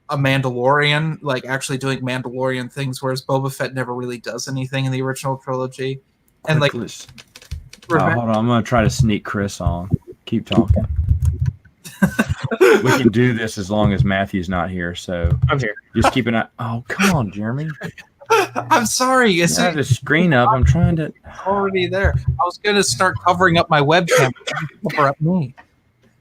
a Mandalorian, like, actually doing Mandalorian things, whereas Boba Fett never really does anything in the original trilogy. And, like, hold on, I'm going to try to sneak Chris on. Keep talking. We can do this as long as Matthew's not here, so I'm here. Just keep an eye. Oh, come on, Jeremy. I'm sorry. I have the screen up. I'm trying to. Already there. I was going to start covering up my webcam. Cover up me.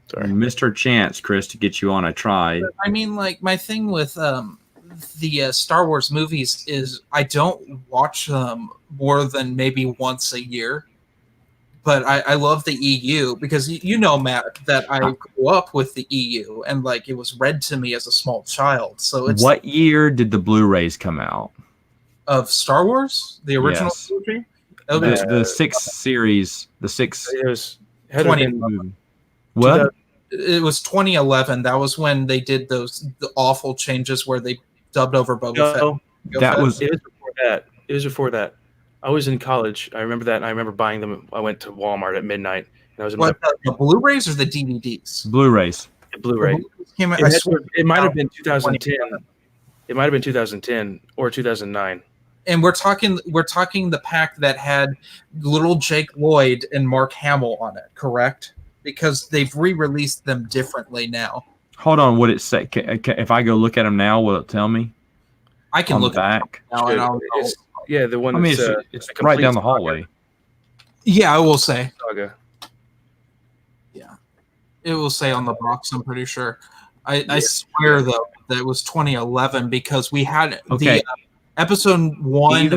Sorry. Mr. Chance, Chris, to get you on. I tried. I mean, like, my thing with the Star Wars movies is I don't watch them more than maybe once a year. But I love the EU because you know, Matt, that I grew up with the EU and like it was read to me as a small child. So it's what year did the Blu-rays come out of Star Wars, the original trilogy? The 6 series, the 6. It was 2011. What? It was 2011. That was when they did the awful changes where they dubbed over Boba Fett. That was. It was before that. It was before that. I was in college. I remember that, and I remember buying them. I went to Walmart at midnight, and I was in the Blu-rays or the DVDs? Blu-rays. The Blu-ray. It might have been 2010. It might have been 2010 or 2009. And we're talking the pack that had little Jake Lloyd and Mark Hamill on it, correct? Because they've re-released them differently now. Hold on, would it say? If I go look at them now, will it tell me? I can look back. Now and I'll yeah, the one. I mean, it's right down the hallway. Yeah, I will say. Saga. Yeah, it will say on the box. I'm pretty sure. I swear though that it was 2011 because we had the episode 1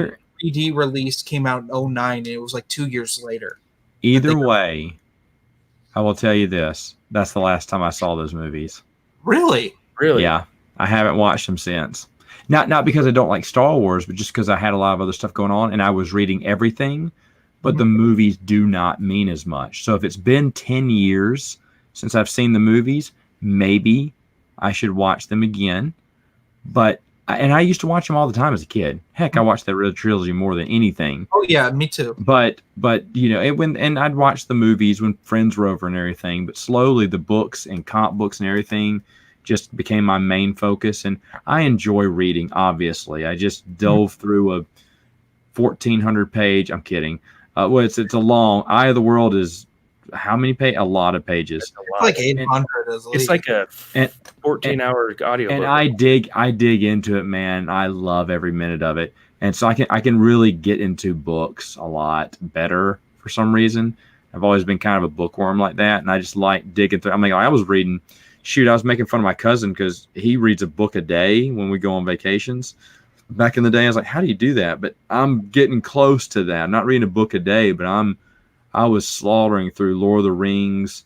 3D release came out in 2009. And it was like 2 years later. Either way, I will tell you this: that's the last time I saw those movies. Really? Really? Yeah, I haven't watched them since. Not because I don't like Star Wars, but just because I had a lot of other stuff going on and I was reading everything, but the movies do not mean as much. So if it's been 10 years since I've seen the movies, maybe I should watch them again. But And I used to watch them all the time as a kid. Heck, I watched the real trilogy more than anything. Oh yeah, me too. But you know, and I'd watch the movies when friends were over and everything. But slowly, the books and comic books and everything just became my main focus. And I enjoy reading. Obviously, I just dove through a 1,400 page. I'm kidding. Well, it's a long. Eye of the World is how many pages? A lot of pages. It's like 800 as It's like a 14-hour audio And book. I dig into it, man. I love every minute of it. And so I can really get into books a lot better for some reason. I've always been kind of a bookworm like that, and I just like digging through. I mean, I was making fun of my cousin because he reads a book a day when we go on vacations. Back in the day, I was like, how do you do that? But I'm getting close to that. I'm not reading a book a day, but I was slaughtering through Lord of the Rings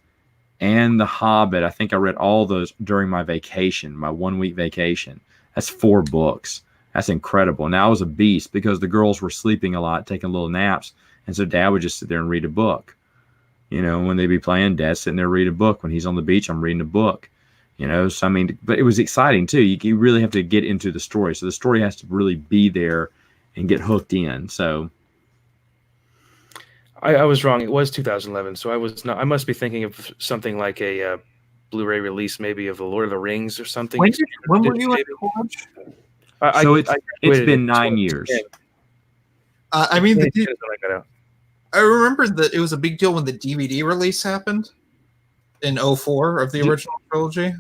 and The Hobbit. I think I read all those during my vacation, my 1-week vacation. That's 4 books. That's incredible. Now I was a beast because the girls were sleeping a lot, taking little naps. And so Dad would just sit there and read a book. You know, when they'd be playing, Dad's sitting there reading a book. When he's on the beach, I'm reading a book. You know, so I mean, but it was exciting too. You really have to get into the story. So the story has to really be there and get hooked in. So I was wrong. It was 2011, so I was not. I must be thinking of something like a Blu-ray release, maybe of the Lord of the Rings or something. When were you at college? It's been 9 years. I mean, I got out. I remember that it was a big deal when the DVD release happened in 2004 of the original trilogy.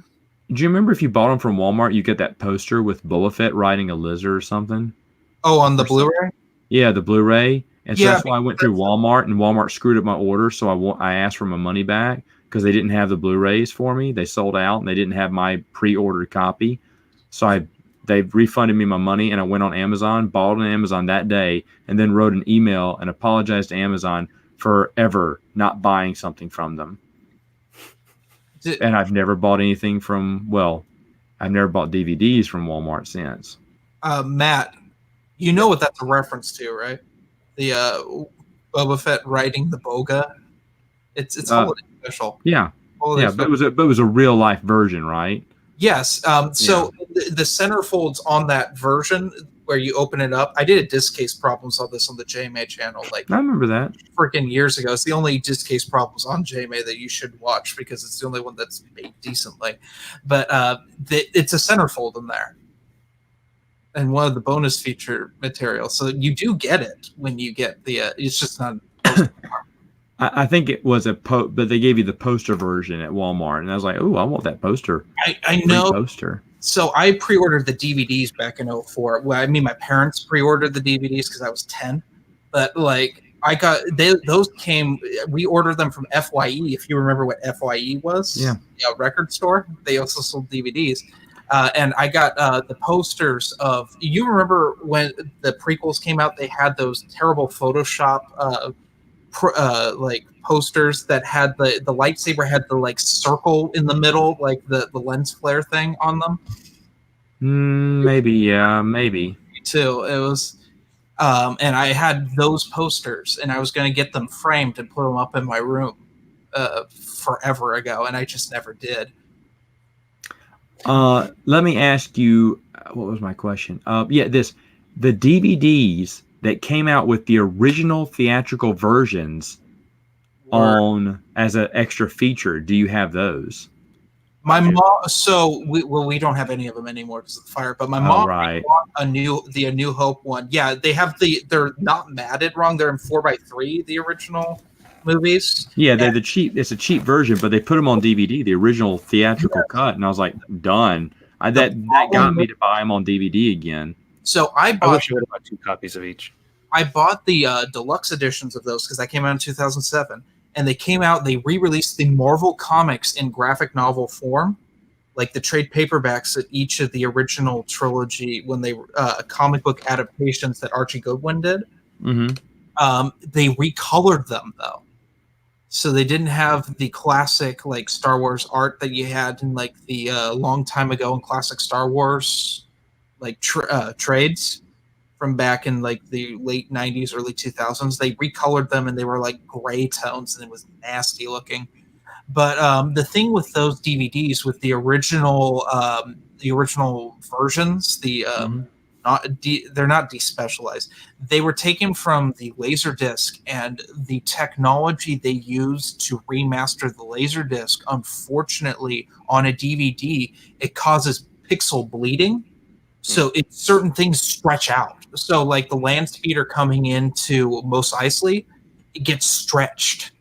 Do you remember if you bought them from Walmart, you get that poster with Boba Fett riding a lizard or something? Oh, on the Blu-ray? Yeah, the Blu-ray. And so Yeah, that's why I went through Walmart, and Walmart screwed up my order. So I asked for my money back because they didn't have the Blu-rays for me. They sold out, and they didn't have my pre-ordered copy. So they refunded me my money, and I went on Amazon, bought on Amazon that day, and then wrote an email and apologized to Amazon for ever not buying something from them. And I've never bought anything I've never bought DVDs from Walmart since. Matt, you know what that's a reference to, right? The Boba Fett riding the boga. It's holiday special. Yeah, Holiday but it was a real life version, right? Yes. So the centerfolds on that version where you open it up, I did a disc case problems on this on the JMA channel like I remember that freaking years ago. It's the only disc case problems on JMA that you should watch because it's the only one that's made decently. But it's a centerfold in there. And one of the bonus feature material. So you do get it when you get the it's just not I think it was but they gave you the poster version at Walmart, and I was like, oh, I want that poster. I know. Poster. So I pre-ordered the DVDs back in 2004. Well, I mean, my parents pre-ordered the DVDs because I was 10. But like, those came. We ordered them from FYE. If you remember what FYE was, yeah, record store. They also sold DVDs. And I got the posters of. You remember when the prequels came out? They had those terrible Photoshop. Like posters that had the lightsaber had the like circle in the middle, like the lens flare thing on them. Maybe. Me too. It was, and I had those posters, and I was going to get them framed and put them up in my room forever ago, and I just never did. Let me ask you, what was my question? The DVDs that came out with the original theatrical versions on as an extra feature. Do you have those? My mom. So we don't have any of them anymore because of the fire. But my mom bought a New Hope one. Yeah, they have they're not matted wrong. They're in 4:3, the original movies. Yeah, they're the cheap. It's a cheap version, but they put them on DVD, the original theatrical cut, and I was like, done. That got me to buy them on DVD again. So I wish I would have bought 2 copies of each. I bought the deluxe editions of those because that came out in 2007, and they came out. They re-released the Marvel comics in graphic novel form, like the trade paperbacks at each of the original trilogy when they comic book adaptations that Archie Goodwin did. Mm-hmm. They recolored them though, so they didn't have the classic like Star Wars art that you had in like the long time ago in classic Star Wars like trades from back in like the late 90s, early 2000s. They recolored them and they were like gray tones and it was nasty looking. But the thing with those DVDs, with the original versions, they're not despecialized. They were taken from the Laserdisc, and the technology they used to remaster the Laserdisc, unfortunately, on a DVD, it causes pixel bleeding. So certain things stretch out. So like the land speeder coming into Mos Eisley, it gets stretched.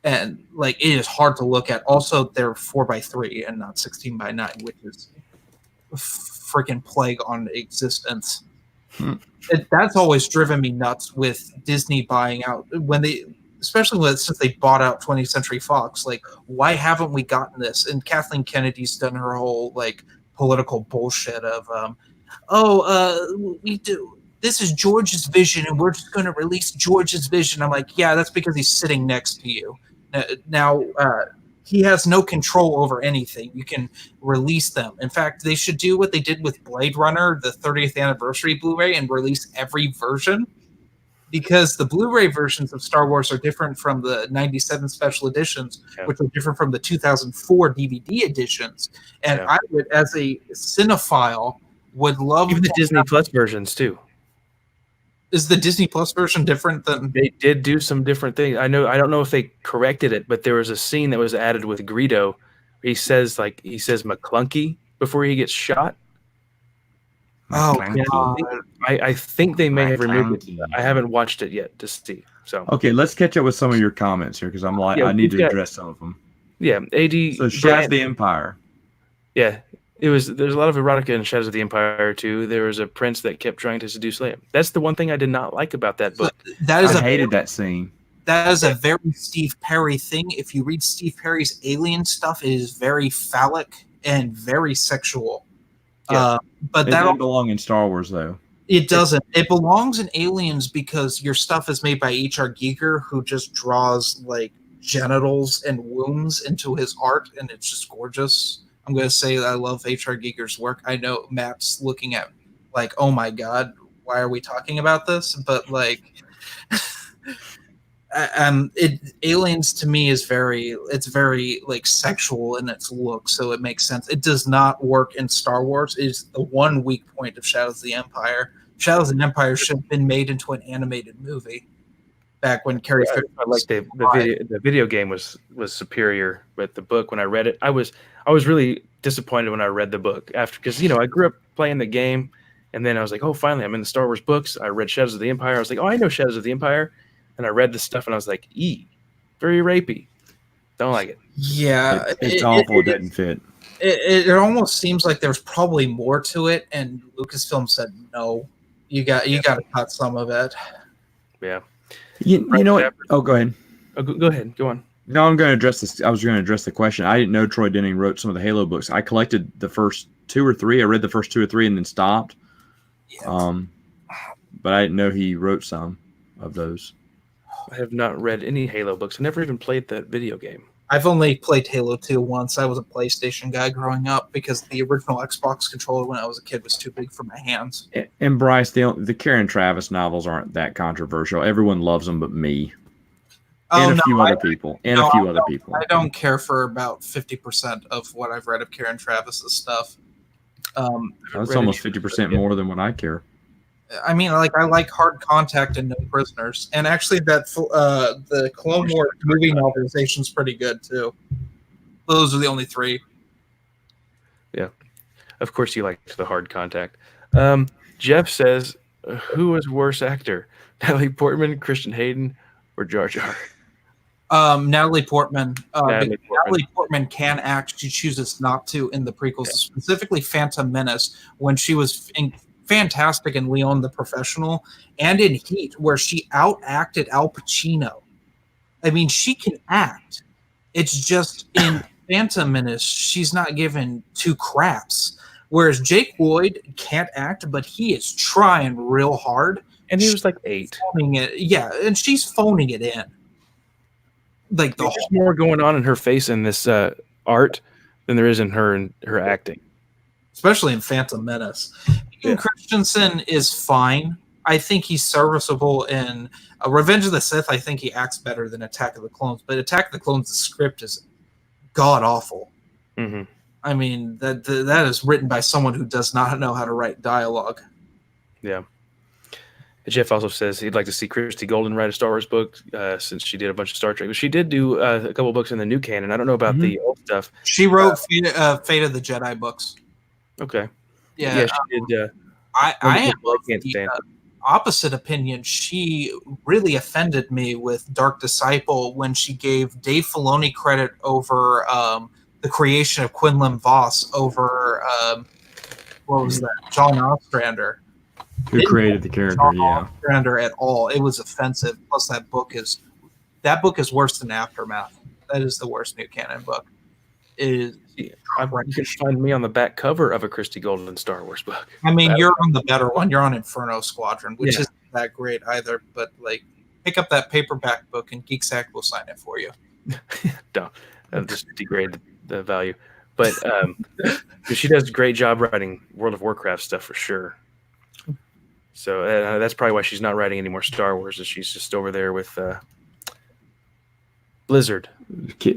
And like it is hard to look at. Also, they're 4:3 and not 16:9, which is freaking plague on existence. That's always driven me nuts with Disney buying out especially since they bought out 20th Century Fox. Like, why haven't we gotten this? And Kathleen Kennedy's done her whole like political bullshit of, we do. This is George's vision, and we're just going to release George's vision. I'm like, yeah, that's because he's sitting next to you. Now, he has no control over anything. You can release them. In fact, they should do what they did with Blade Runner, the 30th anniversary Blu-ray, and release every version. Because the Blu-ray versions of Star Wars are different from the 97 special editions, which are different from the 2004 DVD editions. And I would, as a cinephile, would love even the Disney Plus versions too. Is the Disney Plus version different than? They did do some different things. I don't know if they corrected it, but there was a scene that was added with Greedo. He says McClunky before he gets shot. Oh, I think they may have removed it. I haven't watched it yet to see. So okay, let's catch up with some of your comments here because I need to address some of them. Yeah, AD. So Shadows of the Empire. Yeah, there's a lot of erotica in Shadows of the Empire too. There was a prince that kept trying to seduce Leia. That's the one thing I did not like about that book. I hated that scene. That is a very Steve Perry thing. If you read Steve Perry's Alien stuff, it is very phallic and very sexual. Yeah. But it that doesn't belong in Star Wars, though. It doesn't. It belongs in Aliens because your stuff is made by H.R. Giger, who just draws like genitals and wombs into his art, and it's just gorgeous. I'm going to say that I love H.R. Giger's work. I know Matt's looking at like, oh my God, why are we talking about this? But like, Aliens to me is very like sexual in its look, so it makes sense. It does not work in Star Wars. It is the one weak point of Shadows of the Empire. Shadows of the Empire should have been made into an animated movie back when Carrie Fisher. I like the video game was superior, but the book, when I read it, I was really disappointed when I read the book after, because I grew up playing the game, and then I was like, oh, finally I'm in the Star Wars books. I read Shadows of the Empire. I was like, oh, I know Shadows of the Empire. And I read the stuff, and I was like, very rapey. Don't like it. Yeah. It's awful. It doesn't fit. It almost seems like there's probably more to it, and Lucasfilm said, no, you got to cut some of it. Yeah. You know what? Oh, go ahead. Oh, go ahead. Go on. No, I'm going to address this. I was going to address the question. I didn't know Troy Denning wrote some of the Halo books. I collected the first 2 or 3. I read the first 2 or 3 and then stopped. Yeah. But I didn't know he wrote some of those. I have not read any Halo books. I never even played that video game. I've only played Halo 2 once. I was a PlayStation guy growing up because the original Xbox controller when I was a kid was too big for my hands. And Bryce, the Karen Travis novels aren't that controversial. Everyone loves them but me. And a few other people. I don't care for about 50% of what I've read of Karen Travis's stuff. That's almost 50% more than what I care. I mean, like, I like Hard Contact and No Prisoners, and actually, the Clone Wars movie novelization is pretty good too. Those are the only 3. Yeah, of course you liked the Hard Contact. Jeff says, "Who was worse actor, Natalie Portman, Christian Hayden, or Jar Jar?" Natalie Portman. Natalie Portman can act. She chooses not to in the prequels, specifically Phantom Menace, when she was fantastic in Leon the Professional and in Heat, where she outacted Al Pacino. I mean, she can act. It's just in Phantom Menace, she's not given 2 craps. Whereas Jake Lloyd can't act, but he is trying real hard. And he was like 8. And she's phoning it in. Like there's more going on in her face in this art than there is in her acting. Especially in Phantom Menace. Hayden Christensen is fine. I think he's serviceable in Revenge of the Sith. I think he acts better than Attack of the Clones, but Attack of the Clones, the script is god awful. Mm-hmm. I mean, that is written by someone who does not know how to write dialogue. Yeah. Jeff also says he'd like to see Christy Golden write a Star Wars book since she did a bunch of Star Trek. But she did do a couple books in the new canon. I don't know about the old stuff. She wrote Fate of the Jedi books. Okay. Yeah, she did. I am I of can't the stand it. opposite opinion. She really offended me with Dark Disciple when she gave Dave Filoni credit over the creation of Quinlan Voss over what was that? John Ostrander. Who created the character? John Yeah. Ostrander at all. It was offensive. Plus, that book is worse than Aftermath. That is the worst new canon book. It is. You can find me on the back cover of a Christy Golden Star Wars book. I mean, you're on the better one. You're on Inferno Squadron, which Yeah. isn't that great either. But like, pick up that paperback book, and GeeksAttic will sign it for you. Don't. That'll just degrade the value. But she does a great job writing World of Warcraft stuff for sure. So that's probably why she's not writing any more Star Wars. Is she's just over there with Blizzard.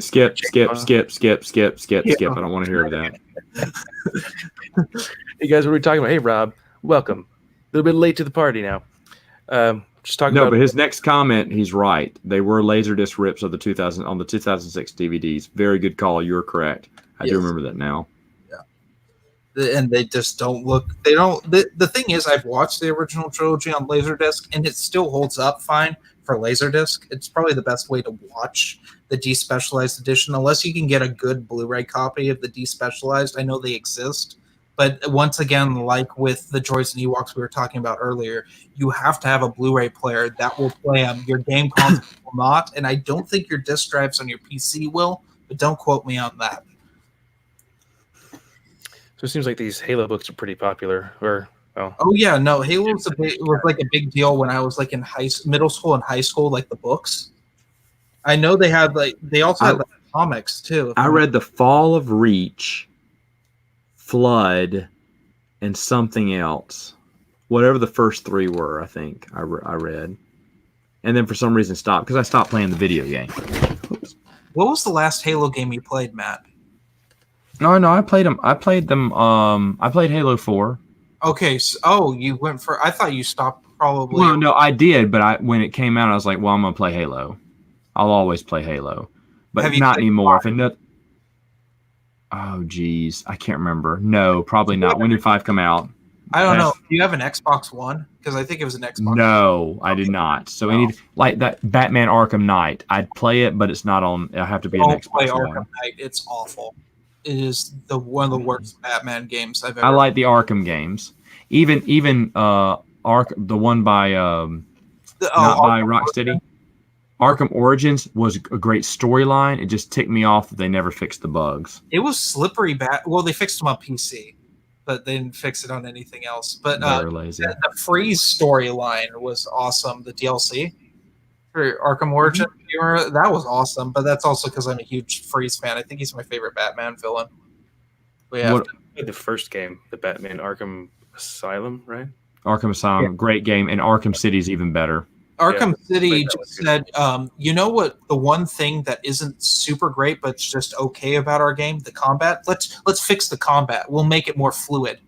Skip. I don't want to hear that. Hey guys, what are we talking about? Hey Rob, welcome. A little bit late to the party now. Just talking about. But his next comment, he's right. They were Laserdisc rips of the 2006 DVDs. Very good call. You're correct. I do remember that now. And they just don't look. They don't. The thing is, I've watched the original trilogy on Laserdisc, and it still holds up fine for Laserdisc. It's probably the best way to watch the despecialized edition, unless you can get a good Blu-ray copy of the despecialized. I know they exist, but once again, like with the droids and Ewoks we were talking about earlier, you have to have a Blu-ray player that will play them. Your game console will not, and I don't think your disc drives on your PC will. But don't quote me on that. So it seems like these Halo books are pretty popular. Oh yeah, no, Halo was like a big deal when I was like in middle school and high school, like the books. I know they also had like comics too. I read The Fall of Reach, Flood, and something else. Whatever the first three were, I think I read. And then for some reason stopped because I stopped playing the video game. Oops. What was the last Halo game you played, Matt? No, I played them. I played Halo 4. Okay, so, you went for. I thought you stopped probably. Well, no, I did, but when it came out, I was like, well, I'm gonna play Halo. I'll always play Halo, but not anymore. Oh, geez, I can't remember. No, probably not. When did 5 come out? I don't know. Do you have an Xbox One? Because I think it was an Xbox. No, I did not. So like that Batman Arkham Knight, I'd play it, but it's not on. I have to be an Xbox play One. Arkham Knight. It's awful. It is one of the worst Batman games I've ever. I like the Arkham games. Even the one by not by Rocksteady. Arkham Origins was a great storyline. It just ticked me off that they never fixed the bugs. It was slippery Well, they fixed them on PC, but they didn't fix it on anything else. But lazy. The Freeze storyline was awesome. The DLC for Arkham Origins, that was awesome. But that's also because I'm a huge Freeze fan. I think he's my favorite Batman villain. The first game, the Batman Arkham Asylum, right? Arkham Asylum, great game, and Arkham City's even better. Arkham City just said, you know what? The one thing that isn't super great, but it's just okay about our game, the combat. Let's fix the combat. We'll make it more fluid.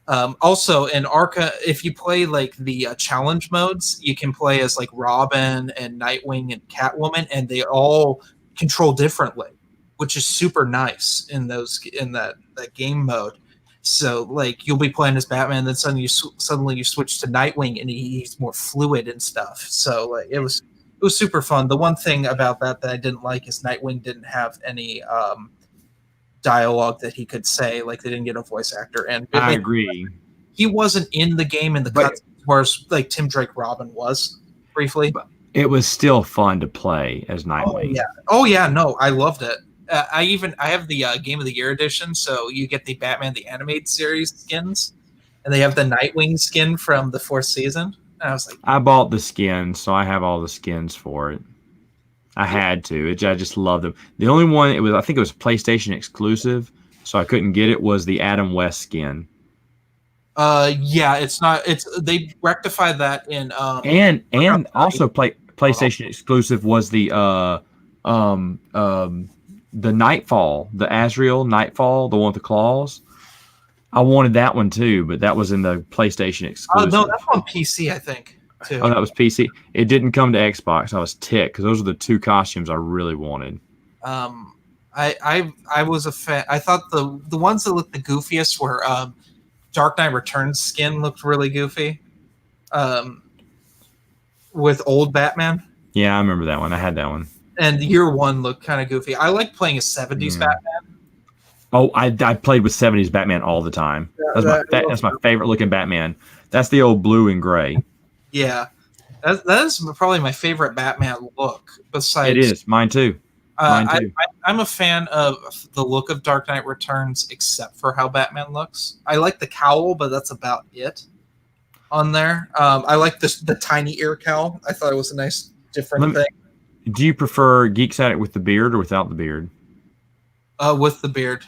Also, in Arkham, if you play like the challenge modes, you can play as like Robin and Nightwing and Catwoman, and they all control differently, which is super nice in that game mode. So like you'll be playing as Batman, then suddenly you switch to Nightwing, and he's more fluid and stuff. So like, it was super fun. The one thing about that I didn't like is Nightwing didn't have any dialogue that he could say. Like they didn't get a voice actor, and I agree. He wasn't in the game in the cutscenes, whereas like Tim Drake Robin was briefly. It was still fun to play as Nightwing. Oh yeah, no, I loved it. I have the Game of the Year edition, so you get the Batman the Animated Series skins, and they have the Nightwing skin from the 4th season. And I was like, I bought the skins, so I have all the skins for it. I had to. I just love them. The only one I think it was PlayStation exclusive, so I couldn't get it. Was the Adam West skin. Yeah, it's not. It's they rectified that in And also PlayStation exclusive was the Nightfall, the Azrael Nightfall, the one with the claws. I wanted that one too, but that was in the PlayStation exclusive. no, that's on PC, I think. Too. Oh, that was PC. It didn't come to Xbox. I was ticked because those are the two costumes I really wanted. I was a fan. I thought the ones that looked the goofiest were Dark Knight Returns skin looked really goofy. With old Batman. Yeah, I remember that one. I had that one. And Year One looked kind of goofy. I like playing a 70s Batman. Oh, I played with 70s Batman all the time. That's my favorite looking Batman. That's the old blue and gray. Yeah. That is probably my favorite Batman look. Besides, it is. Mine too. I'm a fan of the look of Dark Knight Returns, except for how Batman looks. I like the cowl, but that's about it on there. I like the tiny ear cowl. I thought it was a nice different thing. Do you prefer GeeksAttic with the beard or without the beard? With the beard.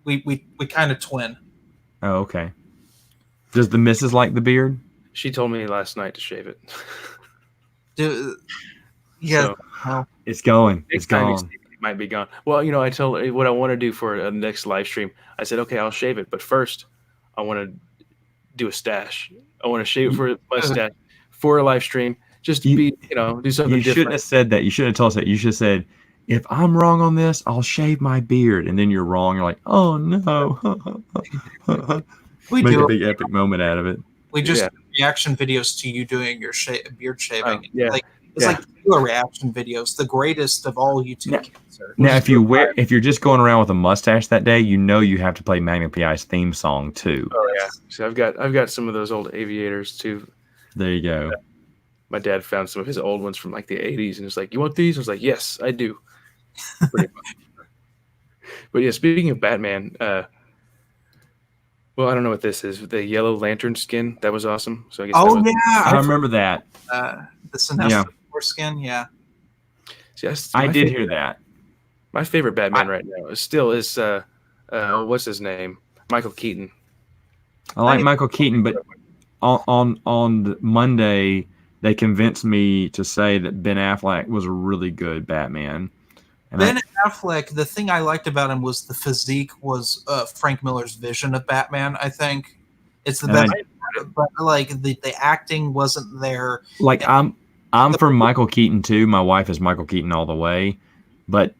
We kind of twin. Oh, okay. Does the missus like the beard? She told me last night to shave it. Yeah. So, it's going. It's gone. It might be gone. Well, I told her what I want to do for a next live stream. I said, okay, I'll shave it, but first, I want to do a stash. I want to shave it for a mustache for a live stream. Just to do something different. You shouldn't have said that. You shouldn't have told us that. You should have said, if I'm wrong on this, I'll shave my beard. And then you're wrong. You're like, oh no. Make a big epic moment out of it. We just reaction videos to you doing your beard shaving. Yeah. It's like your reaction videos, the greatest of all YouTube cancer. Now, if you're just going around with a mustache that day, you have to play Magnum PI's theme song too. Oh yeah. So I've got some of those old aviators too. There you go. My dad found some of his old ones from like the 80s and was like, you want these? I was like, yes, I do. But yeah, speaking of Batman, well, I don't know what this is. The Yellow Lantern skin, that was awesome. So I guess I remember that. The Sinestro skin, yeah. See, I did hear that. My favorite Batman right now is what's his name? Michael Keaton. I like Michael Keaton, but on Monday they convinced me to say that Ben Affleck was a really good Batman. And Ben Affleck, the thing I liked about him was the physique was Frank Miller's vision of Batman, I think. It's the best, but like the acting wasn't there. Like I'm from Michael Keaton too. My wife is Michael Keaton all the way, but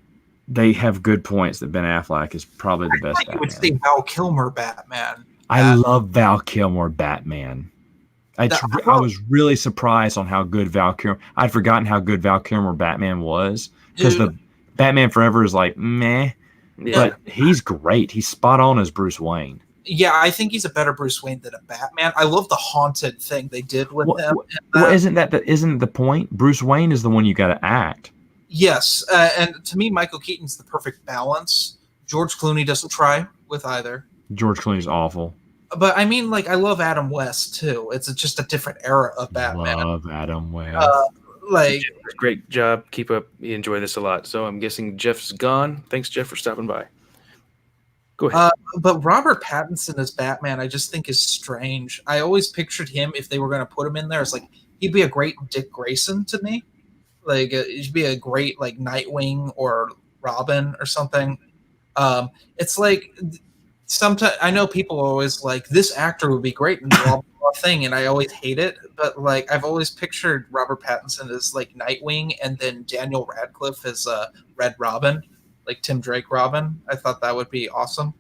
they have good points that Ben Affleck is probably the best Batman. You would say Val Kilmer Batman. I love Val Kilmer Batman. I was really surprised on how good Val Kilmer. I'd forgotten how good Val Kilmer Batman was because the Batman Forever is like meh, but he's great. He's spot on as Bruce Wayne. Yeah, I think he's a better Bruce Wayne than a Batman. I love the haunted thing they did with him. Well, isn't the point? Bruce Wayne is the one you got to act. Yes, and to me, Michael Keaton's the perfect balance. George Clooney doesn't try with either. George Clooney's awful. But I mean, like, I love Adam West too. It's just a different era of Batman. Love Adam West. Great job. Keep up. You enjoy this a lot. So I'm guessing Jeff's gone. Thanks, Jeff, for stopping by. Go ahead. But Robert Pattinson as Batman, I just think is strange. I always pictured him, if they were going to put him in there, as like he'd be a great Dick Grayson to me. Like he'd be a great like Nightwing or Robin or something. It's like sometimes I know people are always like, this actor would be great in blah, blah thing, and I always hate it. But like I've always pictured Robert Pattinson as like Nightwing, and then Daniel Radcliffe as Red Robin, like Tim Drake Robin. I thought that would be awesome.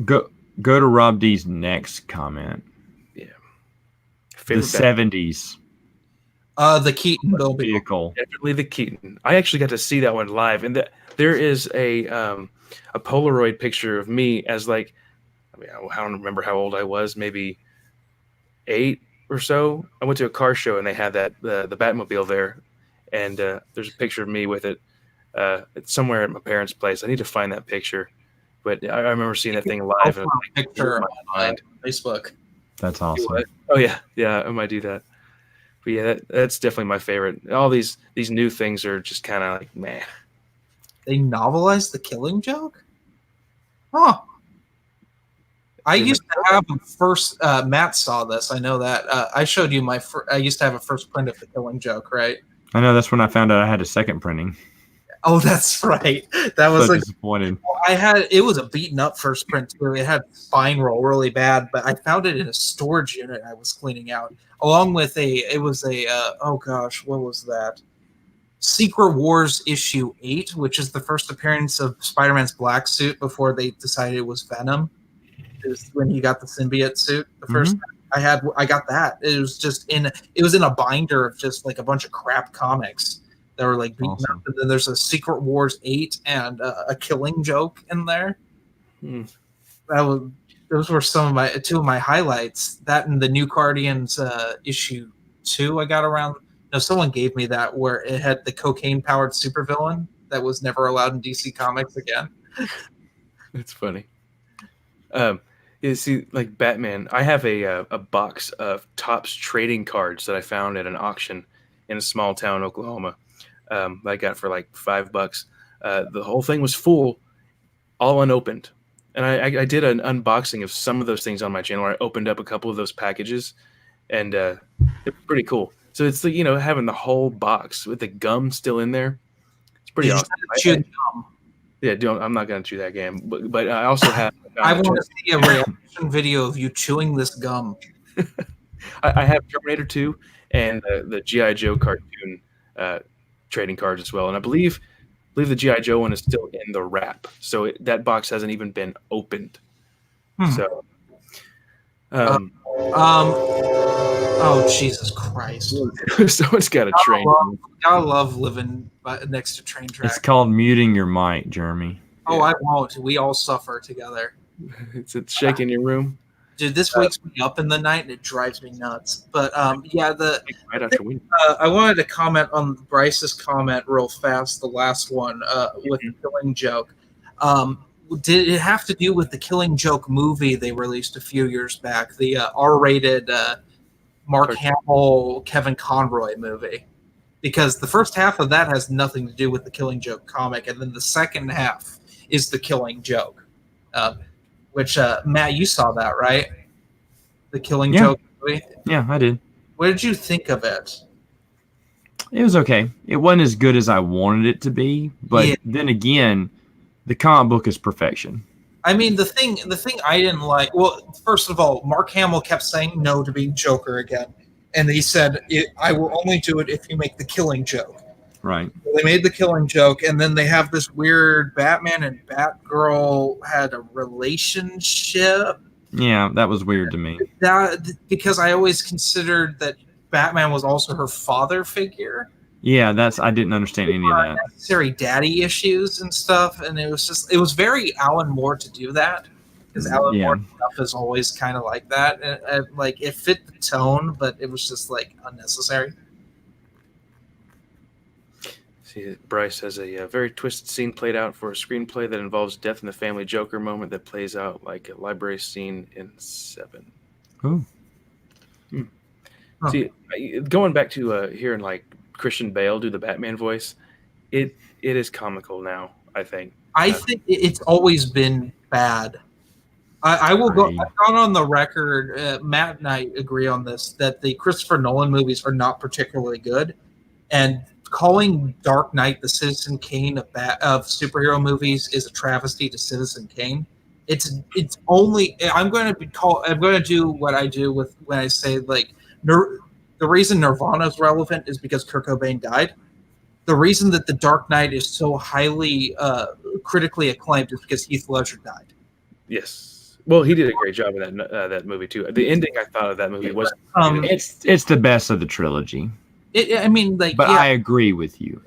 Go to Rob D's next comment. Yeah, the 70s. The Keaton vehicle. Definitely the Keaton. I actually got to see that one live, and there is a Polaroid picture of me as like, I don't remember how old I was, maybe 8 or so. I went to a car show and they had the Batmobile there, and there's a picture of me with it. It's somewhere at my parents' place. I need to find that picture, but I remember seeing that thing live. And picture on Facebook. That's awesome. Oh yeah, I might do that. But yeah, that's definitely my favorite. All these new things are just kind of like, man. They novelized The Killing Joke? Huh. I used to have a first. Matt saw this. I know that. I showed you my. I used to have a first print of The Killing Joke, right? I know that's when I found out I had a second printing. Oh, that's right. That was So like disappointed. I had. It was a beaten up first print too. It had spine roll really bad, but I found it in a storage unit I was cleaning out, along with a. It was a. Oh gosh, what was that? Secret Wars issue 8, which is the first appearance of Spider-Man's black suit before they decided it was Venom. Is when he got the symbiote suit. The first I got that. It was just in a binder of just like a bunch of crap comics that were like beaten up. And then there's a Secret Wars 8 and a Killing Joke in there. Those were two of my highlights. That and the New Guardians issue 2 I got around. No, someone gave me that where it had the cocaine-powered supervillain that was never allowed in DC Comics again. That's funny. You see, like Batman, I have a box of Topps trading cards that I found at an auction in a small town, Oklahoma. I got for like $5. The whole thing was full, all unopened. And I did an unboxing of some of those things on my channel where I opened up a couple of those packages, and it's pretty cool. So it's like, having the whole box with the gum still in there. It's pretty awesome. Chew gum. Yeah, I'm not going to chew that game. But I also have. I want to see a reaction video of you chewing this gum. I have Terminator 2 and the G.I. Joe cartoon trading cards as well. And I believe the G.I. Joe one is still in the wrap. So that box hasn't even been opened. So. Oh, Jesus Christ. Someone's got a train. I love living next to train tracks. It's called muting your mic, Jeremy. Oh, I won't. We all suffer together. It's shaking your room. Dude, this wakes me up in the night and it drives me nuts. But yeah, I wanted to comment on Bryce's comment real fast, the last one with the Killing Joke. Did it have to do with the Killing Joke movie they released a few years back, the R-rated Mark Hamill, Kevin Conroy movie? Because the first half of that has nothing to do with the Killing Joke comic, and then the second half is the Killing Joke, which Matt, you saw that, right? The Killing Joke movie. Yeah, I did. What did you think of it? It was okay. It wasn't as good as I wanted it to be, but then again, the comic book is perfection. I mean, the thing I didn't like. Well, first of all, Mark Hamill kept saying no to being Joker again, and he said, "I will only do it if you make the Killing Joke." Right. So they made the Killing Joke, and then they have this weird Batman and Batgirl had a relationship. Yeah, that was weird to me. Because I always considered that Batman was also her father figure. Yeah, I didn't understand any of that. Necessary daddy issues and stuff, and it was very Alan Moore to do that, because Alan Moore stuff is always kind of like that. And, like it fit the tone, but it was just like unnecessary. See, Bryce has a very twisted scene played out for a screenplay that involves death in the family Joker moment that plays out like a library scene in Seven. Ooh. See, going back to hearing like Christian Bale do the Batman voice, it is comical now, I think. I think it's always been bad. I will go. I've gone on the record. Matt and I agree on this, that the Christopher Nolan movies are not particularly good, and calling Dark Knight the Citizen Kane of superhero movies is a travesty to Citizen Kane. It's only I'm going to do what I do when I say like the reason Nirvana is relevant is because Kurt Cobain died. The reason that The Dark Knight is so highly critically acclaimed is because Heath Ledger died. Yes. Well, he did a great job in that movie too. The ending I thought of that movie was it's the best of the trilogy. But I agree with you.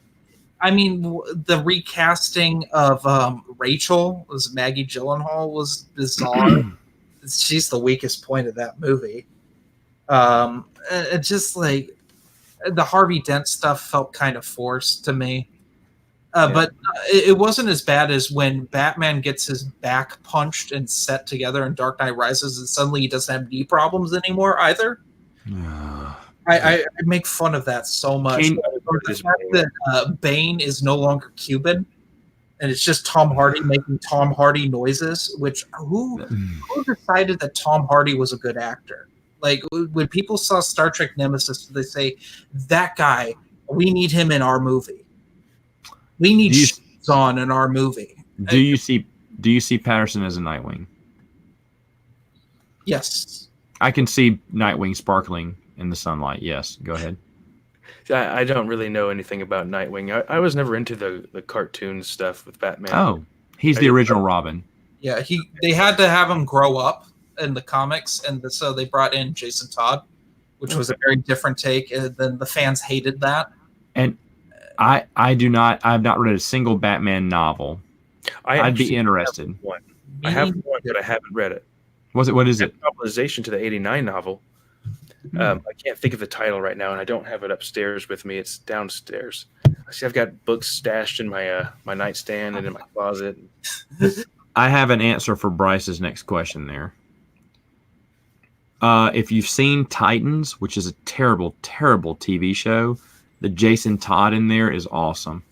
I mean, the recasting of Rachel as Maggie Gyllenhaal was bizarre. She's the weakest point of that movie. It just like the Harvey Dent stuff felt kind of forced to me. But it wasn't as bad as when Batman gets his back punched and set together in Dark Knight Rises, and suddenly he doesn't have knee problems anymore either. I make fun of that so much. The fact that Bane is no longer Cuban and it's just Tom Hardy making Tom Hardy noises. Which who decided that Tom Hardy was a good actor? Like when people saw Star Trek Nemesis, they say that guy. We need him in our movie. We need Sean in our movie. Do you see Patterson as a Nightwing? Yes. I can see Nightwing sparkling in the sunlight. Yes, go ahead. I don't really know anything about Nightwing. I was never into the cartoon stuff with Batman. Oh, he's the original Robin. Yeah, they had to have him grow up in the comics, and so they brought in Jason Todd, which was a very different take, and then the fans hated that. And I have not read a single Batman novel. I'd be interested. I have one, but I haven't read it. What is it? Novelization to the '89 novel. I can't think of the title right now, and I don't have it upstairs with me. It's downstairs. See, I've got books stashed in my my nightstand and in my closet. I have an answer for Bryce's next question there. If you've seen Titans, which is a terrible, terrible TV show, the Jason Todd in there is awesome.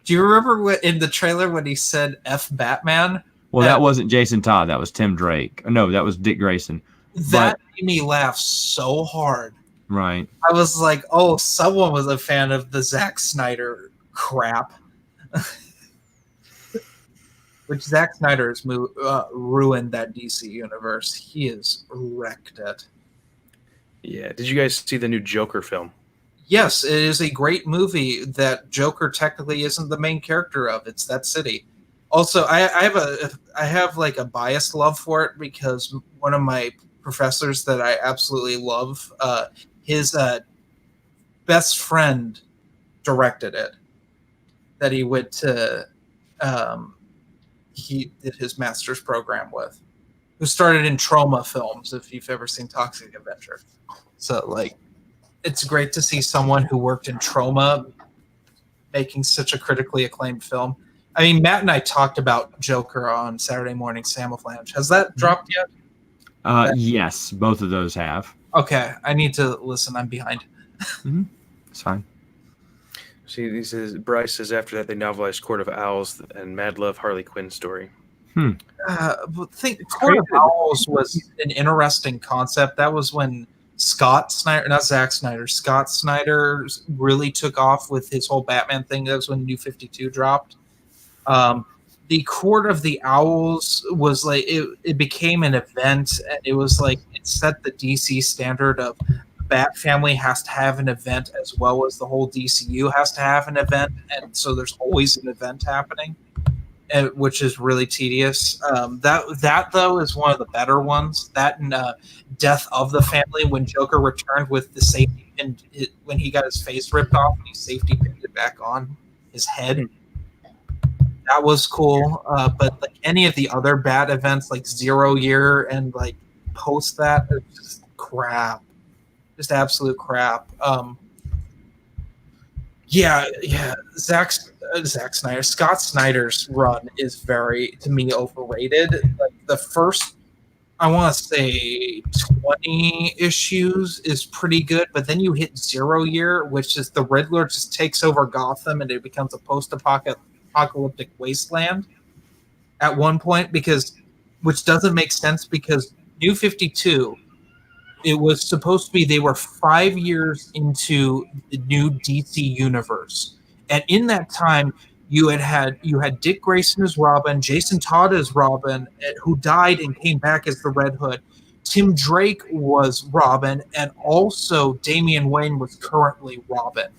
Do you remember in the trailer when he said F Batman? Well, that wasn't Jason Todd. That was Tim Drake. No, that was Dick Grayson. That made me laugh so hard. Right. I was like, oh, someone was a fan of the Zack Snyder crap. Which Zack Snyder has ruined that DC universe. He has wrecked it. Yeah. Did you guys see the new Joker film? Yes, it is a great movie that Joker technically isn't the main character of. It's that city. Also, I have like a biased love for it because one of my professors that I absolutely love, his best friend directed it. That he went to, he did his master's program with, who started in Trauma Films. If you've ever seen Toxic Avenger, so like, it's great to see someone who worked in Trauma making such a critically acclaimed film. I mean, Matt and I talked about Joker on Saturday Morning Samoflange. Has that dropped yet? Yes, both of those have. Okay, I need to listen. I'm behind. It's fine. See, Bryce says after that they novelized Court of Owls and Mad Love Harley Quinn story. Court of Owls was an interesting concept. That was when Scott Snyder really took off with his whole Batman thing. That was when New 52 dropped. The Court of the Owls was like it became an event, and it was like it set the DC standard of Bat Family has to have an event as well as the whole DCU has to have an event, and so there's always an event happening, which is really tedious. That though is one of the better ones. That and Death of the Family, when Joker returned with the safety pin, when he got his face ripped off and he safety pinned it back on his head. That was cool, but like any of the other Bat events, like 0 Year and like post that, it's just crap, just absolute crap. Scott Snyder's run is very, to me, overrated. Like the first, I want to say 20 issues is pretty good, but then you hit 0 Year, which is the Riddler just takes over Gotham and it becomes a post-apocalyptic wasteland at one point, which doesn't make sense because New 52, it was supposed to be they were 5 years into the new DC universe, and in that time you had Dick Grayson as Robin, Jason Todd as Robin, who died and came back as the Red Hood. Tim Drake was Robin, and also Damian Wayne was currently Robin.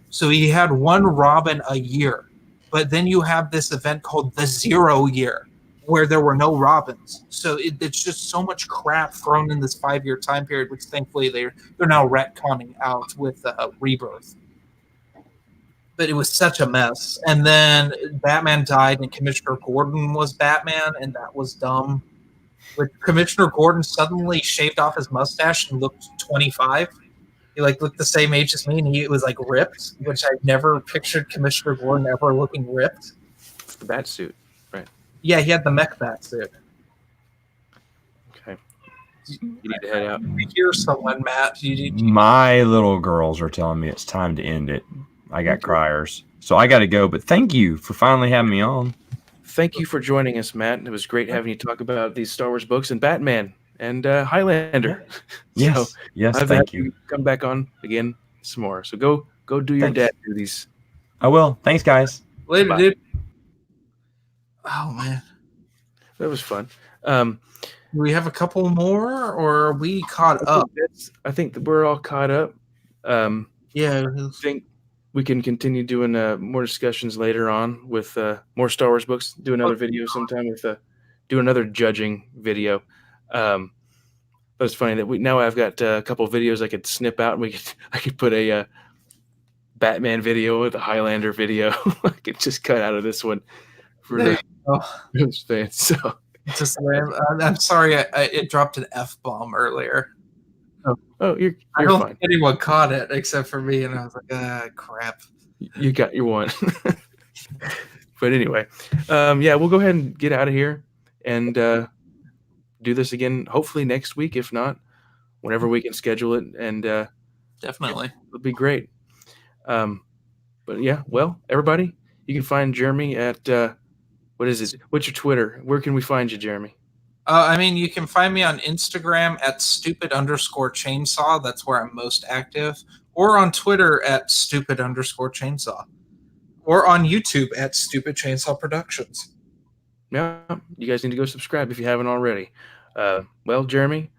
So he had one Robin a year. But then you have this event called the 0 Year, where there were no Robins. So it's just so much crap thrown in this 5-year time period, which thankfully they're now retconning out with Rebirth. But it was such a mess. And then Batman died, and Commissioner Gordon was Batman, and that was dumb. With Commissioner Gordon suddenly shaved off his mustache and looked 25. He looked the same age as me, and he was ripped, which I never pictured Commissioner Gordon ever looking ripped. It's the bat suit, right? Yeah, he had the mech bat suit. Okay. You need to head out. I hear someone, Matt. My little girls are telling me it's time to end it. I got criers, so I got to go. But thank you for finally having me on. thank you for joining us, Matt. It was great having you talk about these Star Wars books and Batman and Highlander. Yes. Yes. I've Thank had you. come back on again some more. So go do your Thanks. dad duties. I will. Thanks, guys. Later, Bye. dude. Oh man, That was fun. do we have a couple more, or are we caught up? I think that we're all caught up. Yeah. I think we can continue doing more discussions later on with more Star Wars books. Do another video sometime with do another judging video. But it's funny that now I've got a couple of videos I could snip out, and I could put a Batman video with a Highlander video. I could just cut out of this one for the fans. So I'm sorry, it dropped an F-bomb earlier. you're I don't fine. think anyone caught it except for me, and I was like, crap. You got your one. But anyway, yeah, we'll go ahead and get out of here and do this again, hopefully next week. If not, whenever we can schedule it, and Definitely. it'll be great. But yeah, well, everybody, you can find Jeremy at what is it? What's your Twitter? Where can we find you, Jeremy? I mean, you can find me on Instagram at stupid_chainsaw. That's where I'm most active. Or on Twitter at stupid_chainsaw. Or on YouTube at StupidChainsawProuctions. Yeah, you guys need to go subscribe if you haven't already. Well, Jeremy,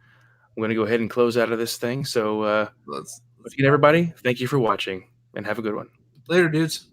I'm going to go ahead and close out of this thing. So, Let's again, everybody, thank you for watching, and have a good one. later, dudes.